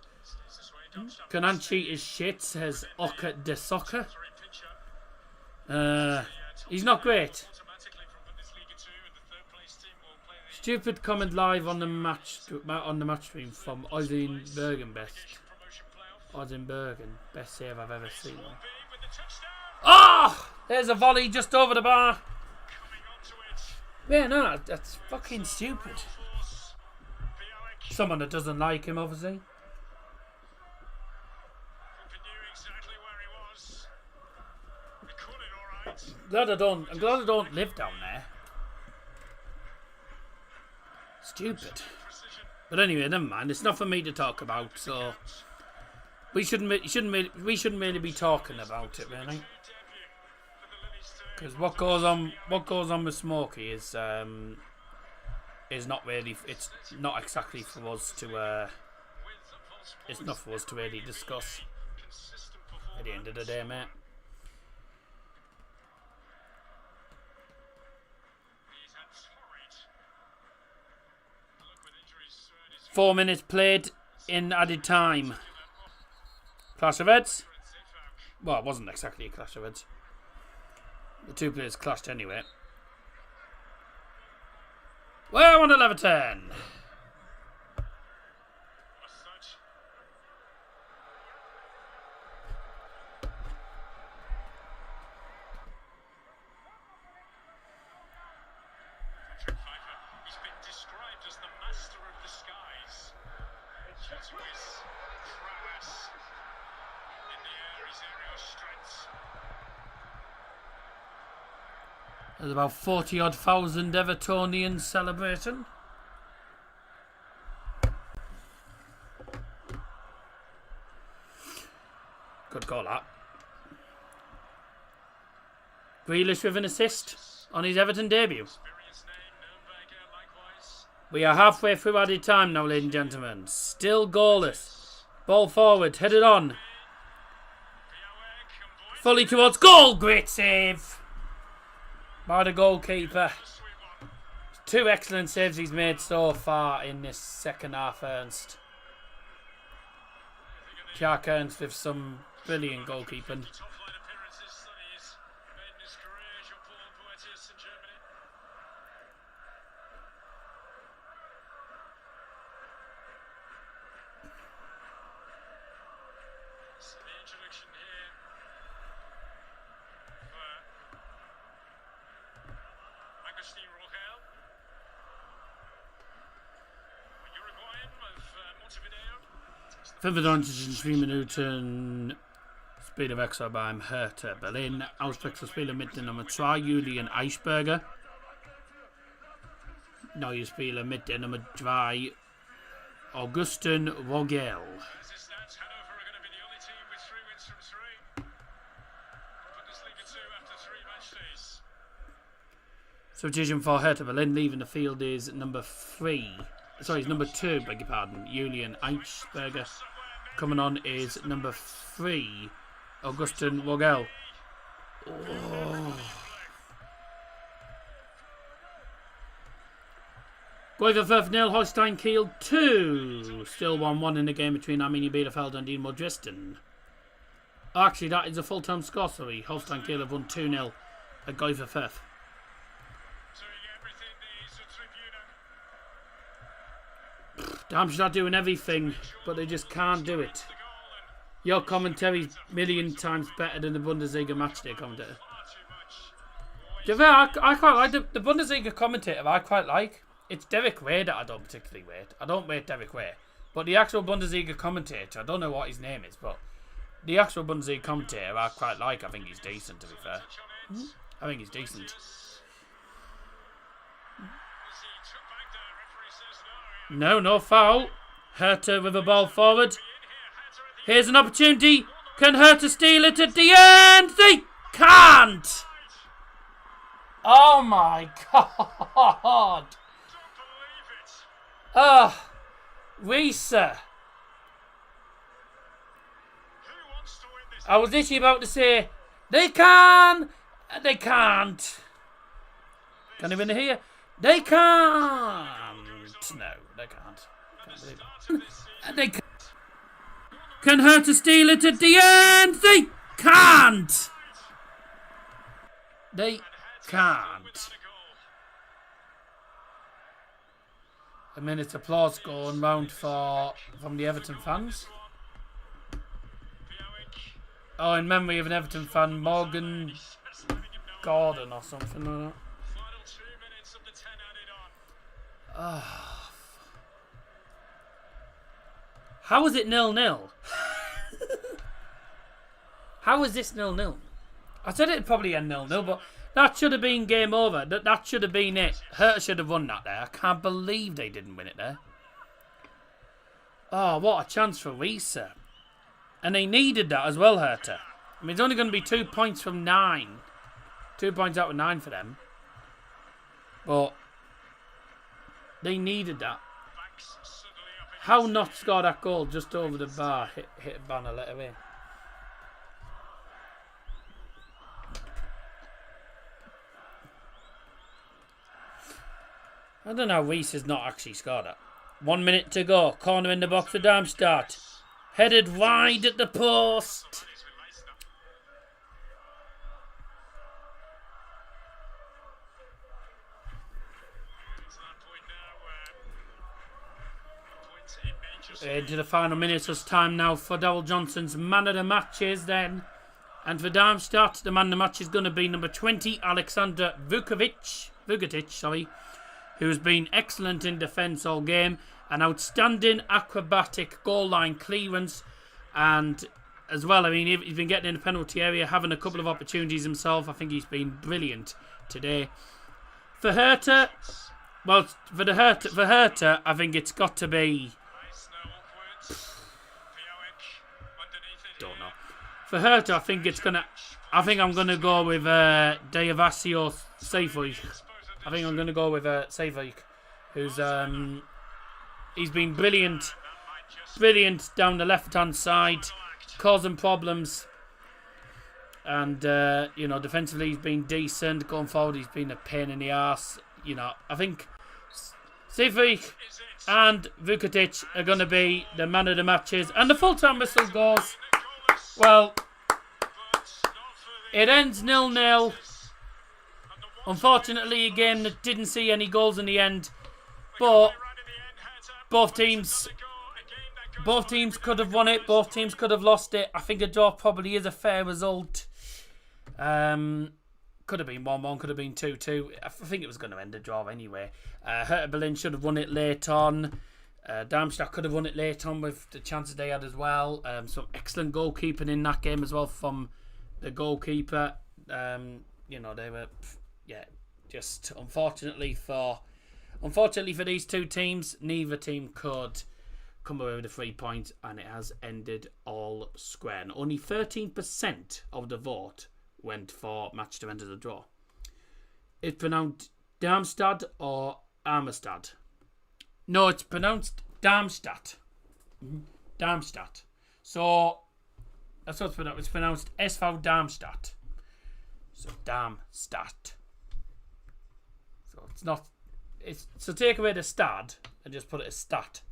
Kananchi is shit, says Oka de Soccer. He's not great. Stupid comment live on the match stream from Ozin Bergen best. Ozin Bergen, best save I've ever seen. Oh! There's a volley just over the bar. Yeah, no, that's fucking stupid. Someone that doesn't like him, obviously. I'm glad I don't live down there. Stupid. But anyway, never mind. It's not for me to talk about, so we shouldn't really be talking about it, really. Because what goes on with Smokey is not really. It's not exactly for us to. It's not for us to really discuss. At the end of the day, mate. 4 minutes played in added time. Clash of heads. Well, it wasn't exactly a clash of heads. The two players clashed anyway. Well, on 11-10. There's about 40-odd thousand Evertonians celebrating. Good goal, that. Grealish with an assist on his Everton debut. We are halfway through added time now, ladies and gentlemen. Still goalless. Ball forward, headed on. Fully towards goal. Great save by the goalkeeper. 2 excellent saves he's made so far in this second half, Ernst. Jack Ernst with some brilliant goalkeeping. introduction here for Agustin Rogel. Uruguayan of Montevideo. 25 Minuten Spieler wechsel beim Hertha Berlin. Auswechselspieler mit der Nummer 2 Julian Eisberger. Neue Spieler mit der Nummer 3 Augustin Rogel. As it stands, Hannover are going to be the only team with 3 wins from 3. Bundesliga 2 after 3 match days. Substitution for Hertha Berlin. Leaving the field is number 3. Sorry, it's number 2, beg your pardon. Julian Eisberger. Coming on is number 3, Augustin Rogel. Oh. Goiver 0, Holstein Kiel 2. Still 1-1 in the game between Arminia Bielefeld and Dynamo Dresden. Actually, that is a full-time score, sorry. Holstein Kiel have won 2-0 at Goiver 5. Doing everything the Tribune. Darmstadt doing everything, but they just can't do it. Your commentary's million times better than the Bundesliga matchday commentator. To be fair, I quite like the Bundesliga commentator. I quite like. It's Derek Way that I don't particularly rate. I don't rate Derek Way, but the actual Bundesliga commentator, I don't know what his name is, but the actual Bundesliga commentator I quite like. I think he's decent. To be fair, I think he's decent. No foul. Hertha with a ball forward. Here's an opportunity. Can Hertha steal it at the end? They can't. Oh my God. Risa. I was literally about to say, they can. They can't. Can they win here? They can't. No, they can't. They can't. Can Hertha steal it at the end? They can't. They can't. A minute's applause going round from the Everton fans. Oh, in memory of an Everton fan, Morgan Gordon or something like that. Final 2 minutes of the 10 added on. Oh. How is it 0-0? How is this 0-0? I said it'd probably end 0-0, but that should have been game over. That should have been it. Hertha should have won that there. I can't believe they didn't win it there. Oh, what a chance for Risa. And they needed that as well, Hertha. I mean, it's only going to be 2 points from 9. 2 points out of 9 for them. But they needed that. How not score that goal just over the bar, hit a banner, let away. I don't know how Reese has not actually scored it. 1 minute to go. Corner in the box for Darmstadt. Headed wide at the post. Into the final minutes. It's time now for Daryl Johnson's man of the matches then. And for Darmstadt, the man of the match is going to be number 20, Alexander Vukotic, who's been excellent in defence all game. An outstanding acrobatic goal line clearance. And as well, I mean, he's been getting in the penalty area, having a couple of opportunities himself. I think he's been brilliant today. For Hertha, well, for Hertha, I think it's got to be... Don't know. For Hertha, I think I'm gonna go with Diavasio Seyfoik. I think I'm gonna go with Seyfoik, who's he's been brilliant down the left-hand side, causing problems, and defensively he's been decent. Going forward, he's been a pain in the arse. I think Seyfoik and Vukotic are going to be the man of the matches, and the full-time whistle goes. Well, it ends 0-0. Unfortunately, a game that didn't see any goals in the end. But both teams Both teams could have won it. Both teams could have lost it. I think a draw probably is a fair result. Could have been 1-1, could have been 2-2. I think it was going to end a draw anyway. Hertha Berlin should have won it late on. Darmstadt could have won it late on with the chances they had as well. Some excellent goalkeeping in that game as well from the goalkeeper. They were, just unfortunately for these two teams, neither team could come away with a 3 points, and it has ended all square. And only 13% of the vote went for match to end as a draw. It's pronounced Darmstadt or Armstad. No, it's pronounced Darmstadt. Darmstadt. So that's what it's pronounced. It's pronounced SV Darmstadt. So Darmstadt. So it's not. So take away the stad and just put it as stat.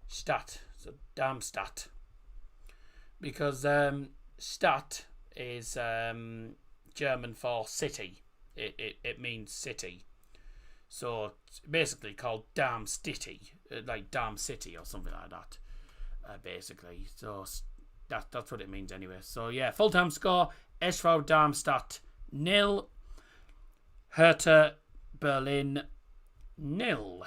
Stat. So Darmstadt. Because Stadt is German for city. It means city. So it's basically called Darmstitty, like Darm City or something like that. Basically, so that's what it means anyway. So yeah, full time score: SV Darmstadt 0, Hertha Berlin 0.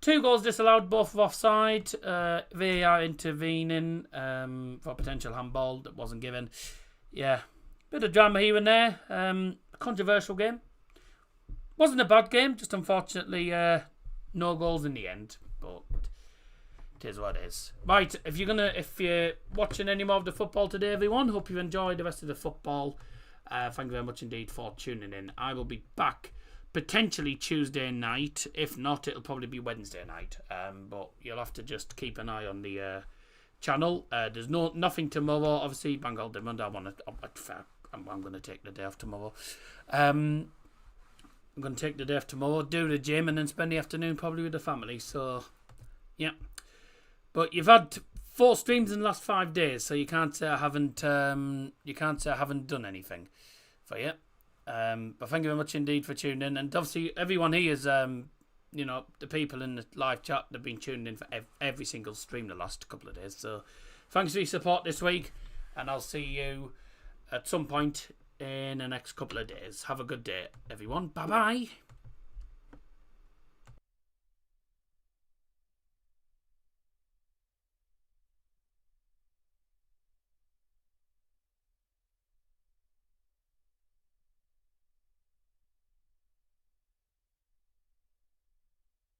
2 goals disallowed, both offside. VAR intervening for potential handball that wasn't given. Yeah, bit of drama here and there. Controversial game. Wasn't a bad game, just unfortunately no goals in the end. But it is what it is. Right, if you're watching any more of the football today, everyone, hope you enjoyed the rest of the football. Thank you very much indeed for tuning in. I will be back potentially Tuesday night. If not, it'll probably be Wednesday night. But you'll have to just keep an eye on the channel. There's nothing tomorrow. Obviously, Bank Holiday Monday. I'm going to take the day off tomorrow. I'm going to take the day off tomorrow, do the gym, and then spend the afternoon probably with the family. So, yeah. But you've had 4 streams in the last 5 days, so you can't say I haven't done anything for you. But thank you very much indeed for tuning in, and obviously everyone here is, the people in the live chat that have been tuning in for every single stream the last couple of days. So, thanks for your support this week, and I'll see you at some point in the next couple of days. Have a good day, everyone. Bye bye.